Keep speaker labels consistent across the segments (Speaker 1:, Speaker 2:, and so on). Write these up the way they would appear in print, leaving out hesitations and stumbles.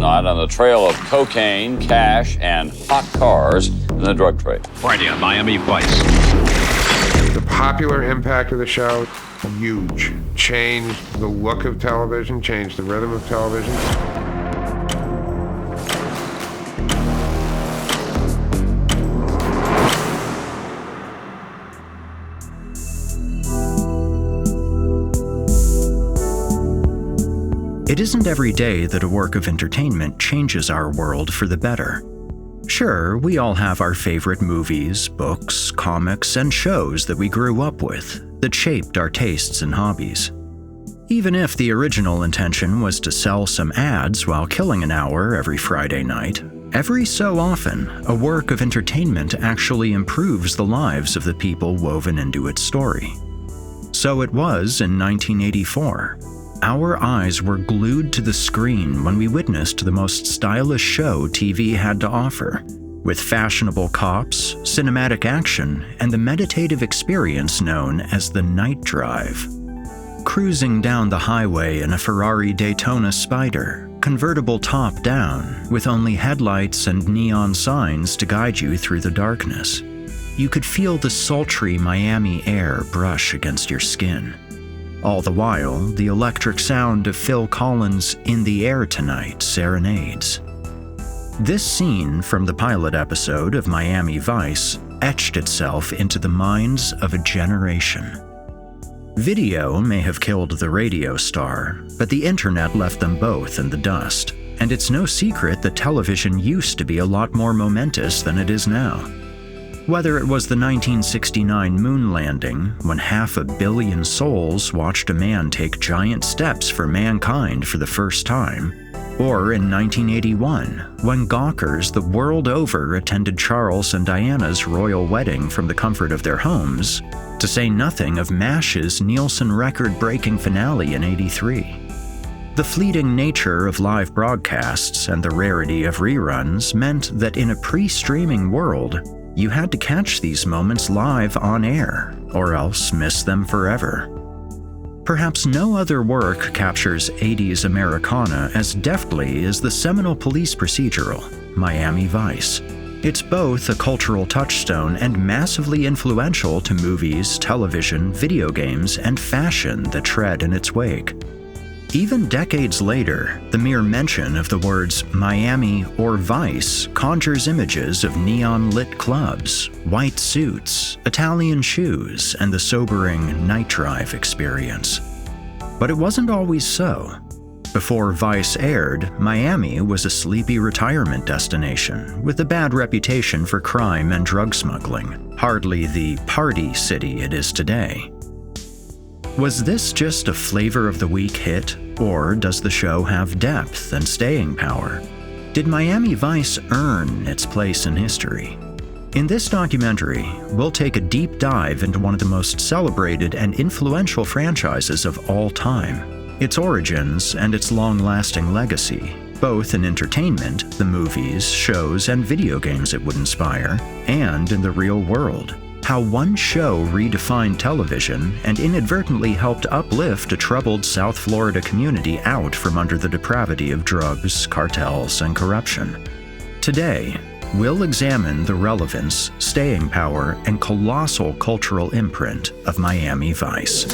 Speaker 1: night on the trail of cocaine, cash, and hot cars in the drug trade.
Speaker 2: Friday on Miami Vice.
Speaker 3: The popular impact of the show, huge. Changed the look of television, changed the rhythm of television.
Speaker 4: It isn't every day that a work of entertainment changes our world for the better. Sure, we all have our favorite movies, books, comics, and shows that we grew up with that shaped our tastes and hobbies. Even if the original intention was to sell some ads while killing an hour every Friday night, every so often, a work of entertainment actually improves the lives of the people woven into its story. So it was in 1984. Our eyes were glued to the screen when we witnessed the most stylish show TV had to offer, with fashionable cops, cinematic action, and the meditative experience known as the night drive. Cruising down the highway in a Ferrari Daytona Spider, convertible top down, with only headlights and neon signs to guide you through the darkness, you could feel the sultry Miami air brush against your skin. All the while, the electric sound of Phil Collins' In the Air Tonight serenades. This scene from the pilot episode of Miami Vice etched itself into the minds of a generation. Video may have killed the radio star, but the internet left them both in the dust, and it's no secret that television used to be a lot more momentous than it is now. Whether it was the 1969 moon landing, when 500 million souls watched a man take giant steps for mankind for the first time, or in 1981, when gawkers the world over attended Charles and Diana's royal wedding from the comfort of their homes, to say nothing of MASH's Nielsen record-breaking finale in '83. The fleeting nature of live broadcasts and the rarity of reruns meant that in a pre-streaming world, you had to catch these moments live on air, or else miss them forever. Perhaps no other work captures 80s Americana as deftly as the seminal police procedural, Miami Vice. It's both a cultural touchstone and massively influential to movies, television, video games, and fashion that tread in its wake. Even decades later, the mere mention of the words Miami or Vice conjures images of neon-lit clubs, white suits, Italian shoes, and the sobering night drive experience. But it wasn't always so. Before Vice aired, Miami was a sleepy retirement destination with a bad reputation for crime and drug smuggling, hardly the party city it is today. Was this just a flavor-of-the-week hit, or does the show have depth and staying power? Did Miami Vice earn its place in history? In this documentary, we'll take a deep dive into one of the most celebrated and influential franchises of all time, its origins and its long-lasting legacy, both in entertainment, the movies, shows, and video games it would inspire, and in the real world. How one show redefined television and inadvertently helped uplift a troubled South Florida community out from under the depravity of drugs, cartels, and corruption. Today, we'll examine the relevance, staying power, and colossal cultural imprint of Miami Vice.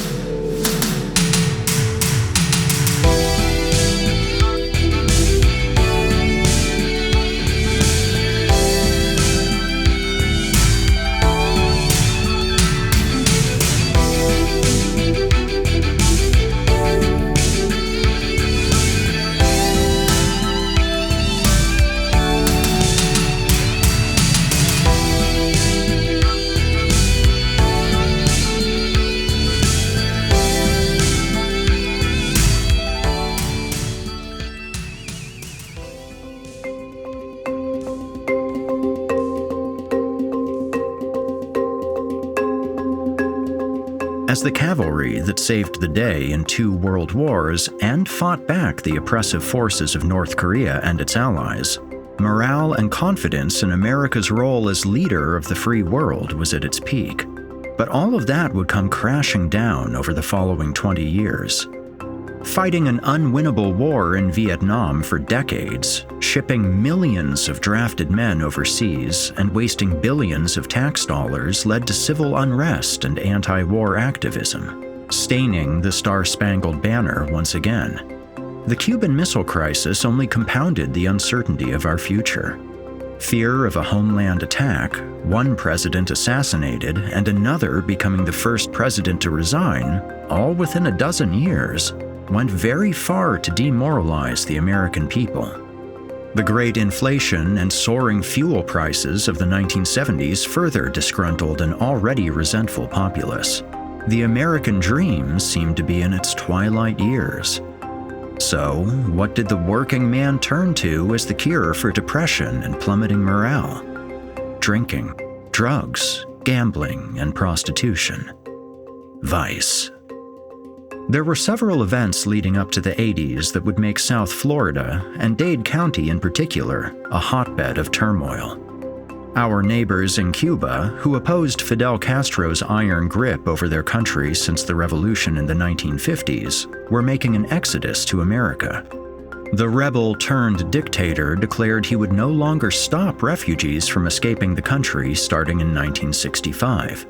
Speaker 4: As the cavalry that saved the day in 2 world wars and fought back the oppressive forces of North Korea and its allies, morale and confidence in America's role as leader of the free world was at its peak. But all of that would come crashing down over the following 20 years. Fighting an unwinnable war in Vietnam for decades, shipping millions of drafted men overseas, and wasting billions of tax dollars led to civil unrest and anti-war activism, staining the Star-Spangled Banner once again. The Cuban Missile Crisis only compounded the uncertainty of our future. Fear of a homeland attack, one president assassinated, and another becoming the first president to resign, all within a dozen years, went very far to demoralize the American people. The great inflation and soaring fuel prices of the 1970s further disgruntled an already resentful populace. The American dream seemed to be in its twilight years. So, what did the working man turn to as the cure for depression and plummeting morale? Drinking, drugs, gambling, and prostitution. Vice. There were several events leading up to the 80s that would make South Florida, and Dade County in particular, a hotbed of turmoil. Our neighbors in Cuba, who opposed Fidel Castro's iron grip over their country since the revolution in the 1950s, were making an exodus to America. The rebel-turned-dictator declared he would no longer stop refugees from escaping the country starting in 1965.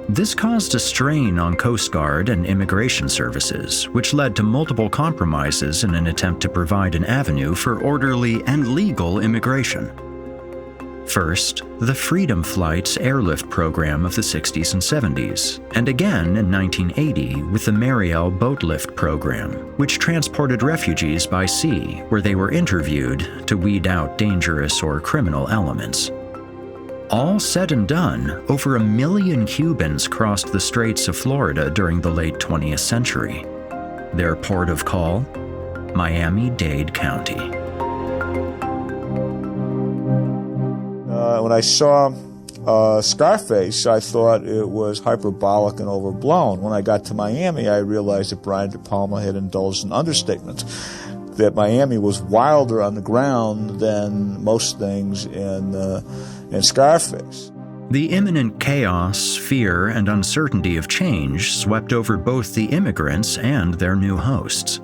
Speaker 4: This caused a strain on Coast Guard and immigration services, which led to multiple compromises in an attempt to provide an avenue for orderly and legal immigration. First, the Freedom Flight's airlift program of the 60s and 70s, and again in 1980 with the Mariel Boatlift program, which transported refugees by sea where they were interviewed to weed out dangerous or criminal elements. All said and done, over 1 million Cubans crossed the Straits of Florida during the late 20th century. Their port of call? Miami-Dade County.
Speaker 2: When I saw Scarface, I thought it was hyperbolic and overblown. When I got to Miami, I realized that Brian De Palma had indulged in understatement, that Miami was wilder on the ground than most things in Scarface.
Speaker 4: The imminent chaos, fear, and uncertainty of change swept over both the immigrants and their new hosts.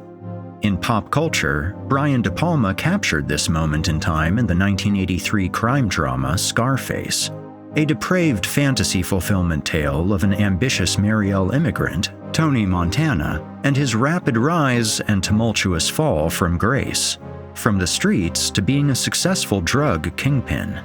Speaker 4: In pop culture, Brian De Palma captured this moment in time in the 1983 crime drama Scarface, a depraved fantasy fulfillment tale of an ambitious Mariel immigrant, Tony Montana, and his rapid rise and tumultuous fall from grace, from the streets to being a successful drug kingpin.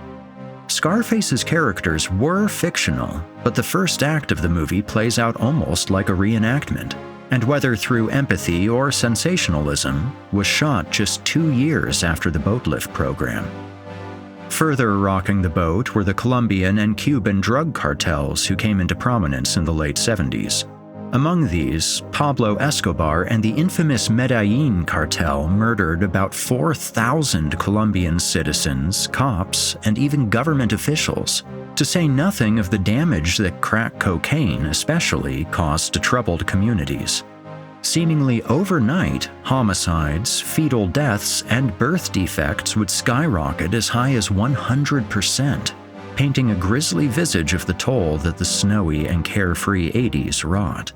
Speaker 4: Scarface's characters were fictional, but the first act of the movie plays out almost like a reenactment, and whether through empathy or sensationalism, was shot just 2 years after the Boatlift program. Further rocking the boat were the Colombian and Cuban drug cartels who came into prominence in the late 70s. Among these, Pablo Escobar and the infamous Medellin cartel murdered about 4,000 Colombian citizens, cops, and even government officials, to say nothing of the damage that crack cocaine especially caused to troubled communities. Seemingly overnight, homicides, fetal deaths, and birth defects would skyrocket as high as 100%, painting a grisly visage of the toll that the snowy and carefree 80s wrought.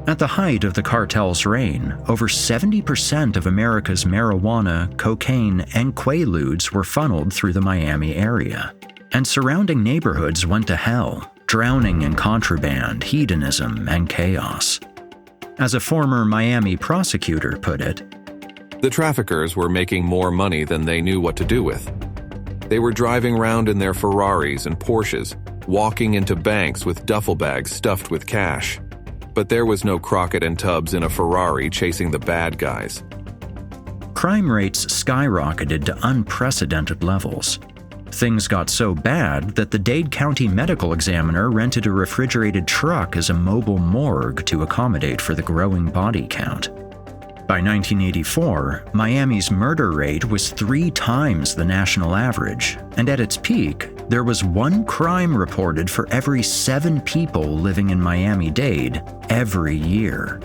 Speaker 4: At the height of the cartel's reign, over 70% of America's marijuana, cocaine, and quaaludes were funneled through the Miami area, and surrounding neighborhoods went to hell, drowning in contraband, hedonism, and chaos. As a former Miami prosecutor put it,
Speaker 5: "The traffickers were making more money than they knew what to do with. They were driving around in their Ferraris and Porsches, walking into banks with duffel bags stuffed with cash. But there was no Crockett and Tubbs in a Ferrari chasing the bad guys."
Speaker 4: Crime rates skyrocketed to unprecedented levels. Things got so bad that the Dade County Medical Examiner rented a refrigerated truck as a mobile morgue to accommodate for the growing body count. By 1984, Miami's murder rate was 3 times the national average, and at its peak, there was 1 crime reported for every 7 people living in Miami-Dade every year.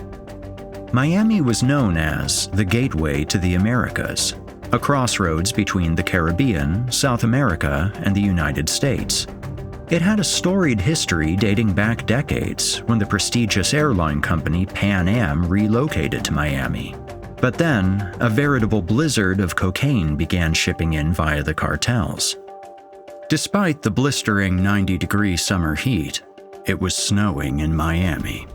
Speaker 4: Miami was known as the gateway to the Americas, a crossroads between the Caribbean, South America, and the United States. It had a storied history dating back decades when the prestigious airline company Pan Am relocated to Miami. But then, a veritable blizzard of cocaine began shipping in via the cartels. Despite the blistering 90-degree summer heat, it was snowing in Miami.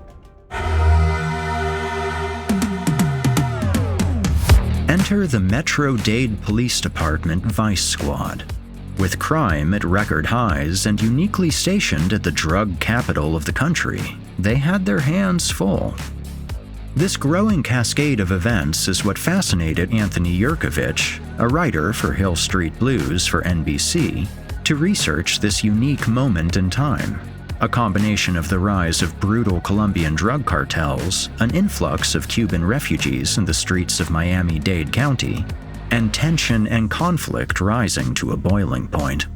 Speaker 4: Enter the Metro-Dade Police Department Vice Squad. With crime at record highs and uniquely stationed at the drug capital of the country, they had their hands full. This growing cascade of events is what fascinated Anthony Yerkovich, a writer for Hill Street Blues for NBC, to research this unique moment in time. A combination of the rise of brutal Colombian drug cartels, an influx of Cuban refugees in the streets of Miami-Dade County, and tension and conflict rising to a boiling point.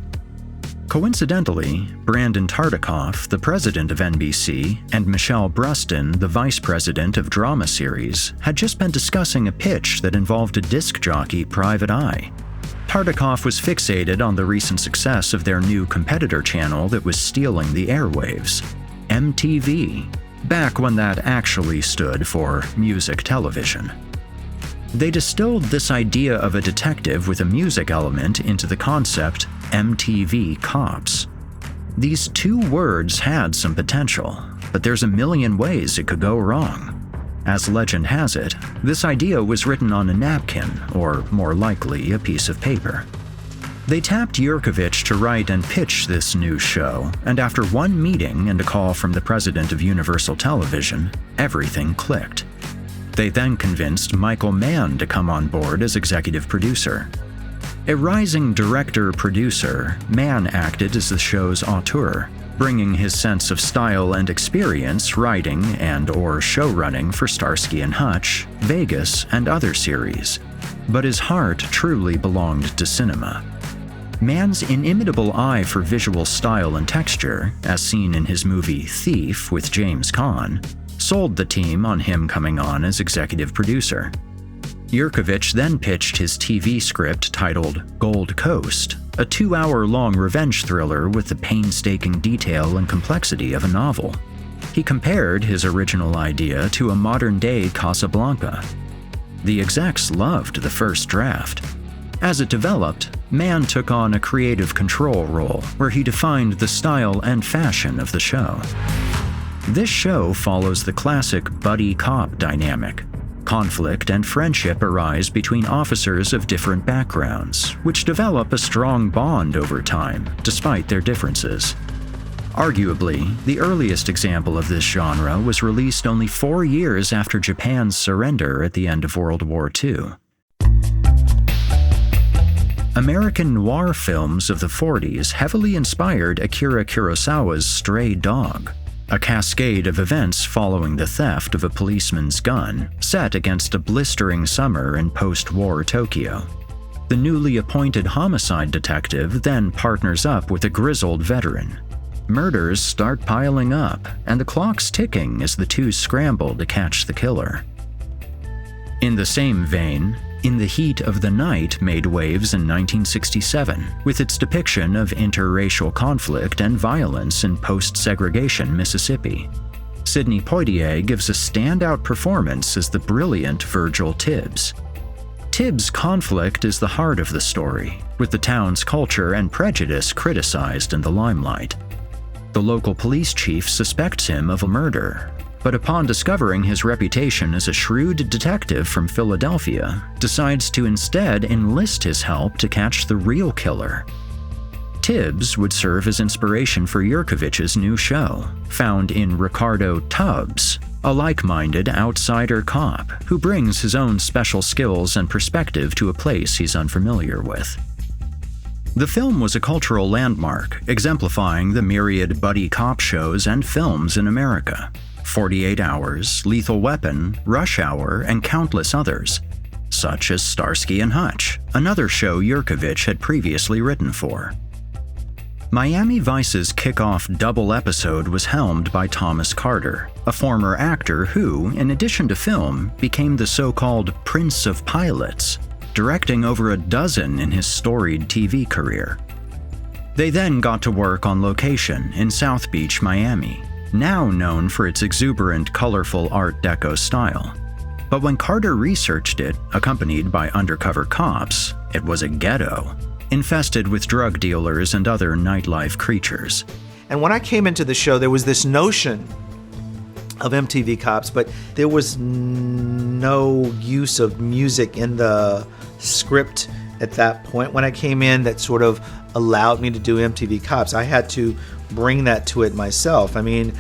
Speaker 4: Coincidentally, Brandon Tartikoff, the president of NBC, and Michelle Bruston, the vice president of Drama Series, had just been discussing a pitch that involved a disc jockey private eye. Tartikoff was fixated on the recent success of their new competitor channel that was stealing the airwaves, MTV, back when that actually stood for music television. They distilled this idea of a detective with a music element into the concept MTV Cops. These two words had some potential, but there's a million ways it could go wrong. As legend has it, this idea was written on a napkin, or more likely, a piece of paper. They tapped Yerkovich to write and pitch this new show, and after one meeting and a call from the president of Universal Television, everything clicked. They then convinced Michael Mann to come on board as executive producer. A rising director-producer, Mann acted as the show's auteur, bringing his sense of style and experience writing and/or showrunning for Starsky and Hutch, Vegas, and other series. But his heart truly belonged to cinema. Mann's inimitable eye for visual style and texture, as seen in his movie Thief with James Caan, sold the team on him coming on as executive producer. Yerkovich then pitched his TV script titled Gold Coast, a 2-hour-long revenge thriller with the painstaking detail and complexity of a novel. He compared his original idea to a modern-day Casablanca. The execs loved the first draft. As it developed, Mann took on a creative control role where he defined the style and fashion of the show. This show follows the classic buddy cop dynamic. Conflict and friendship arise between officers of different backgrounds, which develop a strong bond over time, despite their differences. Arguably, the earliest example of this genre was released only 4 years after Japan's surrender at the end of World War II. American noir films of the 40s heavily inspired Akira Kurosawa's Stray Dog, a cascade of events following the theft of a policeman's gun set against a blistering summer in post-war Tokyo. The newly appointed homicide detective then partners up with a grizzled veteran. Murders start piling up, and the clock's ticking as the two scramble to catch the killer. In the same vein, In the Heat of the Night made waves in 1967 with its depiction of interracial conflict and violence in post-segregation Mississippi. Sidney Poitier gives a standout performance as the brilliant Virgil Tibbs. Tibbs' conflict is the heart of the story, with the town's culture and prejudice criticized in the limelight. The local police chief suspects him of a murder, but upon discovering his reputation as a shrewd detective from Philadelphia, decides to instead enlist his help to catch the real killer. Tibbs would serve as inspiration for Yerkovich's new show, found in Ricardo Tubbs, a like-minded outsider cop who brings his own special skills and perspective to a place he's unfamiliar with. The film was a cultural landmark, exemplifying the myriad buddy cop shows and films in America. 48 Hours, Lethal Weapon, Rush Hour, and countless others, such as Starsky and Hutch, another show Yerkovich had previously written for. Miami Vice's kickoff double episode was helmed by Thomas Carter, a former actor who, in addition to film, became the so-called Prince of Pilots, directing over a dozen in his storied TV career. They then got to work on location in South Beach, Miami, now known for its exuberant, colorful Art Deco style. But when Carter researched it, accompanied by undercover cops, it was a ghetto, infested with drug dealers and other nightlife creatures.
Speaker 6: And when I came into the show, there was this notion of MTV Cops, but there was no use of music in the script at that point when I came in that sort of allowed me to do MTV Cops. I had to bring that to it myself. I mean,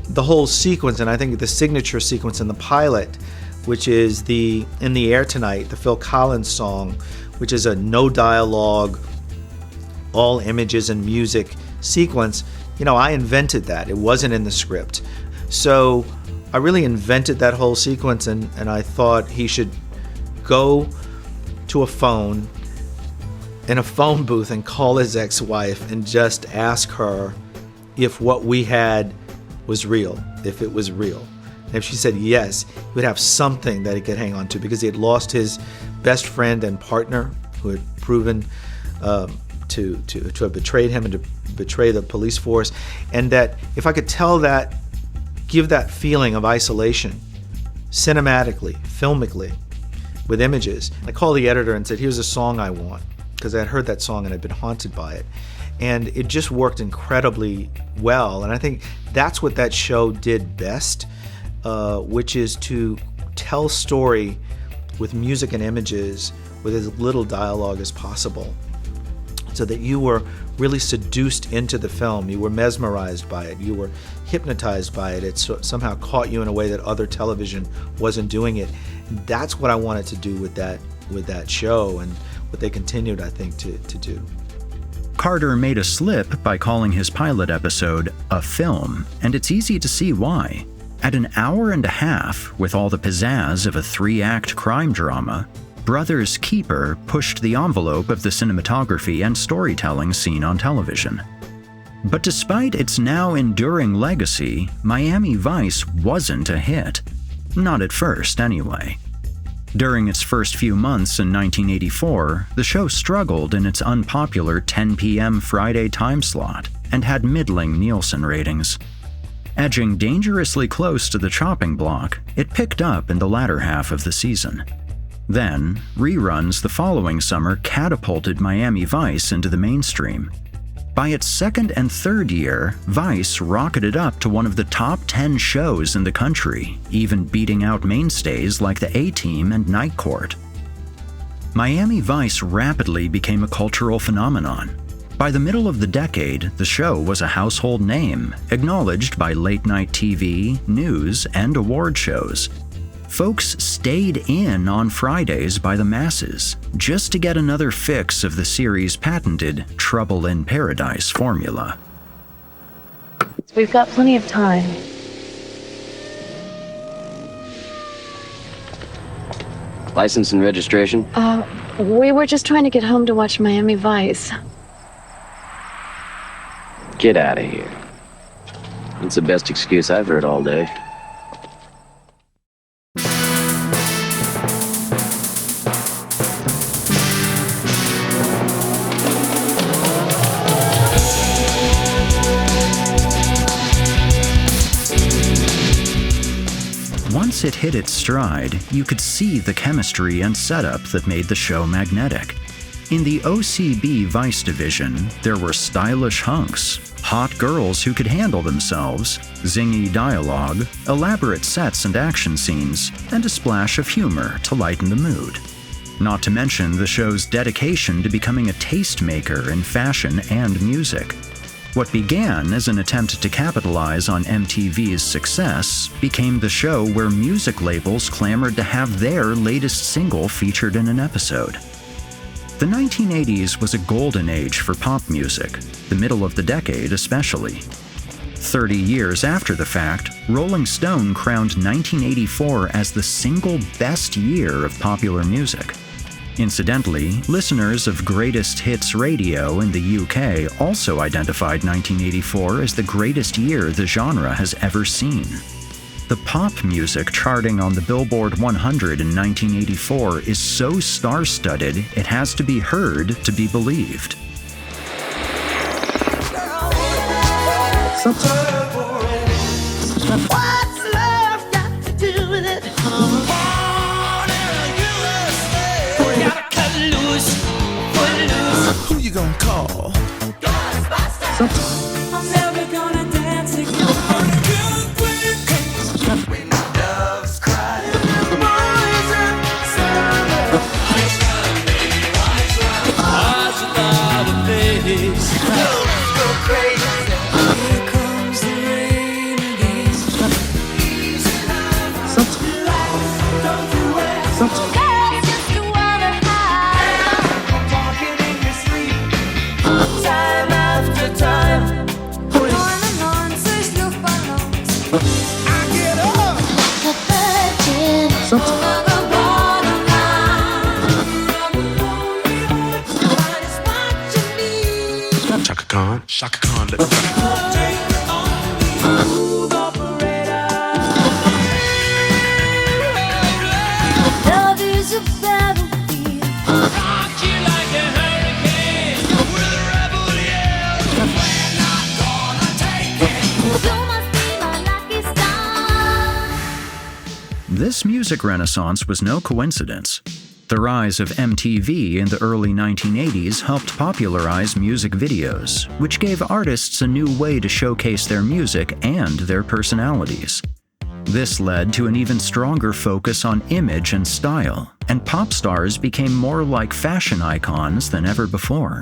Speaker 6: the whole sequence, and I think the signature sequence in the pilot, which is the In the Air Tonight, the Phil Collins song, which is a no dialogue, all images and music sequence. You know, I invented that. It wasn't in the script. So I really invented that whole sequence, and I thought he should go to a phone in a phone booth and call his ex-wife and just ask her if what we had was real, if it was real. And if she said yes, he would have something that he could hang on to, because he had lost his best friend and partner who had proven to have betrayed him and to betray the police force. And that if I could tell that, give that feeling of isolation, cinematically, filmically, with images. I called the editor and said, here's a song I want, because I had heard that song and I'd been haunted by it. And it just worked incredibly well. And I think that's what that show did best, which is to tell story with music and images with as little dialogue as possible, so that you were really seduced into the film. You were mesmerized by it. You were hypnotized by it. It somehow caught you in a way that other television wasn't doing it. And that's what I wanted to do with that show, and what they continued, I think, to do.
Speaker 4: Carter made a slip by calling his pilot episode a film, and it's easy to see why. At an hour and a half, with all the pizzazz of a 3-act crime drama, Brothers Keeper pushed the envelope of the cinematography and storytelling seen on television. But despite its now enduring legacy, Miami Vice wasn't a hit. Not at first, anyway. During its first few months in 1984, the show struggled in its unpopular 10 p.m. Friday time slot and had middling Nielsen ratings. Edging dangerously close to the chopping block, it picked up in the latter half of the season. Then, reruns the following summer catapulted Miami Vice into the mainstream. By its second and third year, Vice rocketed up to one of the top 10 shows in the country, even beating out mainstays like the A-Team and Night Court. Miami Vice rapidly became a cultural phenomenon. By the middle of the decade, the show was a household name, acknowledged by late-night TV, news, and award shows. Folks stayed in on Fridays by the masses, just to get another fix of the series' patented Trouble in Paradise formula.
Speaker 7: We've got plenty of time.
Speaker 8: License and registration?
Speaker 7: We were just trying to get home to watch Miami Vice.
Speaker 8: Get out of here. That's the best excuse I've heard all day.
Speaker 4: Once it hit its stride, you could see the chemistry and setup that made the show magnetic. In the OCB Vice division, there were stylish hunks, hot girls who could handle themselves, zingy dialogue, elaborate sets and action scenes, and a splash of humor to lighten the mood. Not to mention the show's dedication to becoming a tastemaker in fashion and music. What began as an attempt to capitalize on MTV's success became the show where music labels clamored to have their latest single featured in an episode. The 1980s was a golden age for pop music, the middle of the decade especially. 30 years after the fact, Rolling Stone crowned 1984 as the single best year of popular music. Incidentally, listeners of Greatest Hits Radio in the UK also identified 1984 as the greatest year the genre has ever seen. The pop music charting on the Billboard 100 in 1984 is so star-studded it has to be heard to be believed.
Speaker 9: What's love got to do with it? Born in the USA. Gotta cut loose, put loose. Who you gonna call? Ghostbusters. I'm never gonna dance again. When the doves cry, boys and summer. Watch the face. Go crazy. Here comes the rain again. Easy love. Don't you wait. Girls just wanna hide. Talking in your sleep. Time after time. On and on, says your follows. I get up. The virgin. On the borderline. What is what you need?
Speaker 10: Chaka Khan. Chaka Khan. Let me
Speaker 9: Smooth operator. Love is a battlefield. Rock you like a hurricane. We're the rebel yell. We're not gonna take it. You must be my lucky star.
Speaker 4: This music renaissance was no coincidence. The rise of MTV in the early 1980s helped popularize music videos, which gave artists a new way to showcase their music and their personalities. This led to an even stronger focus on image and style, and pop stars became more like fashion icons than ever before.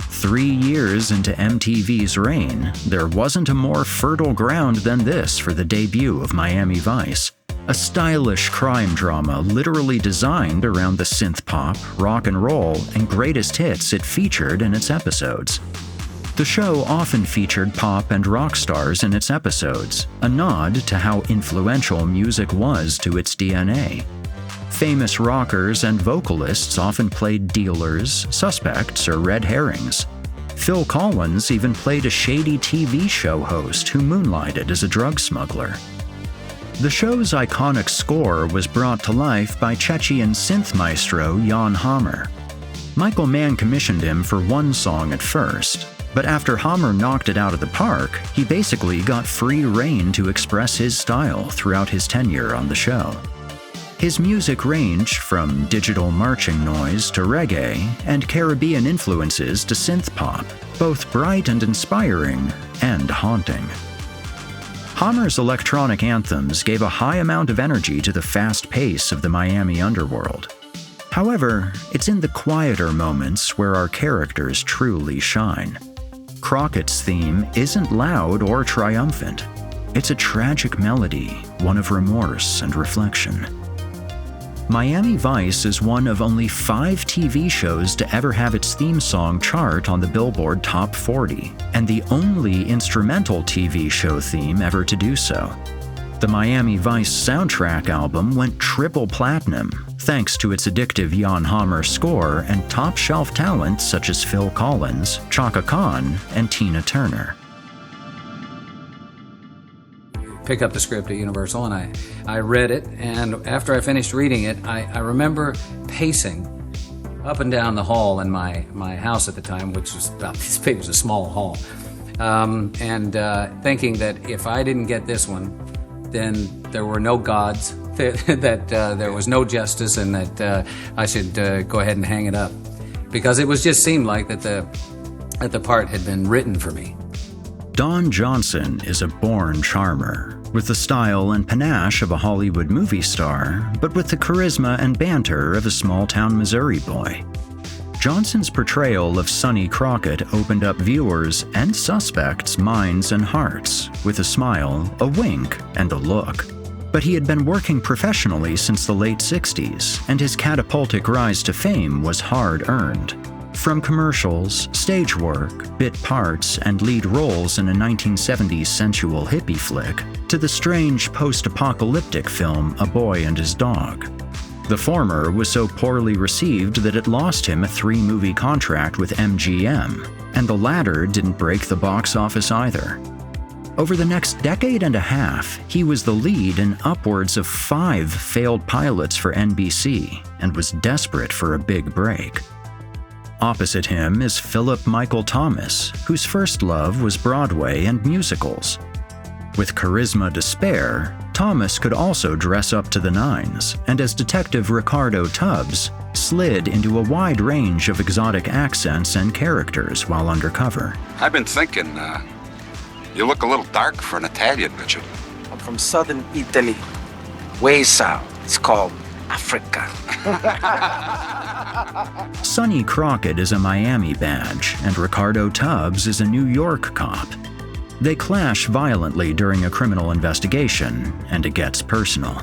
Speaker 4: 3 years into MTV's reign, there wasn't a more fertile ground than this for the debut of Miami Vice, a stylish crime drama literally designed around the synth pop, rock and roll, and greatest hits it featured in its episodes. The show often featured pop and rock stars in its episodes, a nod to how influential music was to its DNA. Famous rockers and vocalists often played dealers, suspects, or red herrings. Phil Collins even played a shady TV show host who moonlighted as a drug smuggler. The show's iconic score was brought to life by Chechian synth maestro Jan Hammer. Michael Mann commissioned him for one song at first, but after Hammer knocked it out of the park, he basically got free rein to express his style throughout his tenure on the show. His music ranged from digital marching noise to reggae and Caribbean influences to synth pop, both bright and inspiring and haunting. Hammer's electronic anthems gave a high amount of energy to the fast pace of the Miami underworld. However, it's in the quieter moments where our characters truly shine. Crockett's theme isn't loud or triumphant. It's a tragic melody, one of remorse and reflection. Miami Vice is one of only 5 TV shows to ever have its theme song chart on the Billboard Top 40, and the only instrumental TV show theme ever to do so. The Miami Vice soundtrack album went triple platinum, thanks to its addictive Jan Hammer score and top-shelf talent such as Phil Collins, Chaka Khan, and Tina Turner.
Speaker 11: Pick up the script at Universal, and I read it, and after I finished reading it, I remember pacing up and down the hall in my house at the time, which was about this big. It was a small hall, and thinking that if I didn't get this one, then there were no gods, that there was no justice, and that I should go ahead and hang it up, because it was just seemed like that the part had been written for me.
Speaker 4: Don Johnson is a born charmer, with the style and panache of a Hollywood movie star, but with the charisma and banter of a small-town Missouri boy. Johnson's portrayal of Sonny Crockett opened up viewers and suspects' minds and hearts with a smile, a wink, and a look. But he had been working professionally since the late 60s, and his catapultic rise to fame was hard-earned. From commercials, stage work, bit parts, and lead roles in a 1970s sensual hippie flick, to the strange post-apocalyptic film A Boy and His Dog. The former was so poorly received that it lost him a 3-movie contract with MGM, and the latter didn't break the box office either. Over the next decade and a half, he was the lead in upwards of 5 failed pilots for NBC, and was desperate for a big break. Opposite him is Philip Michael Thomas, whose first love was Broadway and musicals. With charisma to spare, Thomas could also dress up to the nines, and as Detective Ricardo Tubbs, slid into a wide range of exotic accents and characters while undercover.
Speaker 10: I've been thinking, you look a little dark for an Italian, Richard.
Speaker 12: I'm from southern Italy, way south. It's called Africa.
Speaker 4: Sonny Crockett is a Miami badge, and Ricardo Tubbs is a New York cop. They clash violently during a criminal investigation, and it gets personal.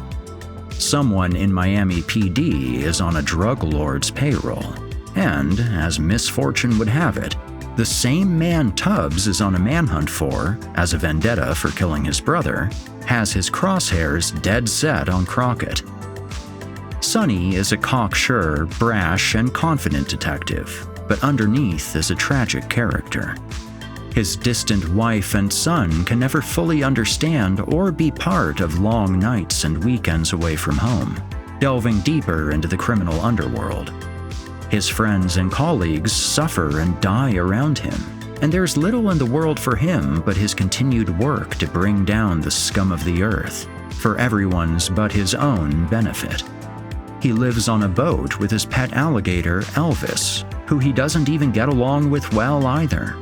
Speaker 4: Someone in Miami PD is on a drug lord's payroll, and, as misfortune would have it, the same man Tubbs is on a manhunt for, as a vendetta for killing his brother, has his crosshairs dead set on Crockett. Sonny is a cocksure, brash, and confident detective, but underneath is a tragic character. His distant wife and son can never fully understand or be part of long nights and weekends away from home, delving deeper into the criminal underworld. His friends and colleagues suffer and die around him, and there's little in the world for him but his continued work to bring down the scum of the earth, for everyone's but his own benefit. He lives on a boat with his pet alligator, Elvis, who he doesn't even get along with well either.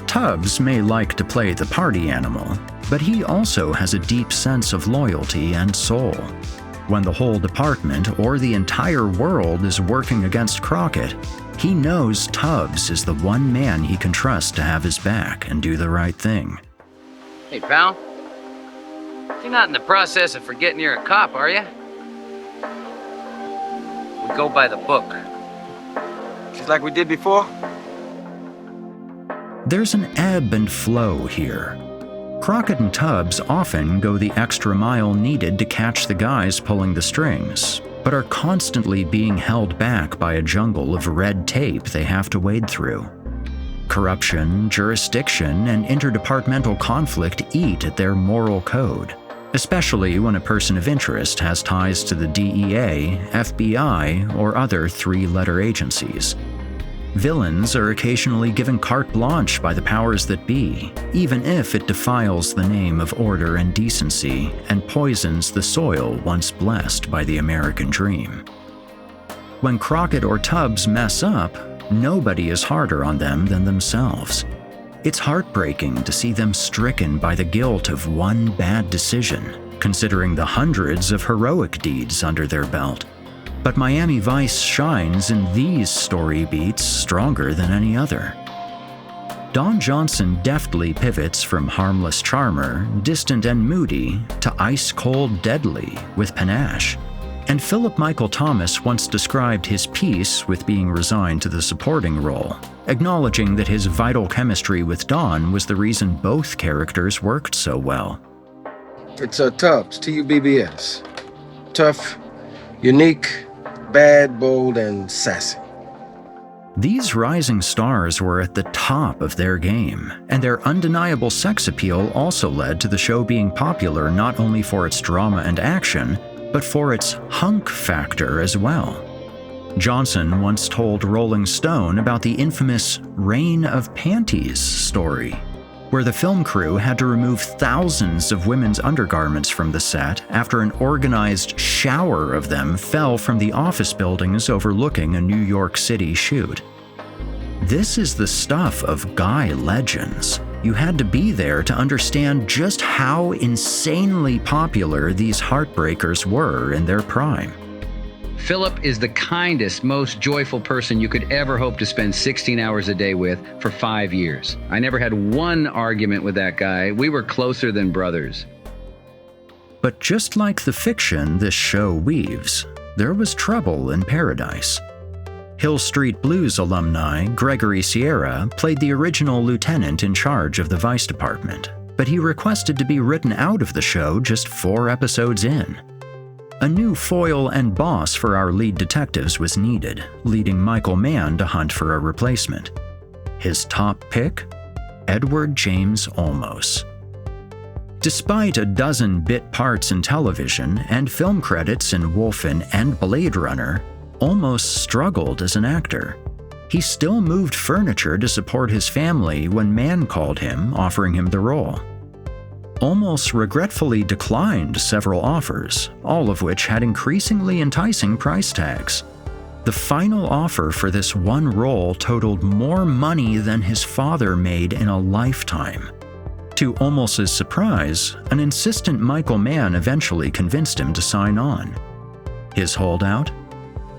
Speaker 4: Tubbs may like to play the party animal, but he also has a deep sense of loyalty and soul. When the whole department or the entire world is working against Crockett, he knows Tubbs is the one man he can trust to have his back and do the right thing.
Speaker 8: Hey, pal. You're not in the process of forgetting you're a cop, are you? We go by the book.
Speaker 12: Just like we did before?
Speaker 4: There's an ebb and flow here. Crockett and Tubbs often go the extra mile needed to catch the guys pulling the strings, but are constantly being held back by a jungle of red tape they have to wade through. Corruption, jurisdiction, and interdepartmental conflict eat at their moral code, especially when a person of interest has ties to the DEA, FBI, or other three-letter agencies. Villains are occasionally given carte blanche by the powers that be, even if it defiles the name of order and decency and poisons the soil once blessed by the American dream. When Crockett or Tubbs mess up, nobody is harder on them than themselves. It's heartbreaking to see them stricken by the guilt of one bad decision, considering the hundreds of heroic deeds under their belt. But Miami Vice shines in these story beats stronger than any other. Don Johnson deftly pivots from harmless charmer, distant and moody, to ice-cold deadly with panache. And Philip Michael Thomas once described his peace with being resigned to the supporting role, acknowledging that his vital chemistry with Don was the reason both characters worked so well.
Speaker 12: It's Tubbs, T-U-B-B-S. Tough, unique, bad, bold, and sassy.
Speaker 4: These rising stars were at the top of their game, and their undeniable sex appeal also led to the show being popular not only for its drama and action, but for its hunk factor as well. Johnson once told Rolling Stone about the infamous Reign of Panties story, where the film crew had to remove thousands of women's undergarments from the set after an organized shower of them fell from the office buildings overlooking a New York City shoot. This is the stuff of guy legends. You had to be there to understand just how insanely popular these heartbreakers were in their prime.
Speaker 13: Philip is the kindest, most joyful person you could ever hope to spend 16 hours a day with for 5 years. I never had one argument with that guy. We were closer than brothers.
Speaker 4: But just like the fiction this show weaves, there was trouble in paradise. Hill Street Blues alumni Gregory Sierra played the original lieutenant in charge of the Vice Department, but he requested to be written out of the show just 4 episodes in. A new foil and boss for our lead detectives was needed, leading Michael Mann to hunt for a replacement. His top pick? Edward James Olmos. Despite a dozen bit parts in television and film credits in Wolfen and Blade Runner, Olmos struggled as an actor. He still moved furniture to support his family when Mann called him, offering him the role. Olmos regretfully declined several offers, all of which had increasingly enticing price tags. The final offer for this one role totaled more money than his father made in a lifetime. To Olmos's surprise, an insistent Michael Mann eventually convinced him to sign on. His holdout?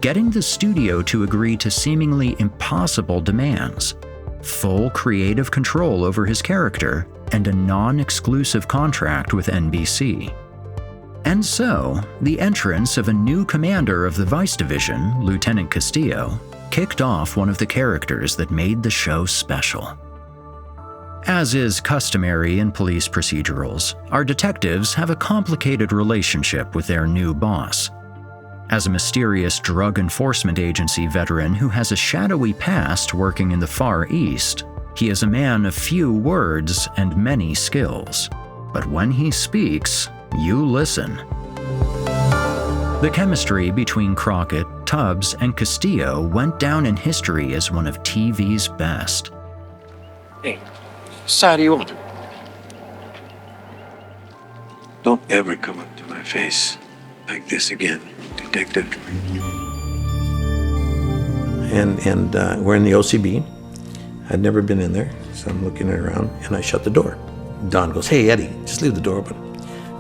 Speaker 4: Getting the studio to agree to seemingly impossible demands, full creative control over his character, and a non-exclusive contract with NBC. And so, the entrance of a new commander of the Vice Division, Lieutenant Castillo, kicked off one of the characters that made the show special. As is customary in police procedurals, our detectives have a complicated relationship with their new boss. As a mysterious drug enforcement agency veteran who has a shadowy past working in the Far East, he is a man of few words and many skills. But when he speaks, you listen. The chemistry between Crockett, Tubbs, and Castillo went down in history as one of TV's best.
Speaker 14: Hey, side you want? Don't ever come up to my face like this again, detective.
Speaker 15: And we're in the OCB. I'd never been in there, so I'm looking around, and I shut the door. Don goes, "Hey, Eddie, just leave the door open.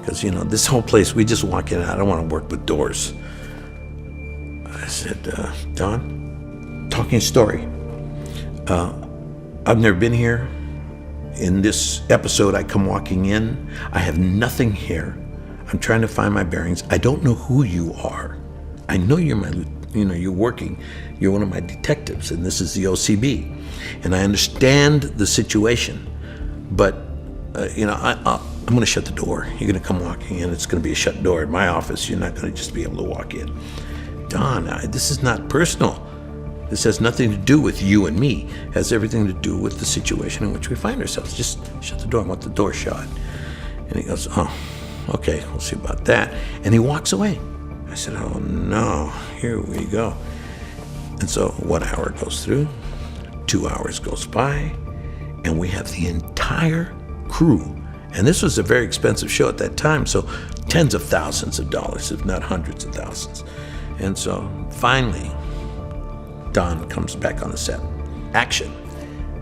Speaker 15: Because, this whole place, we just walk in and out. I don't want to work with doors." I said, "Don, talking story. I've never been here. In this episode, I come walking in. I have nothing here. I'm trying to find my bearings. I don't know who you are. I know you're you're working. You're one of my detectives, and this is the OCB. And I understand the situation. But, I'm going to shut the door. You're going to come walking in. It's going to be a shut door at my office. You're not going to just be able to walk in. Don, this is not personal. This has nothing to do with you and me. It has everything to do with the situation in which we find ourselves. Just shut the door. I want the door shut." And he goes, "Oh, okay, we'll see about that." And he walks away. I said, "Oh no, here we go." And so 1 hour goes through, 2 hours goes by, and we have the entire crew. And this was a very expensive show at that time, so tens of thousands of dollars, if not hundreds of thousands. And so finally, Don comes back on the set. Action.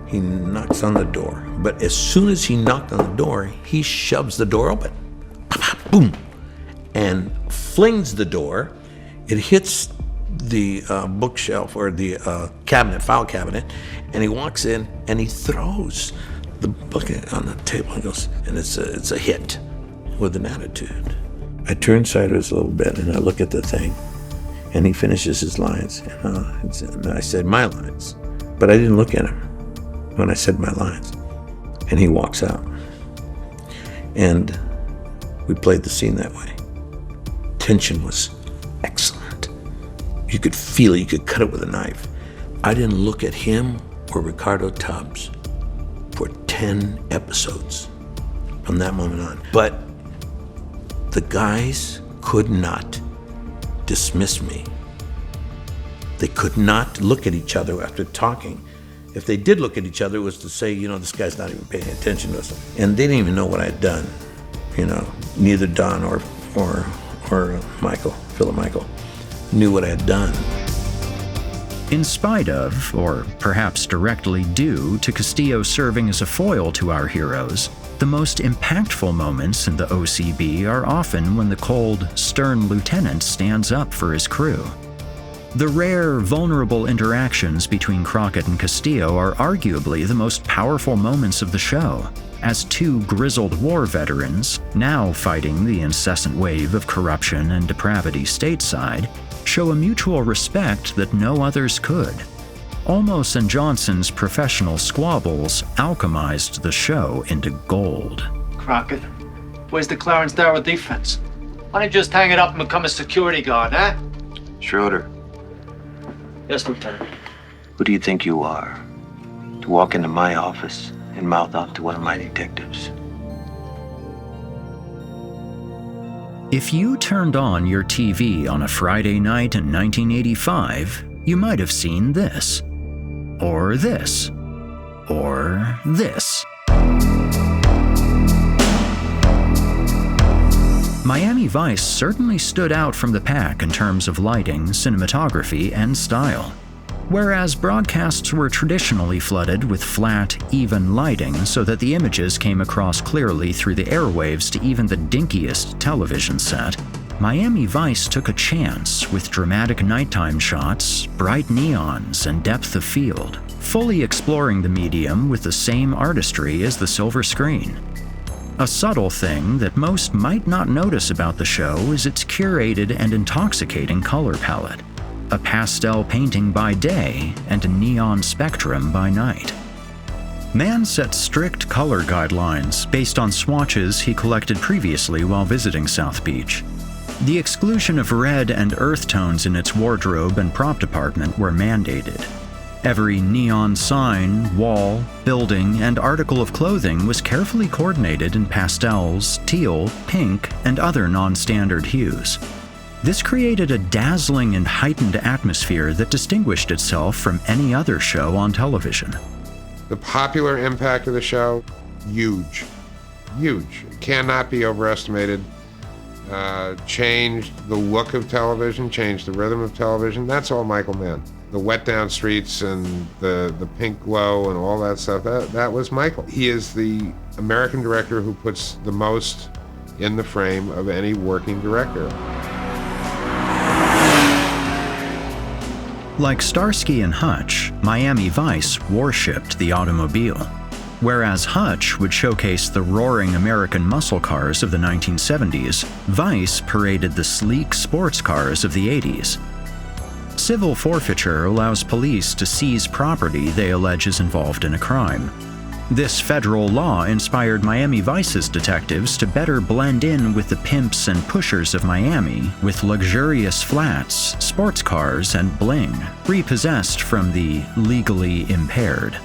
Speaker 15: He knocks on the door. But as soon as he knocked on the door, he shoves the door open. Boom. And flings the door. It hits the bookshelf or the file cabinet, and he walks in and he throws the bucket on the table and goes, and it's a hit with an attitude. I turn sideways a little bit and I look at the thing, and he finishes his lines, and I said my lines, but I didn't look at him when I said my lines, and he walks out, and we played the scene that way. Tension was excellent. You could feel it, you could cut it with a knife. I didn't look at him or Ricardo Tubbs for 10 episodes from that moment on. But the guys could not dismiss me. They could not look at each other after talking. If they did look at each other, it was to say, this guy's not even paying attention to us. And they didn't even know what I had done. Neither Don or Philip Michael, knew what I had done.
Speaker 4: In spite of, or perhaps directly due to Castillo serving as a foil to our heroes, the most impactful moments in the OCB are often when the cold, stern lieutenant stands up for his crew. The rare, vulnerable interactions between Crockett and Castillo are arguably the most powerful moments of the show, as two grizzled war veterans, now fighting the incessant wave of corruption and depravity stateside, show a mutual respect that no others could. Olmos and Johnson's professional squabbles alchemized the show into gold.
Speaker 16: Crockett, where's the Clarence Darrow defense? Why don't you just hang it up and become a security guard, huh?
Speaker 14: Schroeder,
Speaker 16: Yes, Lieutenant.
Speaker 14: who do you think you are to walk into my office and mouth off to one of my detectives?
Speaker 4: If you turned on your TV on a Friday night in 1985, you might have seen this. or this, or this. Miami Vice certainly stood out from the pack in terms of lighting, cinematography, and style. Whereas broadcasts were traditionally flooded with flat, even lighting so that the images came across clearly through the airwaves to even the dinkiest television set, Miami Vice took a chance with dramatic nighttime shots, bright neons, and depth of field, fully exploring the medium with the same artistry as the silver screen. A subtle thing that most might not notice about the show is its curated and intoxicating color palette. A pastel painting by day and a neon spectrum by night. Mann set strict color guidelines based on swatches he collected previously while visiting South Beach. The exclusion of red and earth tones in its wardrobe and prop department were mandated. Every neon sign, wall, building, and article of clothing was carefully coordinated in pastels, teal, pink, and other non-standard hues. This created a dazzling and heightened atmosphere that distinguished itself from any other show on television.
Speaker 3: The popular impact of the show, huge. Huge. Cannot be overestimated. Changed the look of television, changed the rhythm of television. That's all Michael Mann. The wet down streets and the pink glow and all that stuff, that was Michael. He is the American director who puts the most in the frame of any working director.
Speaker 4: Like Starsky and Hutch, Miami Vice worshipped the automobile. Whereas Hutch would showcase the roaring American muscle cars of the 1970s, Vice paraded the sleek sports cars of the 80s. Civil forfeiture allows police to seize property they allege is involved in a crime. This federal law inspired Miami Vice's detectives to better blend in with the pimps and pushers of Miami with luxurious flats, sports cars, and bling, repossessed from the legally impaired.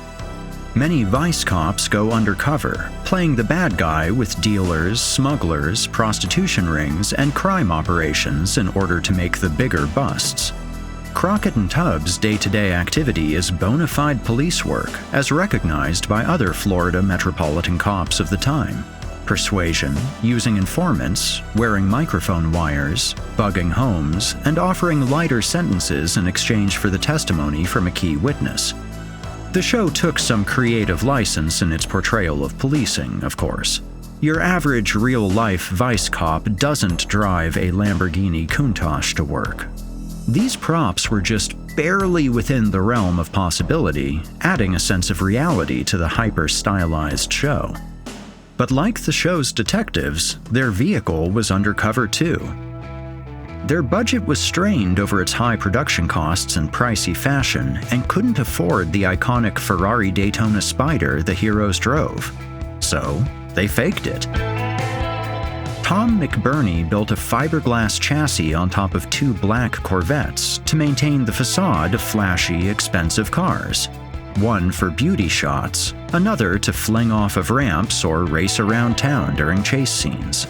Speaker 4: Many Vice cops go undercover, playing the bad guy with dealers, smugglers, prostitution rings, and crime operations in order to make the bigger busts. Crockett and Tubbs' day-to-day activity is bona fide police work, as recognized by other Florida metropolitan cops of the time. Persuasion, using informants, wearing microphone wires, bugging homes, and offering lighter sentences in exchange for the testimony from a key witness. The show took some creative license in its portrayal of policing, of course. Your average real-life Vice cop doesn't drive a Lamborghini Countach to work. These props were just barely within the realm of possibility, adding a sense of reality to the hyper-stylized show. But like the show's detectives, their vehicle was undercover too. Their budget was strained over its high production costs and pricey fashion, and couldn't afford the iconic Ferrari Daytona Spider the heroes drove. So, they faked it. Tom McBurney built a fiberglass chassis on top of two black Corvettes to maintain the facade of flashy, expensive cars. One for beauty shots, another to fling off of ramps or race around town during chase scenes.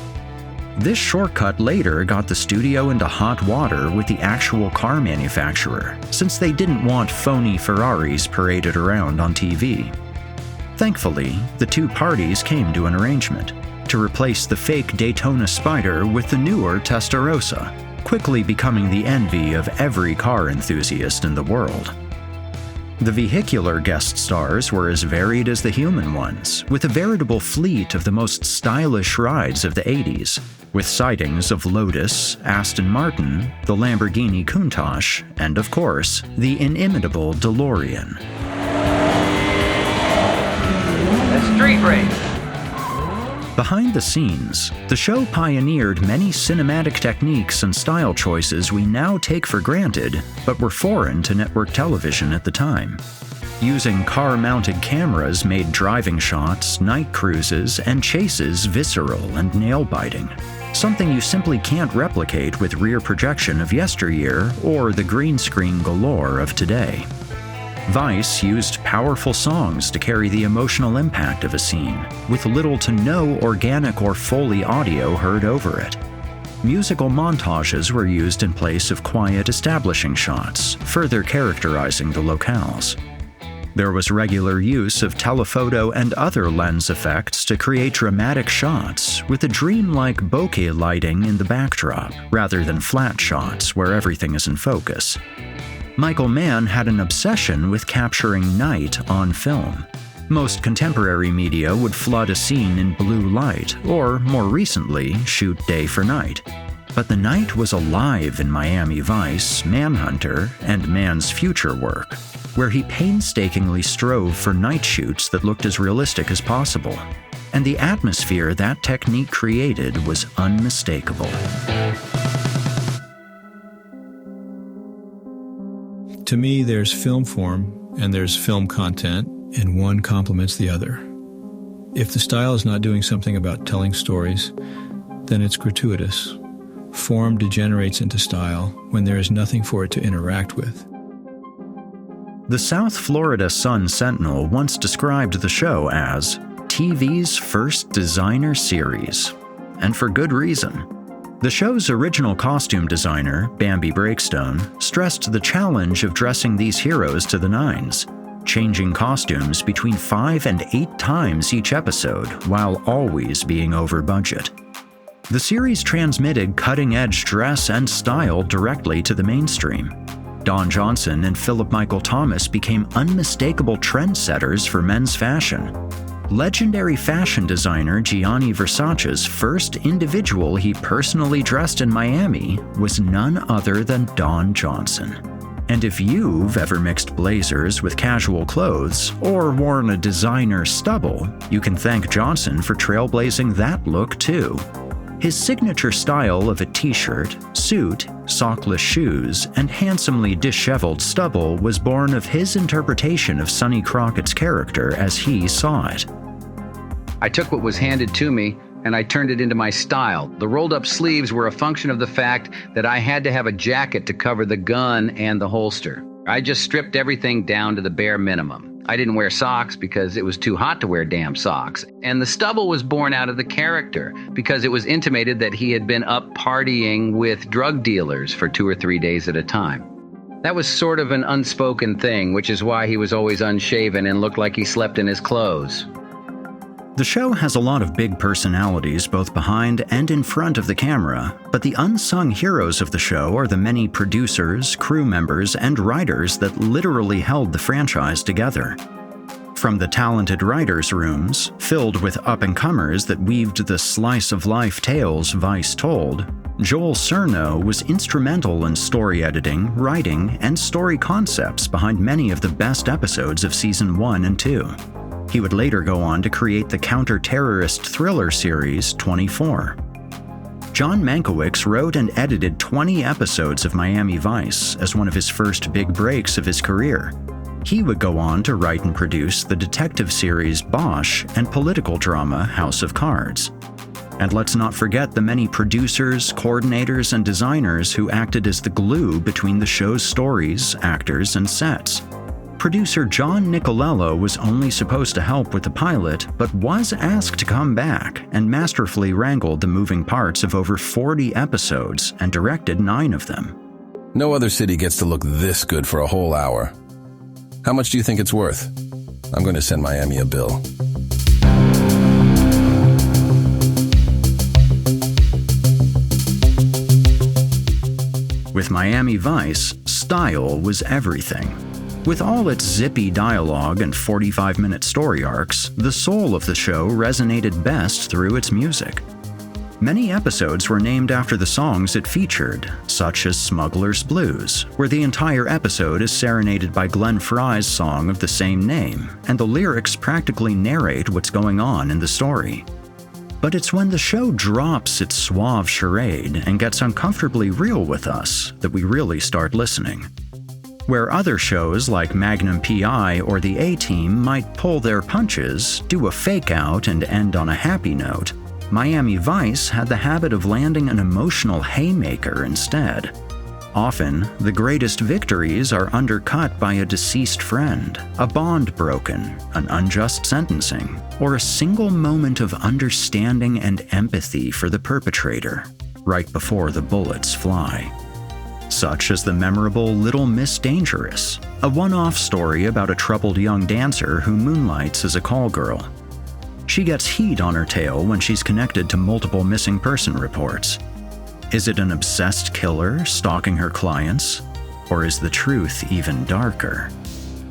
Speaker 4: This shortcut later got the studio into hot water with the actual car manufacturer, since they didn't want phony Ferraris paraded around on TV. Thankfully, the two parties came to an arrangement to replace the fake Daytona Spider with the newer Testarossa, quickly becoming the envy of every car enthusiast in the world. The vehicular guest stars were as varied as the human ones, with a veritable fleet of the most stylish rides of the 80s, with sightings of Lotus, Aston Martin, the Lamborghini Countach, and of course, the inimitable DeLorean.
Speaker 8: A street race.
Speaker 4: Behind the scenes, the show pioneered many cinematic techniques and style choices we now take for granted, but were foreign to network television at the time. Using car-mounted cameras made driving shots, night cruises, and chases visceral and nail-biting, something you simply can't replicate with rear projection of yesteryear or the green screen galore of today. Vice used powerful songs to carry the emotional impact of a scene, with little to no organic or Foley audio heard over it. Musical montages were used in place of quiet establishing shots, further characterizing the locales. There was regular use of telephoto and other lens effects to create dramatic shots with a dreamlike bokeh lighting in the backdrop, rather than flat shots where everything is in focus. Michael Mann had an obsession with capturing night on film. Most contemporary media would flood a scene in blue light, or, more recently, shoot day for night. But the night was alive in Miami Vice, Manhunter, and Mann's future work, where he painstakingly strove for night shoots that looked as realistic as possible. And the atmosphere that technique created was unmistakable.
Speaker 17: To me, there's film form and there's film content, and one complements the other. If the style is not doing something about telling stories, then it's gratuitous. Form degenerates into style when there is nothing for it to interact with.
Speaker 4: The South Florida Sun-Sentinel once described the show as TV's first designer series, and for good reason. The show's original costume designer, Bambi Breakstone, stressed the challenge of dressing these heroes to the nines, changing costumes between 5 and 8 times each episode while always being over budget. The series transmitted cutting-edge dress and style directly to the mainstream. Don Johnson and Philip Michael Thomas became unmistakable trendsetters for men's fashion. Legendary fashion designer Gianni Versace's first individual he personally dressed in Miami was none other than Don Johnson. And if you've ever mixed blazers with casual clothes or worn a designer stubble, you can thank Johnson for trailblazing that look too. His signature style of a t-shirt, suit, sockless shoes, and handsomely disheveled stubble was born of his interpretation of Sonny Crockett's character as he saw it.
Speaker 13: I took what was handed to me and I turned it into my style. The rolled-up sleeves were a function of the fact that I had to have a jacket to cover the gun and the holster. I just stripped everything down to the bare minimum. I didn't wear socks because it was too hot to wear damn socks. And the stubble was born out of the character because it was intimated that he had been up partying with drug dealers for 2 or 3 days at a time. That was sort of an unspoken thing, which is why he was always unshaven and looked like he slept in his clothes.
Speaker 4: The show has a lot of big personalities both behind and in front of the camera, but the unsung heroes of the show are the many producers, crew members, and writers that literally held the franchise together. From the talented writers' rooms, filled with up-and-comers that weaved the slice-of-life tales Vice told, Joel Cerno was instrumental in story editing, writing, and story concepts behind many of the best episodes of Season 1 and 2. He would later go on to create the counter-terrorist thriller series 24. John Mankiewicz wrote and edited 20 episodes of Miami Vice as one of his first big breaks of his career. He would go on to write and produce the detective series Bosch and political drama House of Cards. And let's not forget the many producers, coordinators, and designers who acted as the glue between the show's stories, actors, and sets. Producer John Nicolello was only supposed to help with the pilot, but was asked to come back and masterfully wrangled the moving parts of over 40 episodes and directed 9 of them.
Speaker 5: No other city gets to look this good for a whole hour. How much do you think it's worth? I'm going to send Miami a bill.
Speaker 4: With Miami Vice, style was everything. With all its zippy dialogue and 45-minute story arcs, the soul of the show resonated best through its music. Many episodes were named after the songs it featured, such as Smuggler's Blues, where the entire episode is serenaded by Glenn Frey's song of the same name, and the lyrics practically narrate what's going on in the story. But it's when the show drops its suave charade and gets uncomfortably real with us that we really start listening. Where other shows like Magnum P.I. or The A-Team might pull their punches, do a fake-out, and end on a happy note, Miami Vice had the habit of landing an emotional haymaker instead. Often, the greatest victories are undercut by a deceased friend, a bond broken, an unjust sentencing, or a single moment of understanding and empathy for the perpetrator, right before the bullets fly. such as the memorable Little Miss Dangerous, a one-off story about a troubled young dancer who moonlights as a call girl. She gets heat on her tail when she's connected to multiple missing person reports. Is it an obsessed killer stalking her clients? Or is the truth even darker?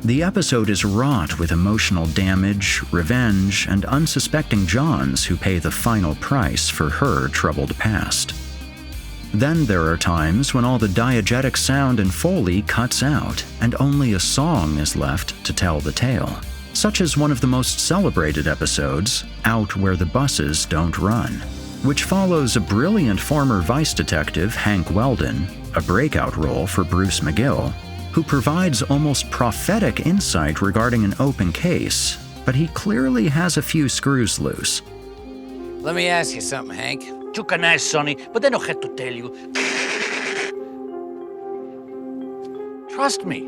Speaker 4: The episode is wrought with emotional damage, revenge, and unsuspecting Johns who pay the final price for her troubled past. Then there are times when all the diegetic sound and Foley cuts out, and only a song is left to tell the tale, such as one of the most celebrated episodes, Out Where the Buses Don't Run, which follows a brilliant former Vice detective, Hank Weldon, a breakout role for Bruce McGill, who provides almost prophetic insight regarding an open case, but he clearly has a few screws loose.
Speaker 8: Let me ask you something, Hank.
Speaker 16: You can ask, Sonny, but they don't have to tell you.
Speaker 8: Trust me.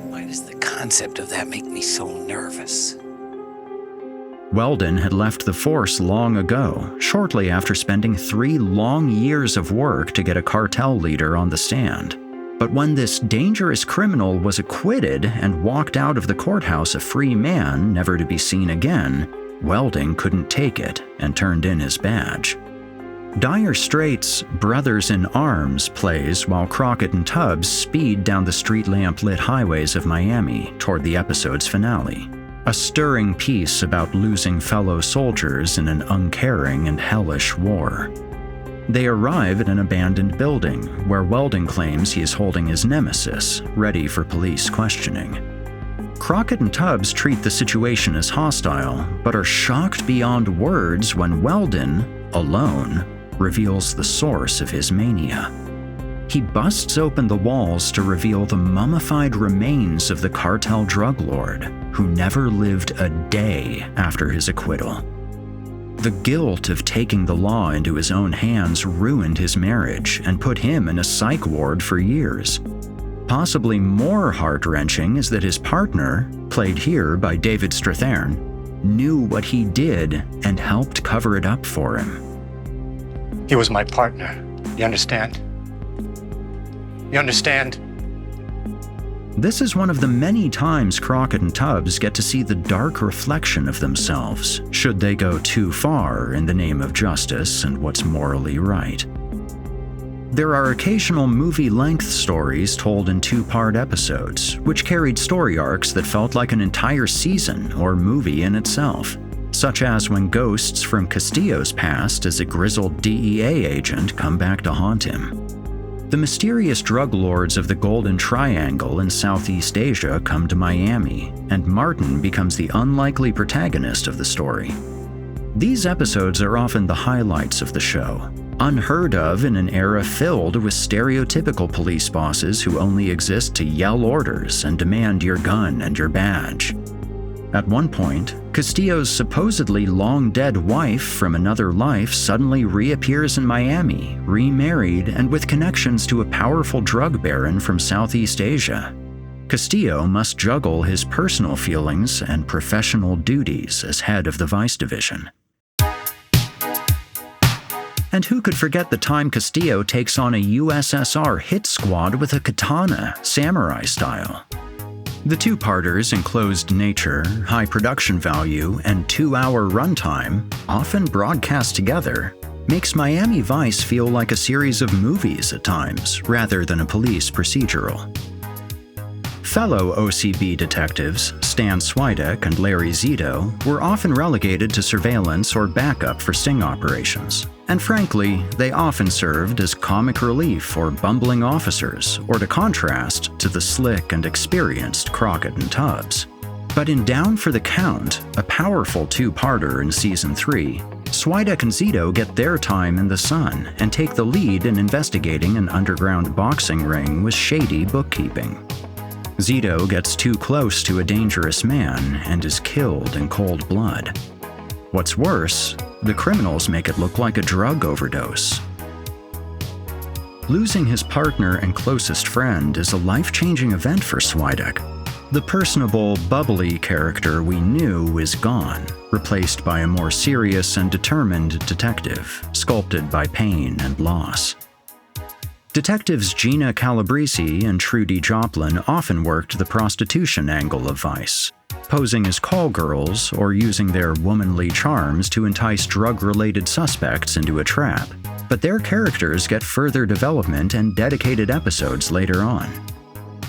Speaker 8: Why does the concept of that make me so nervous?
Speaker 4: Weldon had left the force long ago, shortly after spending 3 long years of work to get a cartel leader on the stand. But when this dangerous criminal was acquitted and walked out of the courthouse a free man, never to be seen again, Weldon couldn't take it and turned in his badge. Dire Straits' Brothers in Arms plays while Crockett and Tubbs speed down the street lamp-lit highways of Miami toward the episode's finale. A stirring piece about losing fellow soldiers in an uncaring and hellish war. They arrive at an abandoned building where Weldon claims he is holding his nemesis, ready for police questioning. Crockett and Tubbs treat the situation as hostile, but are shocked beyond words when Weldon, alone, reveals the source of his mania. He busts open the walls to reveal the mummified remains of the cartel drug lord, who never lived a day after his acquittal. The guilt of taking the law into his own hands ruined his marriage and put him in a psych ward for years. Possibly more heart-wrenching is that his partner, played here by David Strathairn, knew what he did and helped cover it up for him.
Speaker 16: He was my partner. You understand? You understand?
Speaker 4: This is one of the many times Crockett and Tubbs get to see the dark reflection of themselves, should they go too far in the name of justice and what's morally right. There are occasional movie-length stories told in 2-part episodes, which carried story arcs that felt like an entire season or movie in itself, such as when ghosts from Castillo's past as a grizzled DEA agent come back to haunt him. The mysterious drug lords of the Golden Triangle in Southeast Asia come to Miami, and Martin becomes the unlikely protagonist of the story. These episodes are often the highlights of the show, unheard of in an era filled with stereotypical police bosses who only exist to yell orders and demand your gun and your badge. At one point, Castillo's supposedly long-dead wife from another life suddenly reappears in Miami, remarried and with connections to a powerful drug baron from Southeast Asia. Castillo must juggle his personal feelings and professional duties as head of the Vice Division. And who could forget the time Castillo takes on a USSR hit squad with a katana, samurai style? The 2-parters' enclosed nature, high production value, and 2-hour runtime, often broadcast together, makes Miami Vice feel like a series of movies at times, rather than a police procedural. Fellow OCB detectives, Stan Swidek and Larry Zito, were often relegated to surveillance or backup for sting operations. And frankly, they often served as comic relief or bumbling officers, or to contrast to the slick and experienced Crockett and Tubbs. But in Down for the Count, a powerful 2-parter in Season 3, Swidek and Zito get their time in the sun and take the lead in investigating an underground boxing ring with shady bookkeeping. Zito gets too close to a dangerous man and is killed in cold blood. What's worse, the criminals make it look like a drug overdose. Losing his partner and closest friend is a life-changing event for Swidek. The personable, bubbly character we knew is gone, replaced by a more serious and determined detective, sculpted by pain and loss. Detectives Gina Calabrese and Trudy Joplin often worked the prostitution angle of Vice, posing as call girls or using their womanly charms to entice drug-related suspects into a trap. But their characters get further development and dedicated episodes later on.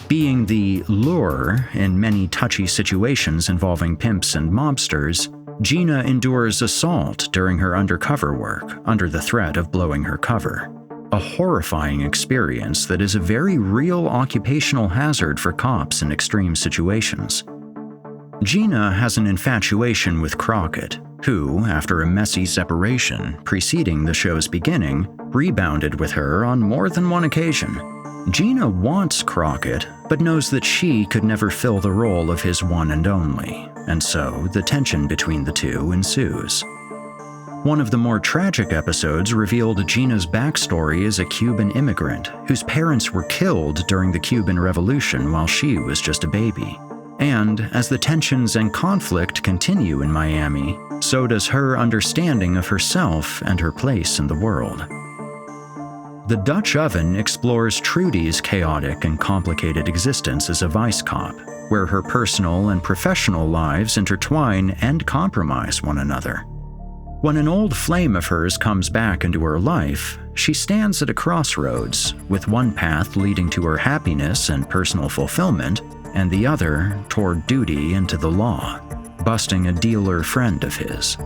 Speaker 4: Being the lure in many touchy situations involving pimps and mobsters, Gina endures assault during her undercover work under the threat of blowing her cover. A horrifying experience that is a very real occupational hazard for cops in extreme situations. Gina has an infatuation with Crockett, who, after a messy separation preceding the show's beginning, rebounded with her on more than one occasion. Gina wants Crockett, but knows that she could never fill the role of his one and only, and so the tension between the two ensues. One of the more tragic episodes revealed Gina's backstory as a Cuban immigrant whose parents were killed during the Cuban Revolution while she was just a baby. And as the tensions and conflict continue in Miami, so does her understanding of herself and her place in the world. The Dutch Oven explores Trudy's chaotic and complicated existence as a vice cop, where her personal and professional lives intertwine and compromise one another. When an old flame of hers comes back into her life, she stands at a crossroads, with one path leading to her happiness and personal fulfillment, and the other toward duty and to the law, busting a dealer friend of his.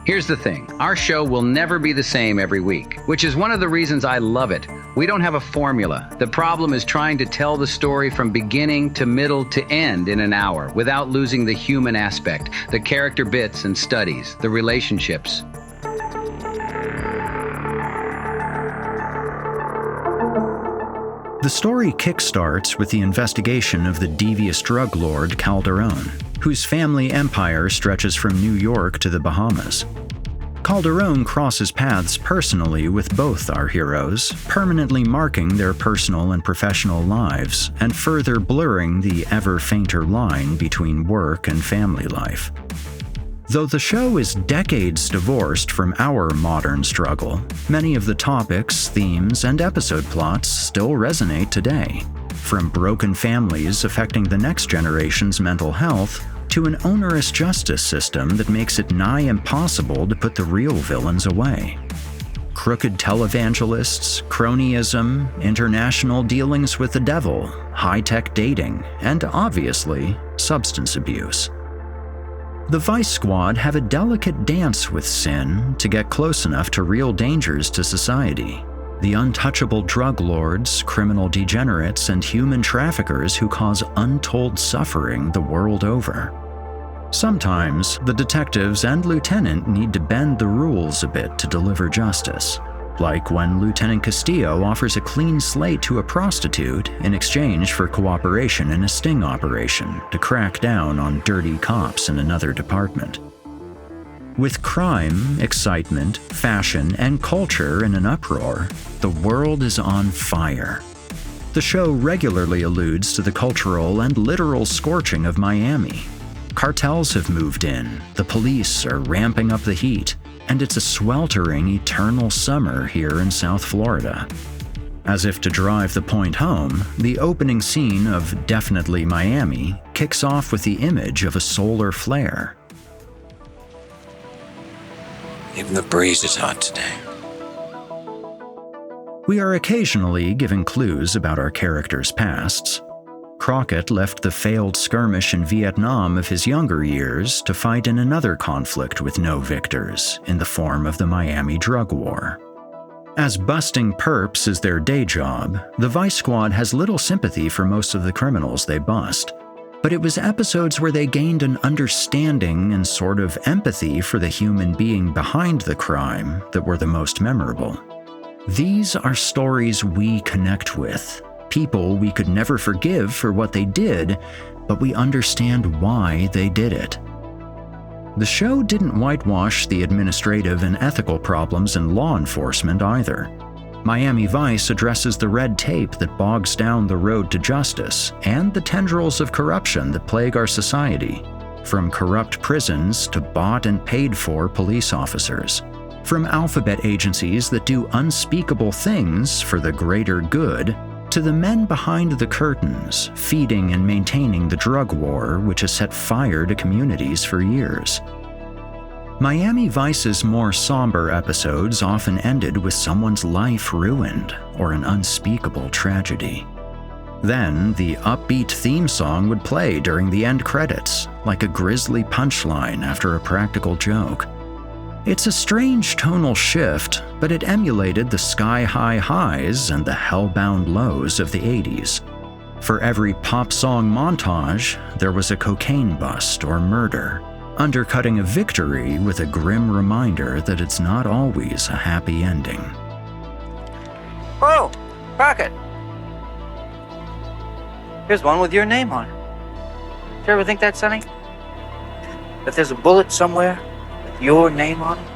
Speaker 13: Here's the thing, our show will never be the same every week, which is one of the reasons I love it. We don't have a formula. The problem is trying to tell the story from beginning to middle to end in an hour without losing the human aspect, the character bits and studies, the relationships.
Speaker 4: The story kickstarts with the investigation of the devious drug lord Calderon, whose family empire stretches from New York to the Bahamas. Calderon crosses paths personally with both our heroes, permanently marking their personal and professional lives and further blurring the ever fainter line between work and family life. Though the show is decades divorced from our modern struggle, many of the topics, themes, and episode plots still resonate today. From broken families affecting the next generation's mental health, to an onerous justice system that makes it nigh impossible to put the real villains away. Crooked televangelists, cronyism, international dealings with the devil, high-tech dating, and obviously, substance abuse. The Vice Squad have a delicate dance with sin to get close enough to real dangers to society. The untouchable drug lords, criminal degenerates, and human traffickers who cause untold suffering the world over. Sometimes, the detectives and lieutenant need to bend the rules a bit to deliver justice. Like when Lieutenant Castillo offers a clean slate to a prostitute in exchange for cooperation in a sting operation to crack down on dirty cops in another department. With crime, excitement, fashion, and culture in an uproar, the world is on fire. The show regularly alludes to the cultural and literal scorching of Miami. Cartels have moved in, the police are ramping up the heat, and it's a sweltering, eternal summer here in South Florida. As if to drive the point home, the opening scene of Definitely Miami kicks off with the image of a solar flare.
Speaker 8: Even the breeze is hot today.
Speaker 4: We are occasionally given clues about our characters' pasts. Crockett left the failed skirmish in Vietnam of his younger years to fight in another conflict with no victors, in the form of the Miami drug war. As busting perps is their day job, the Vice Squad has little sympathy for most of the criminals they bust. But it was episodes where they gained an understanding and sort of empathy for the human being behind the crime that were the most memorable. These are stories we connect with. People we could never forgive for what they did, but we understand why they did it. The show didn't whitewash the administrative and ethical problems in law enforcement either. Miami Vice addresses the red tape that bogs down the road to justice and the tendrils of corruption that plague our society, from corrupt prisons to bought and paid for police officers. From alphabet agencies that do unspeakable things for the greater good, to the men behind the curtains, feeding and maintaining the drug war which has set fire to communities for years. Miami Vice's more somber episodes often ended with someone's life ruined or an unspeakable tragedy. Then, the upbeat theme song would play during the end credits, like a grisly punchline after a practical joke. It's a strange tonal shift, but it emulated the sky-high highs and the hell-bound lows of the 80s. For every pop song montage, there was a cocaine bust or murder, undercutting a victory with a grim reminder that it's not always a happy ending.
Speaker 12: Whoa, Crockett. Here's one with your name on it. Did you ever think that, Sonny? That there's a bullet somewhere with your name on it?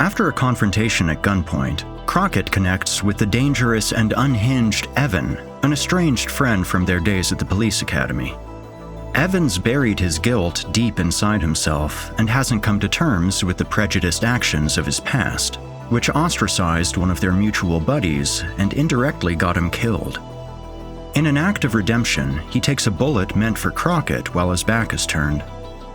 Speaker 4: After a confrontation at gunpoint, Crockett connects with the dangerous and unhinged Evan, an estranged friend from their days at the police academy. Evan's buried his guilt deep inside himself and hasn't come to terms with the prejudiced actions of his past, which ostracized one of their mutual buddies and indirectly got him killed. In an act of redemption, he takes a bullet meant for Crockett while his back is turned.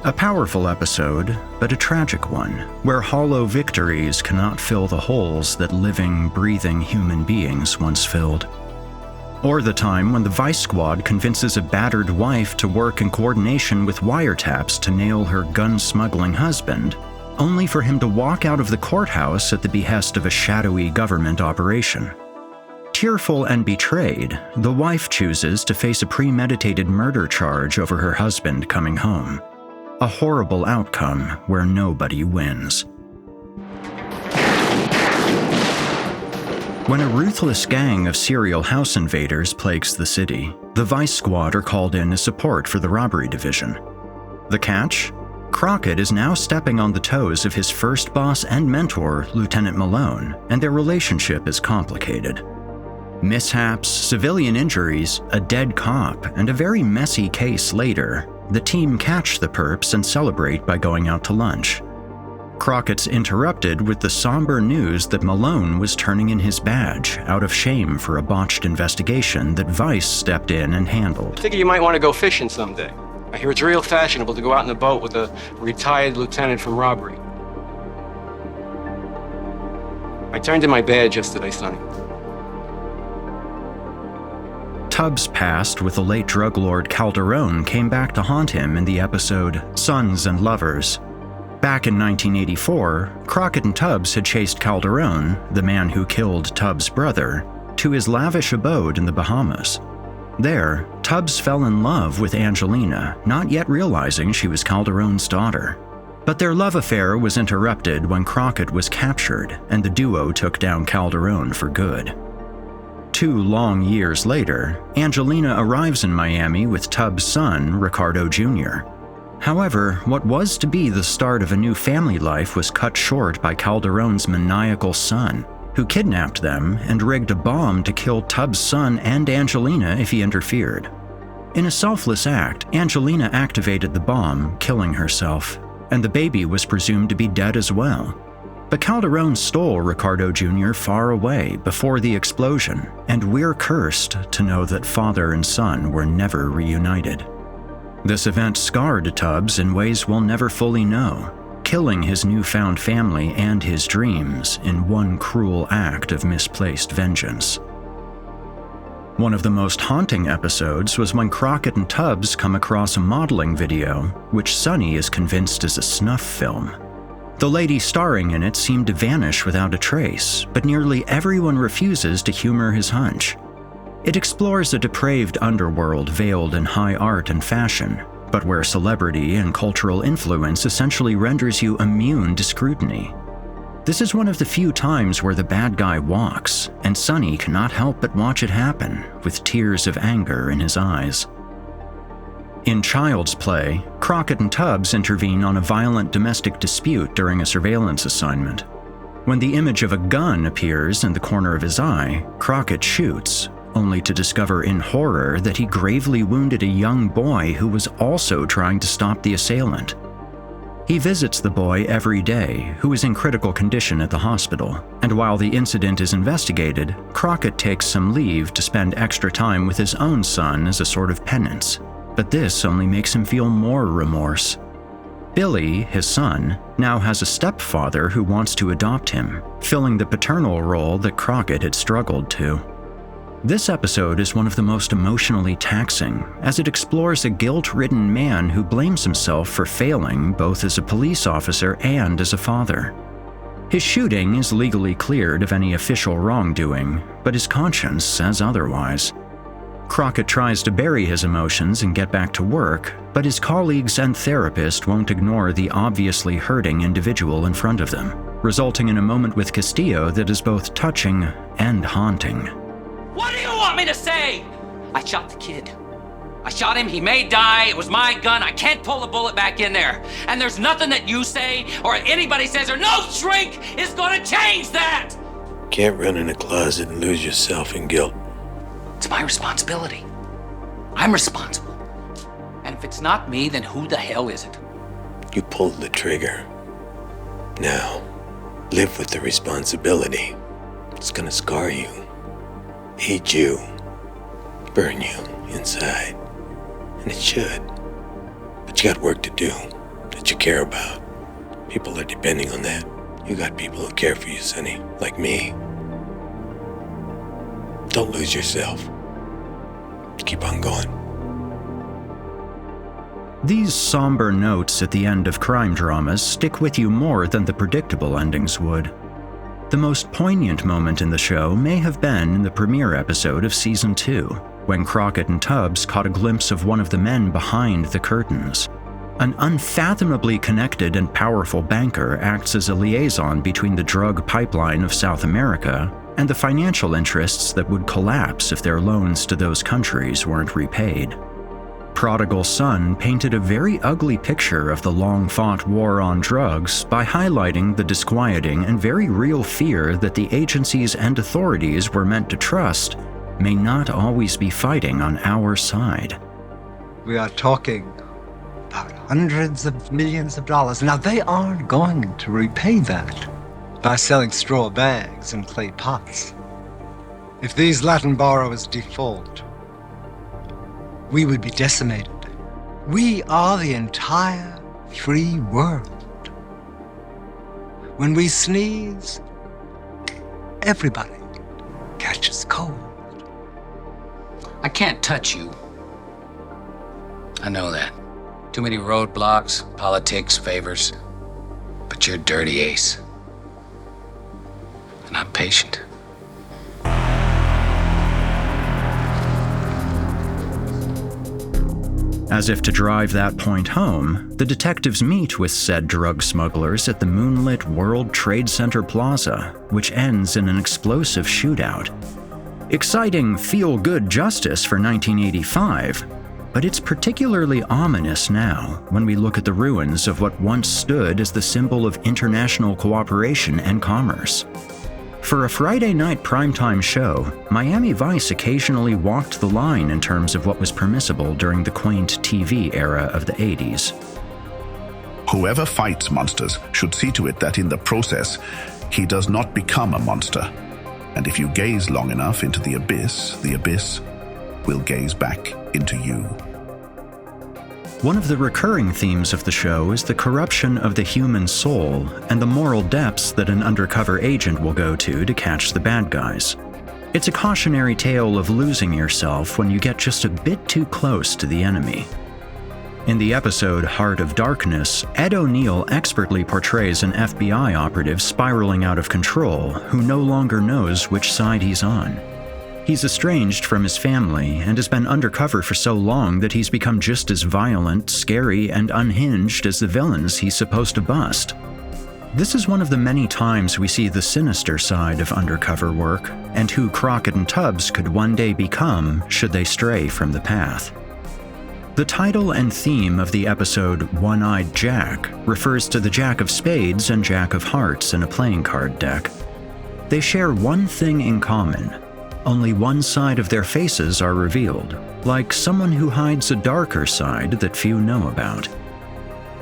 Speaker 4: A powerful episode, but a tragic one, where hollow victories cannot fill the holes that living, breathing human beings once filled. Or the time when the Vice Squad convinces a battered wife to work in coordination with wiretaps to nail her gun-smuggling husband, only for him to walk out of the courthouse at the behest of a shadowy government operation. Tearful and betrayed, the wife chooses to face a premeditated murder charge over her husband coming home. A horrible outcome where nobody wins. When a ruthless gang of serial house invaders plagues the city, the Vice Squad are called in as support for the robbery division. The catch? Crockett is now stepping on the toes of his first boss and mentor, Lieutenant Malone, and their relationship is complicated. Mishaps, civilian injuries, a dead cop, and a very messy case later, the team catch the perps and celebrate by going out to lunch. Crockett's interrupted with the somber news that Malone was turning in his badge out of shame for a botched investigation that Vice stepped in and handled.
Speaker 18: I think you might want to go fishing someday. I hear it's real fashionable to go out in a boat with a retired lieutenant from robbery. I turned in my badge yesterday, Sonny.
Speaker 4: Tubbs' past with the late drug lord Calderon came back to haunt him in the episode Sons and Lovers. Back in 1984, Crockett and Tubbs had chased Calderon, the man who killed Tubbs' brother, to his lavish abode in the Bahamas. There, Tubbs fell in love with Angelina, not yet realizing she was Calderon's daughter. But their love affair was interrupted when Crockett was captured and the duo took down Calderon for good. 2 long years later, Angelina arrives in Miami with Tubbs' son, Ricardo Jr. However, what was to be the start of a new family life was cut short by Calderon's maniacal son, who kidnapped them and rigged a bomb to kill Tubbs' son and Angelina if he interfered. In a selfless act, Angelina activated the bomb, killing herself, and the baby was presumed to be dead as well. But Calderon stole Ricardo Jr. far away before the explosion, and we're cursed to know that father and son were never reunited. This event scarred Tubbs in ways we'll never fully know, killing his newfound family and his dreams in one cruel act of misplaced vengeance. One of the most haunting episodes was when Crockett and Tubbs come across a modeling video, which Sonny is convinced is a snuff film. The lady starring in it seemed to vanish without a trace, but nearly everyone refuses to humor his hunch. It explores a depraved underworld veiled in high art and fashion, but where celebrity and cultural influence essentially renders you immune to scrutiny. This is one of the few times where the bad guy walks, and Sonny cannot help but watch it happen, with tears of anger in his eyes. In Child's Play, Crockett and Tubbs intervene on a violent domestic dispute during a surveillance assignment. When the image of a gun appears in the corner of his eye, Crockett shoots, only to discover in horror that he gravely wounded a young boy who was also trying to stop the assailant. He visits the boy every day, who is in critical condition at the hospital, and while the incident is investigated, Crockett takes some leave to spend extra time with his own son as a sort of penance. But this only makes him feel more remorse. Billy, his son, now has a stepfather who wants to adopt him, filling the paternal role that Crockett had struggled to. This episode is one of the most emotionally taxing, as it explores a guilt-ridden man who blames himself for failing both as a police officer and as a father. His shooting is legally cleared of any official wrongdoing, but his conscience says otherwise. Crockett tries to bury his emotions and get back to work, but his colleagues and therapist won't ignore the obviously hurting individual in front of them, resulting in a moment with Castillo that is both touching and haunting.
Speaker 8: What do you want me to say? I shot the kid. I shot him, he may die, it was my gun, I can't pull the bullet back in there. And there's nothing that you say, or anybody says, or no shrink is gonna change that!
Speaker 14: Can't run in a closet and lose yourself in guilt.
Speaker 8: It's my responsibility. I'm responsible. And if it's not me, then who the hell is it?
Speaker 14: You pulled the trigger. Now, live with the responsibility. It's gonna scar you. Eat you, burn you inside, and it should. But you got work to do that you care about. People are depending on that. You got people who care for you, Sonny, like me. Don't lose yourself. Keep on going.
Speaker 4: These somber notes at the end of crime dramas stick with you more than the predictable endings would. The most poignant moment in the show may have been in the premiere episode of Season 2, when Crockett and Tubbs caught a glimpse of one of the men behind the curtains. An unfathomably connected and powerful banker acts as a liaison between the drug pipeline of South America and the financial interests that would collapse if their loans to those countries weren't repaid. Prodigal Son painted a very ugly picture of the long-fought war on drugs by highlighting the disquieting and very real fear that the agencies and authorities we're meant to trust may not always be fighting on our side.
Speaker 19: We are talking about hundreds of millions of dollars. Now, they aren't going to repay that by selling straw bags and clay pots. If these Latin borrowers default, we would be decimated. We are the entire free world. When we sneeze, everybody catches cold.
Speaker 8: I can't touch you. I know that. Too many roadblocks, politics, favors. But you're Dirty Ace. And I'm patient.
Speaker 4: As if to drive that point home, the detectives meet with said drug smugglers at the moonlit World Trade Center Plaza, which ends in an explosive shootout. Exciting feel-good justice for 1985, but it's particularly ominous now when we look at the ruins of what once stood as the symbol of international cooperation and commerce. For a Friday night primetime show, Miami Vice occasionally walked the line in terms of what was permissible during the quaint TV era of the 80s.
Speaker 20: Whoever fights monsters should see to it that in the process, he does not become a monster. And if you gaze long enough into the abyss will gaze back into you.
Speaker 4: One of the recurring themes of the show is the corruption of the human soul and the moral depths that an undercover agent will go to catch the bad guys. It's a cautionary tale of losing yourself when you get just a bit too close to the enemy. In the episode Heart of Darkness, Ed O'Neill expertly portrays an FBI operative spiraling out of control who no longer knows which side he's on. He's estranged from his family and has been undercover for so long that he's become just as violent, scary, and unhinged as the villains he's supposed to bust. This is one of the many times we see the sinister side of undercover work, and who Crockett and Tubbs could one day become should they stray from the path. The title and theme of the episode One-Eyed Jack refers to the Jack of Spades and Jack of Hearts in a playing card deck. They share one thing in common. Only one side of their faces are revealed, like someone who hides a darker side that few know about.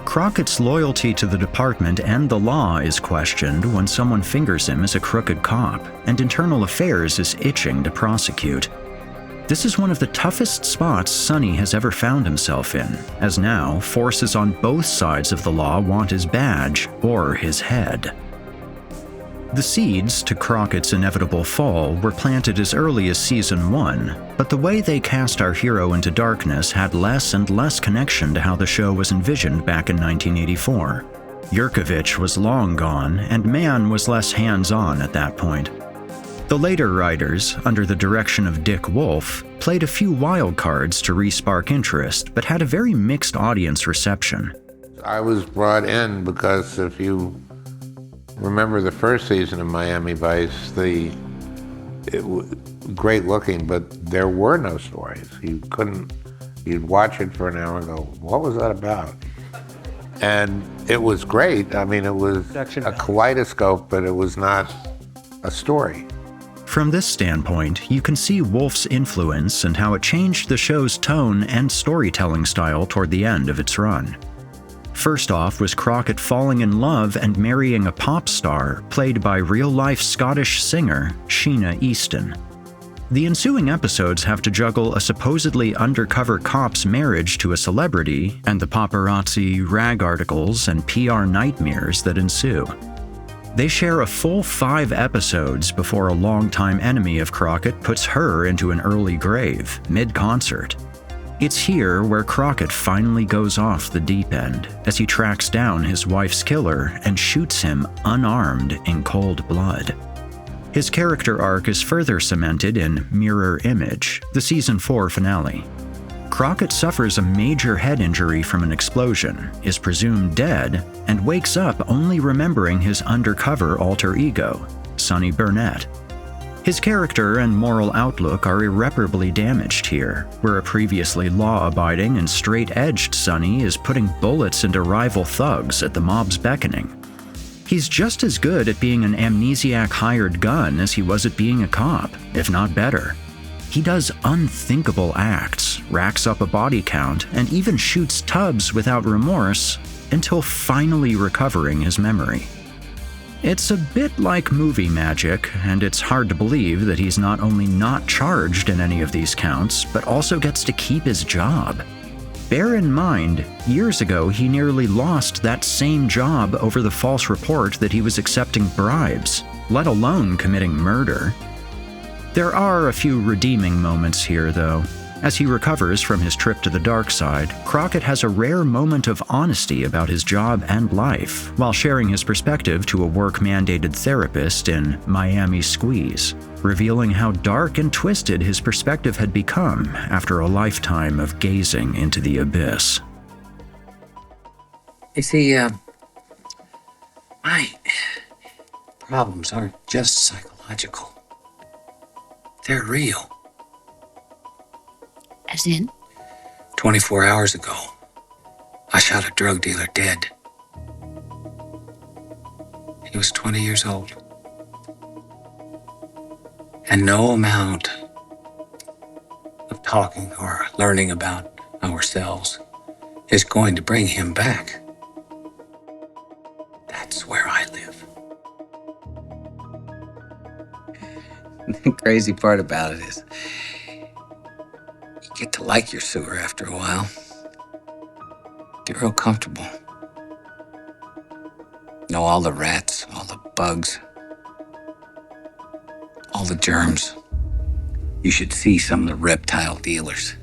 Speaker 4: Crockett's loyalty to the department and the law is questioned when someone fingers him as a crooked cop, and Internal Affairs is itching to prosecute. This is one of the toughest spots Sonny has ever found himself in, as now forces on both sides of the law want his badge or his head. The seeds to Crockett's inevitable fall were planted as early as Season 1, but the way they cast our hero into darkness had less and less connection to how the show was envisioned back in 1984. Yurkovich was long gone, and Mann was less hands-on at that point. The later writers, under the direction of Dick Wolf, played a few wild cards to re-spark interest, but had a very mixed audience reception.
Speaker 3: I was brought in because if you remember the first season of Miami Vice, great looking, but there were no stories. You'd watch it for an hour and go, what was that about? And it was great. I mean, it was a kaleidoscope, but it was not a story.
Speaker 4: From this standpoint, you can see Wolf's influence and how it changed the show's tone and storytelling style toward the end of its run. First off was Crockett falling in love and marrying a pop star played by real-life Scottish singer Sheena Easton. The ensuing episodes have to juggle a supposedly undercover cop's marriage to a celebrity and the paparazzi, rag articles, and PR nightmares that ensue. They share a full 5 episodes before a longtime enemy of Crockett puts her into an early grave, mid-concert. It's here where Crockett finally goes off the deep end as he tracks down his wife's killer and shoots him unarmed in cold blood. His character arc is further cemented in Mirror Image, the Season 4 finale. Crockett suffers a major head injury from an explosion, is presumed dead, and wakes up only remembering his undercover alter ego, Sonny Burnett. His character and moral outlook are irreparably damaged here, where a previously law-abiding and straight-edged Sonny is putting bullets into rival thugs at the mob's beckoning. He's just as good at being an amnesiac hired gun as he was at being a cop, if not better. He does unthinkable acts, racks up a body count, and even shoots Tubbs without remorse until finally recovering his memory. It's a bit like movie magic, and it's hard to believe that he's not only not charged in any of these counts, but also gets to keep his job. Bear in mind, years ago he nearly lost that same job over the false report that he was accepting bribes, let alone committing murder. There are a few redeeming moments here, though. As he recovers from his trip to the dark side, Crockett has a rare moment of honesty about his job and life, while sharing his perspective to a work-mandated therapist in Miami Squeeze, revealing how dark and twisted his perspective had become after a lifetime of gazing into the abyss.
Speaker 8: You see, my problems aren't just psychological. They're real.
Speaker 7: As in?
Speaker 8: 24 hours ago, I shot a drug dealer dead. He was 20 years old. And no amount of talking or learning about ourselves is going to bring him back. That's where I live. The crazy part about it is you get to like your sewer after a while. Get real comfortable. Know all the rats, all the bugs, all the germs. You should see some of the reptile dealers.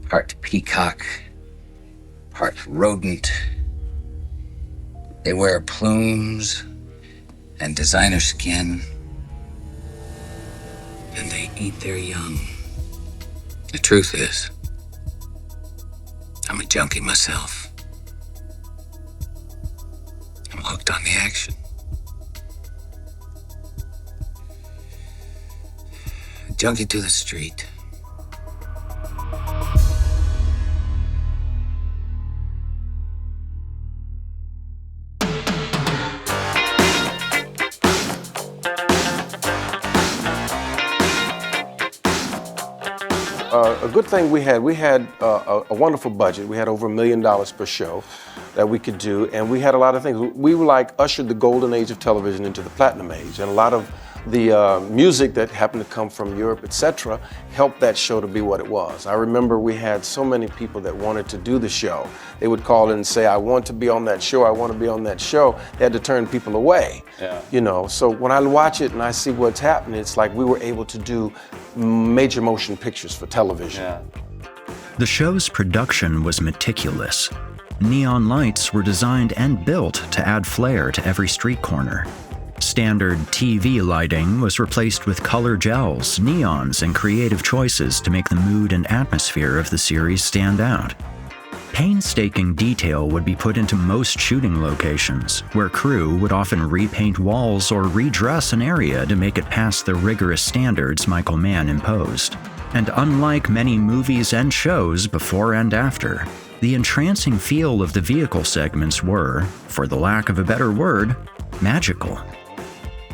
Speaker 8: Part peacock, part rodent. They wear plumes and designer skin, and they eat their young. The truth is, I'm a junkie myself. I'm hooked on the action. A junkie to the street.
Speaker 21: a good thing we had a wonderful budget. We had over $1 million per show that we could do, and we had a lot of things. We were like ushered the golden age of television into the platinum age, and a lot of the music that happened to come from Europe, etc., helped that show to be what it was. I remember we had so many people that wanted to do the show. They would call in and say, I want to be on that show, I want to be on that show. They had to turn people away.
Speaker 1: Yeah.
Speaker 21: You know, so when I watch it and I see what's happening, it's like we were able to do major motion pictures for television.
Speaker 1: Yeah.
Speaker 4: The show's production was meticulous. Neon lights were designed and built to add flair to every street corner. Standard TV lighting was replaced with color gels, neons, and creative choices to make the mood and atmosphere of the series stand out. Painstaking detail would be put into most shooting locations, where crew would often repaint walls or redress an area to make it past the rigorous standards Michael Mann imposed. And unlike many movies and shows before and after, the entrancing feel of the vehicle segments were, for the lack of a better word, magical.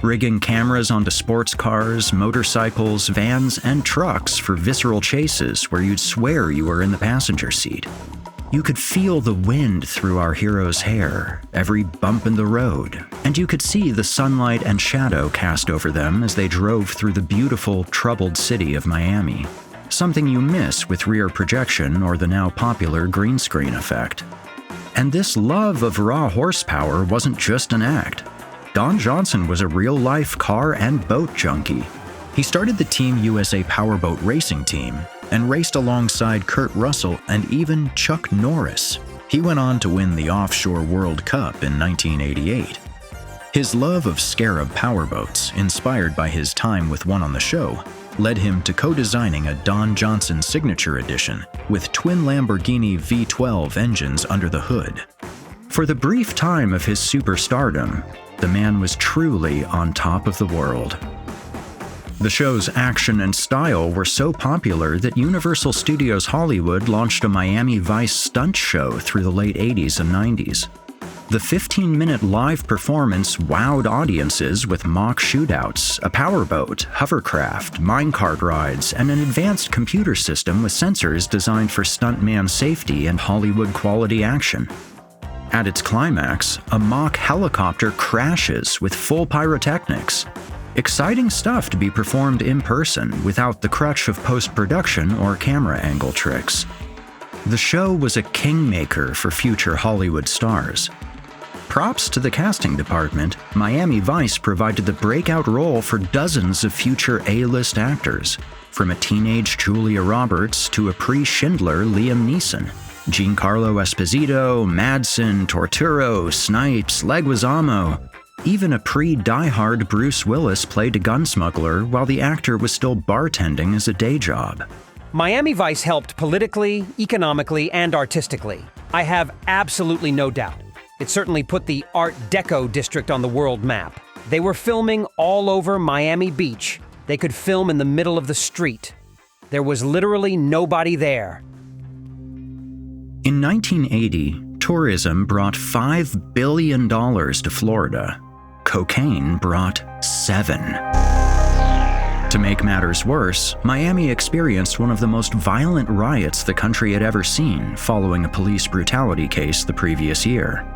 Speaker 4: Rigging cameras onto sports cars, motorcycles, vans, and trucks for visceral chases where you'd swear you were in the passenger seat. You could feel the wind through our hero's hair, every bump in the road, and you could see the sunlight and shadow cast over them as they drove through the beautiful, troubled city of Miami, something you miss with rear projection or the now popular green screen effect. And this love of raw horsepower wasn't just an act. Don Johnson was a real-life car and boat junkie. He started the Team USA Powerboat Racing Team and raced alongside Kurt Russell and even Chuck Norris. He went on to win the Offshore World Cup in 1988. His love of Scarab powerboats, inspired by his time with one on the show, led him to co-designing a Don Johnson Signature Edition with twin Lamborghini V12 engines under the hood. For the brief time of his superstardom, the man was truly on top of the world. The show's action and style were so popular that Universal Studios Hollywood launched a Miami Vice stunt show through the late 80s and 90s. The 15-minute live performance wowed audiences with mock shootouts, a powerboat, hovercraft, minecart rides, and an advanced computer system with sensors designed for stuntman safety and Hollywood-quality action. At its climax, a mock helicopter crashes with full pyrotechnics. Exciting stuff to be performed in person without the crutch of post-production or camera angle tricks. The show was a kingmaker for future Hollywood stars. Props to the casting department, Miami Vice provided the breakout role for dozens of future A-list actors, from a teenage Julia Roberts to a pre-Schindler Liam Neeson. Giancarlo Esposito, Madsen, Torturo, Snipes, Leguizamo. Even a pre-Die Hard Bruce Willis played a gun smuggler while the actor was still bartending as a day job.
Speaker 22: Miami Vice helped politically, economically, and artistically. I have absolutely no doubt. It certainly put the Art Deco district on the world map. They were filming all over Miami Beach. They could film in the middle of the street. There was literally nobody there.
Speaker 4: In 1980, tourism brought $5 billion to Florida. Cocaine brought $7 billion. To make matters worse, Miami experienced one of the most violent riots the country had ever seen following a police brutality case the previous year.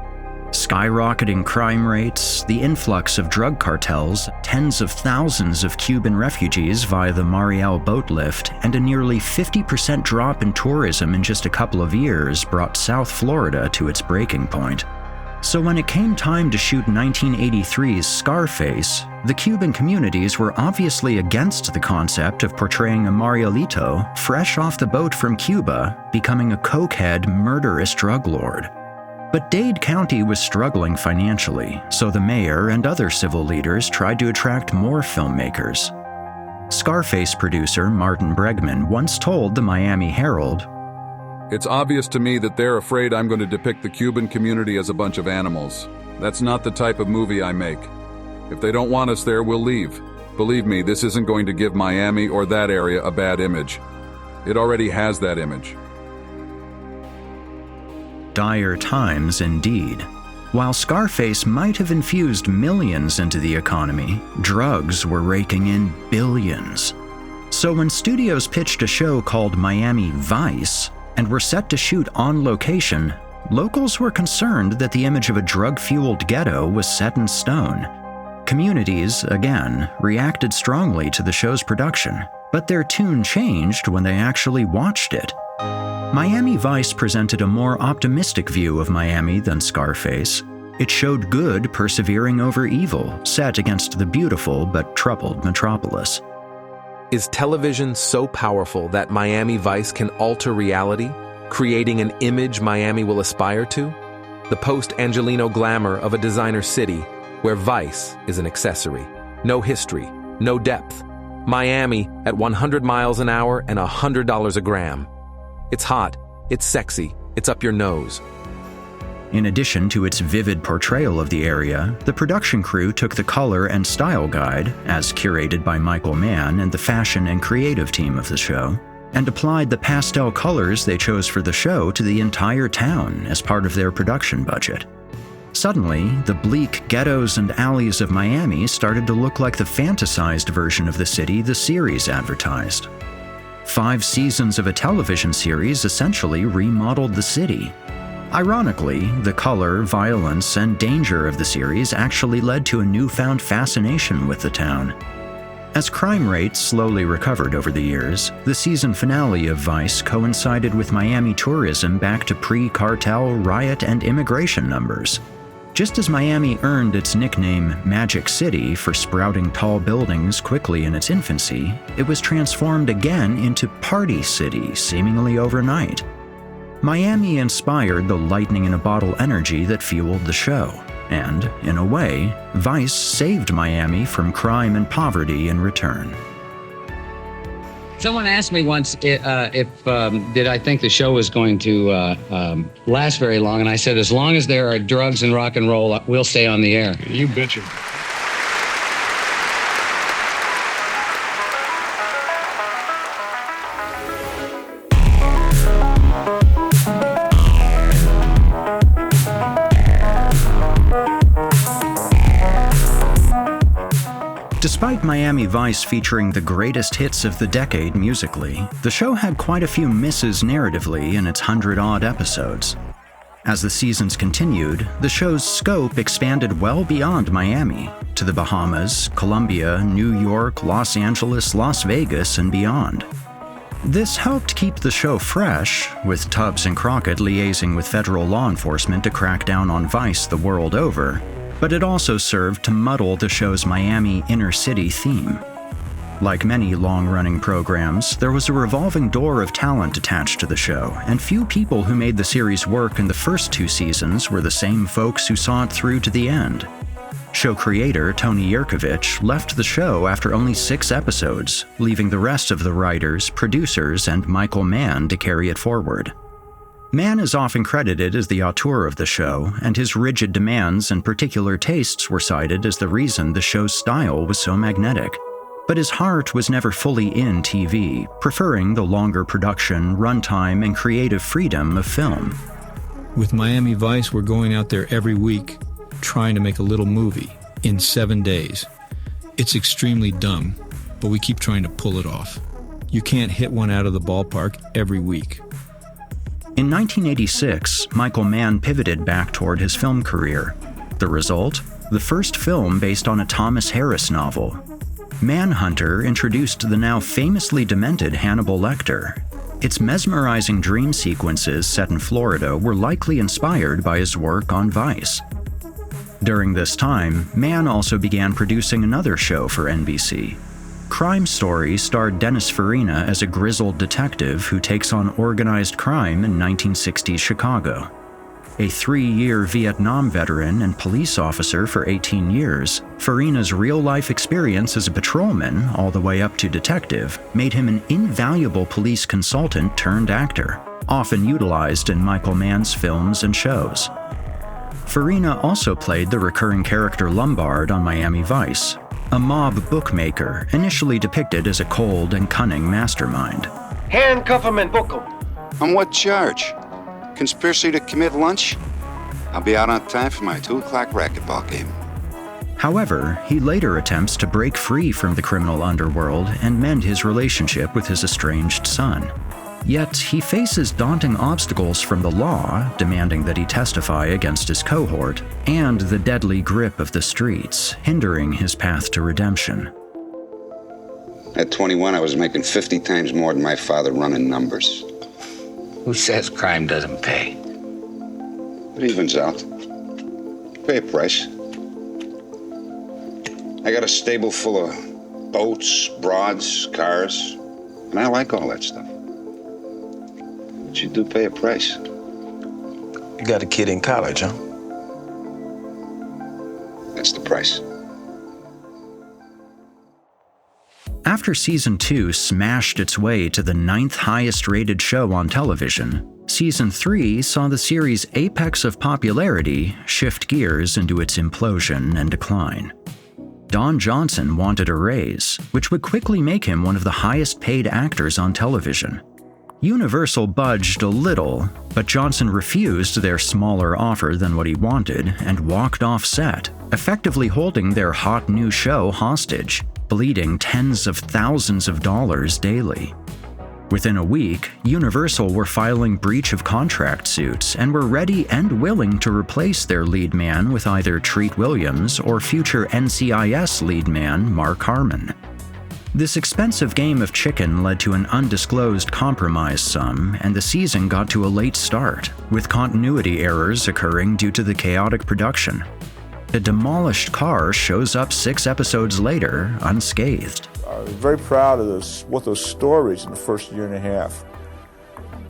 Speaker 4: Skyrocketing crime rates, the influx of drug cartels, tens of thousands of Cuban refugees via the Mariel boat lift, and a nearly 50% drop in tourism in just a couple of years brought South Florida to its breaking point. So when it came time to shoot 1983's Scarface, the Cuban communities were obviously against the concept of portraying a Marielito fresh off the boat from Cuba becoming a cokehead, murderous drug lord. But Dade County was struggling financially, so the mayor and other civil leaders tried to attract more filmmakers. Scarface producer Martin Bregman once told the Miami Herald,
Speaker 23: "It's obvious to me that they're afraid I'm going to depict the Cuban community as a bunch of animals. That's not the type of movie I make. If they don't want us there, we'll leave. Believe me, this isn't going to give Miami or that area a bad image. It already has that image."
Speaker 4: Dire times indeed. While Scarface might have infused millions into the economy, drugs were raking in billions. So when studios pitched a show called Miami Vice and were set to shoot on location, locals were concerned that the image of a drug-fueled ghetto was set in stone. Communities, again, reacted strongly to the show's production, but their tune changed when they actually watched it. Miami Vice presented a more optimistic view of Miami than Scarface. It showed good persevering over evil, set against the beautiful but troubled metropolis.
Speaker 2: Is television so powerful that Miami Vice can alter reality, creating an image Miami will aspire to? The post-Angelino glamour of a designer city where vice is an accessory. No history, no depth. Miami at 100 miles an hour and $100 a gram. It's hot, it's sexy, it's up your nose.
Speaker 4: In addition to its vivid portrayal of the area, the production crew took the color and style guide, as curated by Michael Mann and the fashion and creative team of the show, and applied the pastel colors they chose for the show to the entire town as part of their production budget. Suddenly, the bleak ghettos and alleys of Miami started to look like the fantasized version of the city the series advertised. 5 seasons of a television series essentially remodeled the city. Ironically, the color, violence, and danger of the series actually led to a newfound fascination with the town. As crime rates slowly recovered over the years, the season finale of Vice coincided with Miami tourism back to pre-cartel riot and immigration numbers. Just as Miami earned its nickname Magic City for sprouting tall buildings quickly in its infancy, it was transformed again into Party City seemingly overnight. Miami inspired the lightning-in-a-bottle energy that fueled the show, and, in a way, Vice saved Miami from crime and poverty in return.
Speaker 13: Someone asked me once if did I think the show was going to last very long, and I said, as long as there are drugs and rock and roll, we'll stay on the air.
Speaker 18: You betcha.
Speaker 4: Despite Miami Vice featuring the greatest hits of the decade musically, the show had quite a few misses narratively in its 100-odd episodes. As the seasons continued, the show's scope expanded well beyond Miami, to the Bahamas, Colombia, New York, Los Angeles, Las Vegas, and beyond. This helped keep the show fresh, with Tubbs and Crockett liaising with federal law enforcement to crack down on Vice the world over, but it also served to muddle the show's Miami inner-city theme. Like many long-running programs, there was a revolving door of talent attached to the show, and few people who made the series work in the first 2 seasons were the same folks who saw it through to the end. Show creator Tony Yerkovich left the show after only 6 episodes, leaving the rest of the writers, producers, and Michael Mann to carry it forward. Mann is often credited as the auteur of the show, and his rigid demands and particular tastes were cited as the reason the show's style was so magnetic. But his heart was never fully in TV, preferring the longer production, runtime, and creative freedom of film.
Speaker 17: With Miami Vice, we're going out there every week, trying to make a little movie in 7 days. It's extremely dumb, but we keep trying to pull it off. You can't hit one out of the ballpark every week.
Speaker 4: In 1986, Michael Mann pivoted back toward his film career. The result? The first film based on a Thomas Harris novel. Manhunter introduced the now famously demented Hannibal Lecter. Its mesmerizing dream sequences set in Florida were likely inspired by his work on Vice. During this time, Mann also began producing another show for NBC. Crime Story starred Dennis Farina as a grizzled detective who takes on organized crime in 1960s Chicago. A 3-year Vietnam veteran and police officer for 18 years, Farina's real-life experience as a patrolman, all the way up to detective, made him an invaluable police consultant turned actor, often utilized in Michael Mann's films and shows. Farina also played the recurring character Lombard on Miami Vice, a mob bookmaker initially depicted as a cold and cunning mastermind.
Speaker 10: Handcuff him and book him. On what charge? Conspiracy to commit lunch? I'll be out on time for my 2 o'clock racquetball game.
Speaker 4: However, he later attempts to break free from the criminal underworld and mend his relationship with his estranged son. Yet, he faces daunting obstacles from the law, demanding that he testify against his cohort, and the deadly grip of the streets, hindering his path to redemption.
Speaker 10: At 21, I was making 50 times more than my father running numbers.
Speaker 8: Who says crime doesn't pay?
Speaker 10: It evens out. Pay a price. I got a stable full of boats, broads, cars, and I like all that stuff. But you do pay a price.
Speaker 14: You got a kid in college, huh?
Speaker 10: That's the price.
Speaker 4: After Season 2 smashed its way to the 9th highest rated show on television, Season 3 saw the series' apex of popularity shift gears into its implosion and decline. Don Johnson wanted a raise, which would quickly make him one of the highest paid actors on television. Universal budged a little, but Johnson refused their smaller offer than what he wanted and walked off set, effectively holding their hot new show hostage, bleeding tens of thousands of dollars daily. Within a week, Universal were filing breach of contract suits and were ready and willing to replace their lead man with either Treat Williams or future NCIS lead man Mark Harmon. This expensive game of chicken led to an undisclosed compromise sum, and the season got to a late start, with continuity errors occurring due to the chaotic production. A demolished car shows up 6 episodes later, unscathed.
Speaker 6: I'm very proud of what those stories in the first year and a half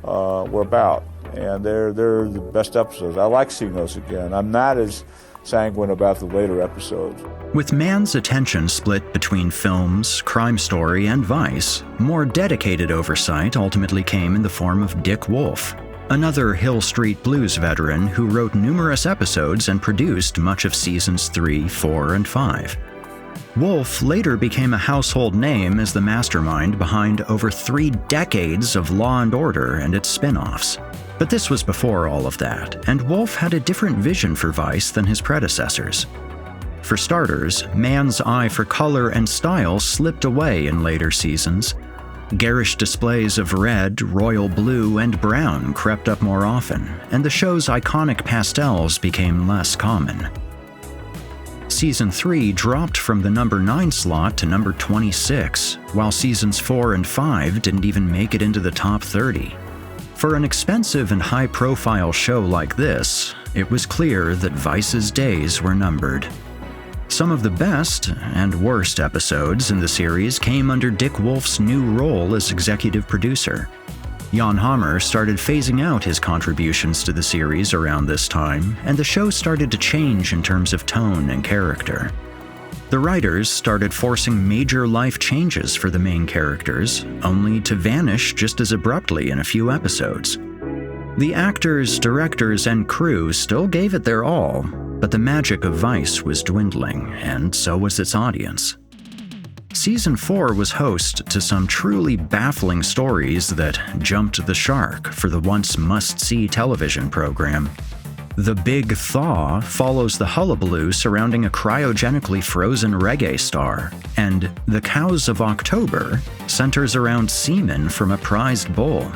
Speaker 6: were about, and they're the best episodes. I like seeing those again. I'm not as sanguine about the later episodes.
Speaker 4: With Mann's attention split between Films, Crime Story, and Vice, more dedicated oversight ultimately came in the form of Dick Wolf, another Hill Street Blues veteran who wrote numerous episodes and produced much of Seasons 3, 4, and 5. Wolf later became a household name as the mastermind behind over 3 decades of Law & Order and its spin-offs. But this was before all of that, and Wolf had a different vision for Vice than his predecessors. For starters, Mann's eye for color and style slipped away in later seasons. Garish displays of red, royal blue, and brown crept up more often, and the show's iconic pastels became less common. Season 3 dropped from the number 9 slot to number 26, while Seasons 4 and 5 didn't even make it into the top 30. For an expensive and high-profile show like this, it was clear that Vice's days were numbered. Some of the best and worst episodes in the series came under Dick Wolf's new role as executive producer. Jan Hammer started phasing out his contributions to the series around this time, and the show started to change in terms of tone and character. The writers started forcing major life changes for the main characters, only to vanish just as abruptly in a few episodes. The actors, directors, and crew still gave it their all, but the magic of Vice was dwindling, and so was its audience. Season 4 was host to some truly baffling stories that jumped the shark for the once must-see television program. The Big Thaw follows the hullabaloo surrounding a cryogenically frozen reggae star, and The Cows of October centers around semen from a prized bull.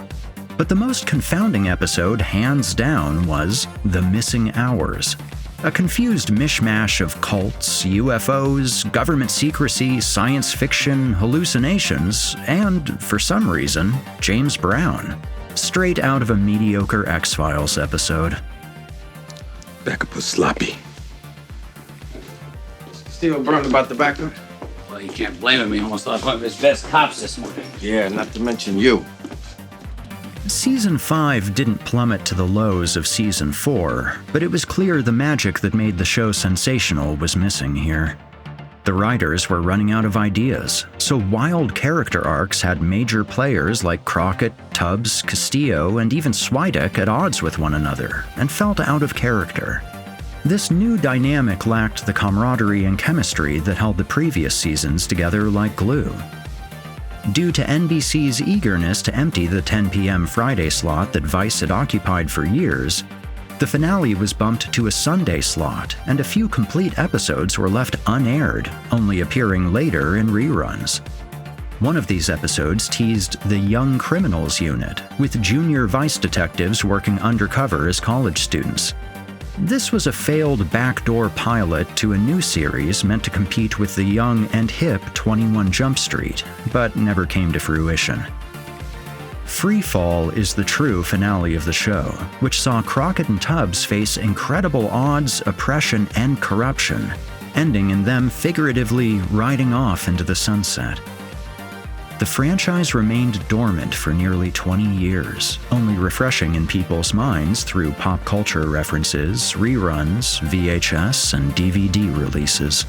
Speaker 4: But the most confounding episode, hands down, was The Missing Hours. A confused mishmash of cults, UFOs, government secrecy, science fiction, hallucinations, and, for some reason, James Brown. Straight out of a mediocre X-Files episode.
Speaker 14: Backup was sloppy.
Speaker 16: Still burned about the backup?
Speaker 8: Well, you can't blame him. He almost lost one of his best cops this morning.
Speaker 14: Yeah, not to mention you.
Speaker 4: Season 5 didn't plummet to the lows of Season 4, but it was clear the magic that made the show sensational was missing here. The writers were running out of ideas, so wild character arcs had major players like Crockett, Tubbs, Castillo, and even Swidek at odds with one another, and felt out of character. This new dynamic lacked the camaraderie and chemistry that held the previous seasons together like glue. Due to NBC's eagerness to empty the 10 p.m. Friday slot that Vice had occupied for years, The finale was bumped to a Sunday slot, and a few complete episodes were left unaired, only appearing later in reruns. One of these episodes teased the Young Criminals Unit, with junior Vice detectives working undercover as college students. This was a failed backdoor pilot to a new series meant to compete with the young and hip 21 Jump Street, but never came to fruition. Freefall is the true finale of the show, which saw Crockett and Tubbs face incredible odds, oppression, and corruption, ending in them figuratively riding off into the sunset. The franchise remained dormant for nearly 20 years, only refreshing in people's minds through pop culture references, reruns, VHS, and DVD releases.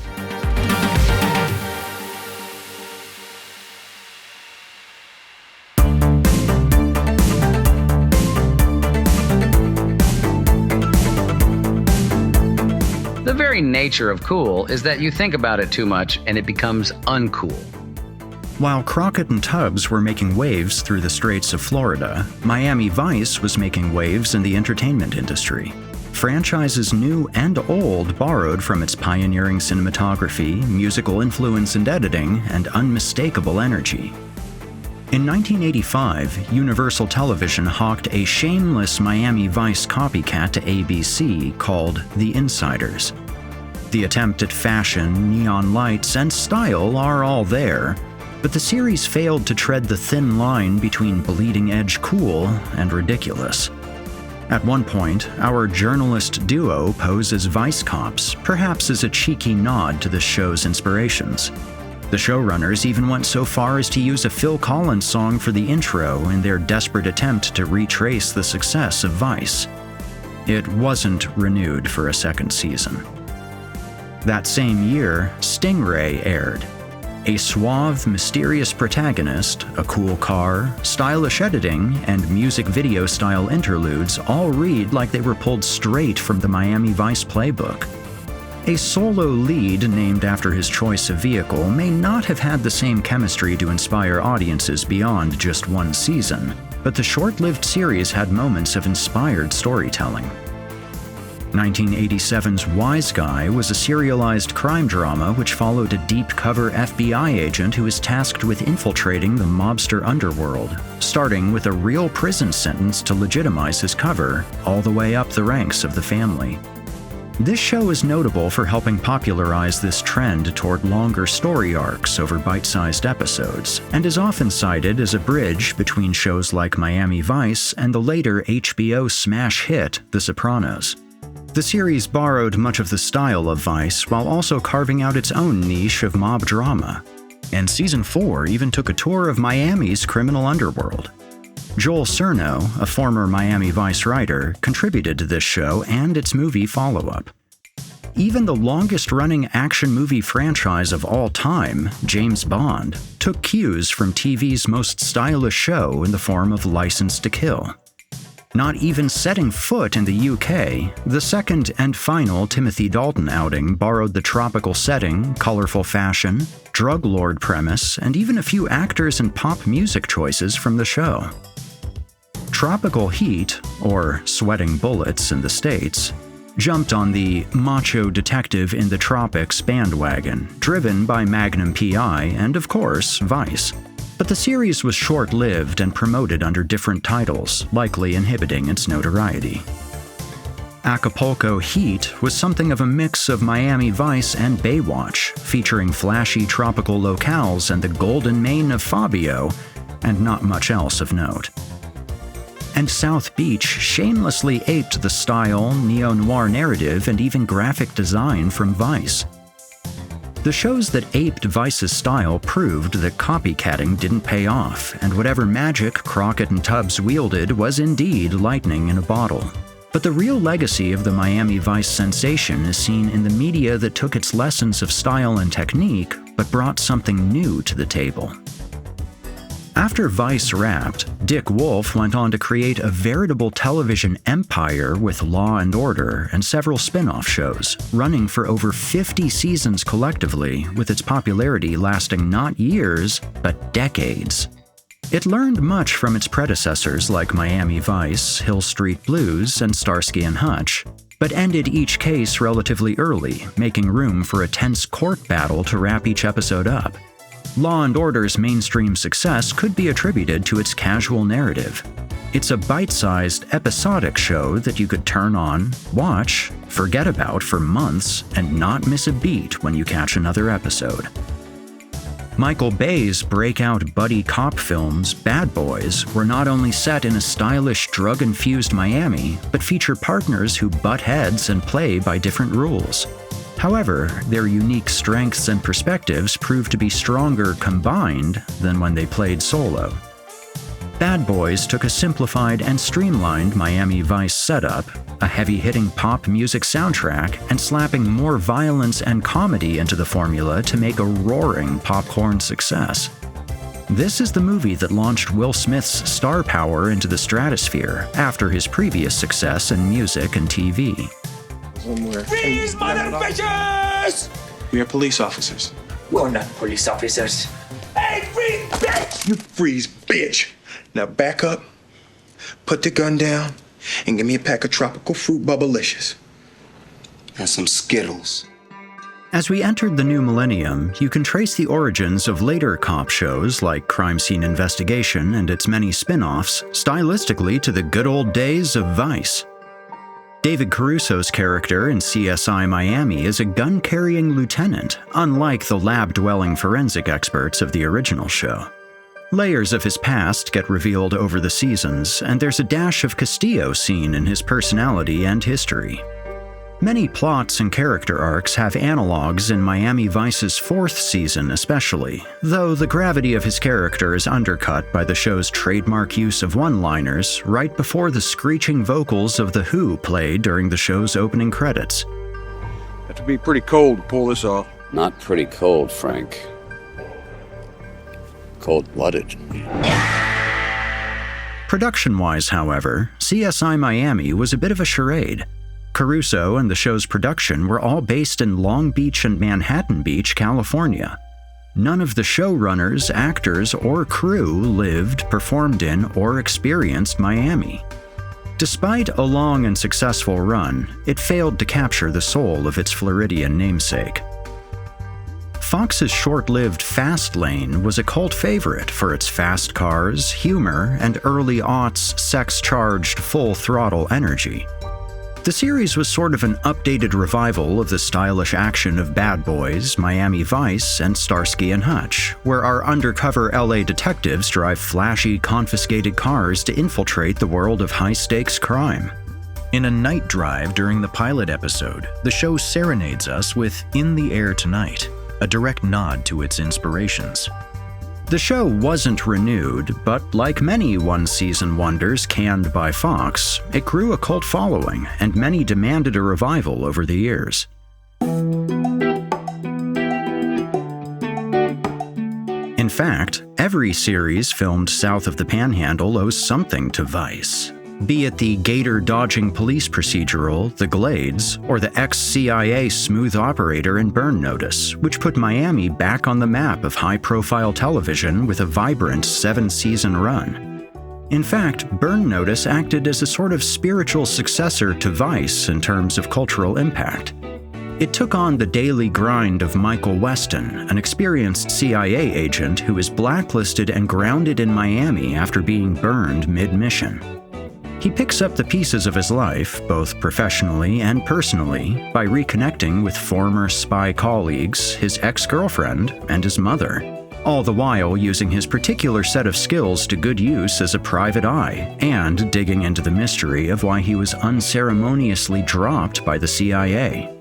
Speaker 13: The very nature of cool is that you think about it too much and it becomes uncool.
Speaker 4: While Crockett and Tubbs were making waves through the Straits of Florida, Miami Vice was making waves in the entertainment industry. Franchises new and old borrowed from its pioneering cinematography, musical influence and editing, and unmistakable energy. In 1985, Universal Television hawked a shameless Miami Vice copycat to ABC called The Insiders. The attempt at fashion, neon lights, and style are all there, but the series failed to tread the thin line between bleeding-edge cool and ridiculous. At one point, our journalist duo pose as Vice cops, perhaps as a cheeky nod to the show's inspirations. The showrunners even went so far as to use a Phil Collins song for the intro in their desperate attempt to retrace the success of Vice. It wasn't renewed for a second season. That same year, Stingray aired. A suave, mysterious protagonist, a cool car, stylish editing, and music video-style interludes all read like they were pulled straight from the Miami Vice playbook. A solo lead named after his choice of vehicle may not have had the same chemistry to inspire audiences beyond just one season, but the short-lived series had moments of inspired storytelling. 1987's Wise Guy was a serialized crime drama which followed a deep-cover FBI agent who is tasked with infiltrating the mobster underworld, starting with a real prison sentence to legitimize his cover, all the way up the ranks of the family. This show is notable for helping popularize this trend toward longer story arcs over bite-sized episodes, and is often cited as a bridge between shows like Miami Vice and the later HBO smash hit The Sopranos. The series borrowed much of the style of Vice while also carving out its own niche of mob drama. And Season 4 even took a tour of Miami's criminal underworld. Joel Cerno, a former Miami Vice writer, contributed to this show and its movie follow-up. Even the longest-running action movie franchise of all time, James Bond, took cues from TV's most stylish show in the form of License to Kill. Not even setting foot in the UK, the second and final Timothy Dalton outing borrowed the tropical setting, colorful fashion, drug lord premise, and even a few actors and pop music choices from the show. Tropical Heat, or Sweating Bullets in the States, jumped on the macho detective in the tropics bandwagon, driven by Magnum P.I. and, of course, Vice. But the series was short-lived and promoted under different titles, likely inhibiting its notoriety. Acapulco Heat was something of a mix of Miami Vice and Baywatch, featuring flashy tropical locales and the golden mane of Fabio, and not much else of note. And South Beach shamelessly aped the style, neo-noir narrative, and even graphic design from Vice. The shows that aped Vice's style proved that copycatting didn't pay off, and whatever magic Crockett and Tubbs wielded was indeed lightning in a bottle. But the real legacy of the Miami Vice sensation is seen in the media that took its lessons of style and technique, but brought something new to the table. After Vice wrapped, Dick Wolf went on to create a veritable television empire with Law and Order and several spin-off shows, running for over 50 seasons collectively, with its popularity lasting not years, but decades. It learned much from its predecessors like Miami Vice, Hill Street Blues, and Starsky and Hutch, but ended each case relatively early, making room for a tense court battle to wrap each episode up. Law & Order's mainstream success could be attributed to its casual narrative. It's a bite-sized, episodic show that you could turn on, watch, forget about for months, and not miss a beat when you catch another episode. Michael Bay's breakout buddy cop films, Bad Boys, were not only set in a stylish, drug-infused Miami, but feature partners who butt heads and play by different rules. However, their unique strengths and perspectives proved to be stronger combined than when they played solo. Bad Boys took a simplified and streamlined Miami Vice setup, a heavy-hitting pop music soundtrack, and slapping more violence and comedy into the formula to make a roaring popcorn success. This is the movie that launched Will Smith's star power into the stratosphere after his previous success in music and TV.
Speaker 9: Freeze, motherfuckers!
Speaker 11: We are police officers.
Speaker 9: We're not police officers. Hey, freeze, bitch! You freeze, bitch! Now back up, put the gun down, and give me a pack of tropical fruit bubblicious. And some Skittles.
Speaker 4: As we entered the new millennium, you can trace the origins of later cop shows like Crime Scene Investigation and its many spin-offs stylistically to the good old days of Vice. David Caruso's character in CSI Miami is a gun-carrying lieutenant, unlike the lab-dwelling forensic experts of the original show. Layers of his past get revealed over the seasons, and there's a dash of Castillo seen in his personality and history. Many plots and character arcs have analogs in Miami Vice's 4th season especially, though the gravity of his character is undercut by the show's trademark use of one-liners right before the screeching vocals of The Who played during the show's opening credits.
Speaker 11: Have to be pretty cold to pull this off.
Speaker 1: Not pretty cold, Frank. Cold-blooded.
Speaker 4: Production-wise, however, CSI Miami was a bit of a charade. Caruso and the show's production were all based in Long Beach and Manhattan Beach, California. None of the showrunners, actors, or crew lived, performed in, or experienced Miami. Despite a long and successful run, it failed to capture the soul of its Floridian namesake. Fox's short-lived Fast Lane was a cult favorite for its fast cars, humor, and early aughts sex-charged full-throttle energy. The series was sort of an updated revival of the stylish action of Bad Boys, Miami Vice, and Starsky and Hutch, where our undercover LA detectives drive flashy, confiscated cars to infiltrate the world of high-stakes crime. In a night drive during the pilot episode, the show serenades us with In the Air Tonight, a direct nod to its inspirations. The show wasn't renewed, but like many one-season wonders canned by Fox, it grew a cult following, and many demanded a revival over the years. In fact, every series filmed south of the Panhandle owes something to Vice. Be it the gator-dodging police procedural, The Glades, or the ex-CIA smooth operator in Burn Notice, which put Miami back on the map of high-profile television with a vibrant 7-season run. In fact, Burn Notice acted as a sort of spiritual successor to Vice in terms of cultural impact. It took on the daily grind of Michael Weston, an experienced CIA agent who is blacklisted and grounded in Miami after being burned mid-mission. He picks up the pieces of his life, both professionally and personally, by reconnecting with former spy colleagues, his ex-girlfriend, and his mother, all the while using his particular set of skills to good use as a private eye, and digging into the mystery of why he was unceremoniously dropped by the CIA.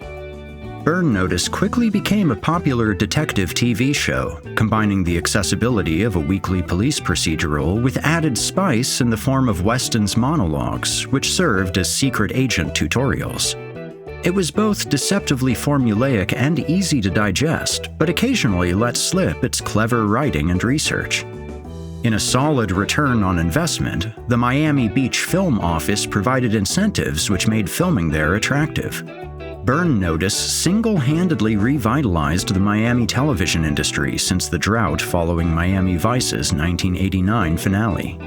Speaker 4: Burn Notice quickly became a popular detective TV show, combining the accessibility of a weekly police procedural with added spice in the form of Weston's monologues, which served as secret agent tutorials. It was both deceptively formulaic and easy to digest, but occasionally let slip its clever writing and research. In a solid return on investment, the Miami Beach Film Office provided incentives which made filming there attractive. Burn Notice single-handedly revitalized the Miami television industry since the drought following Miami Vice's 1989 finale.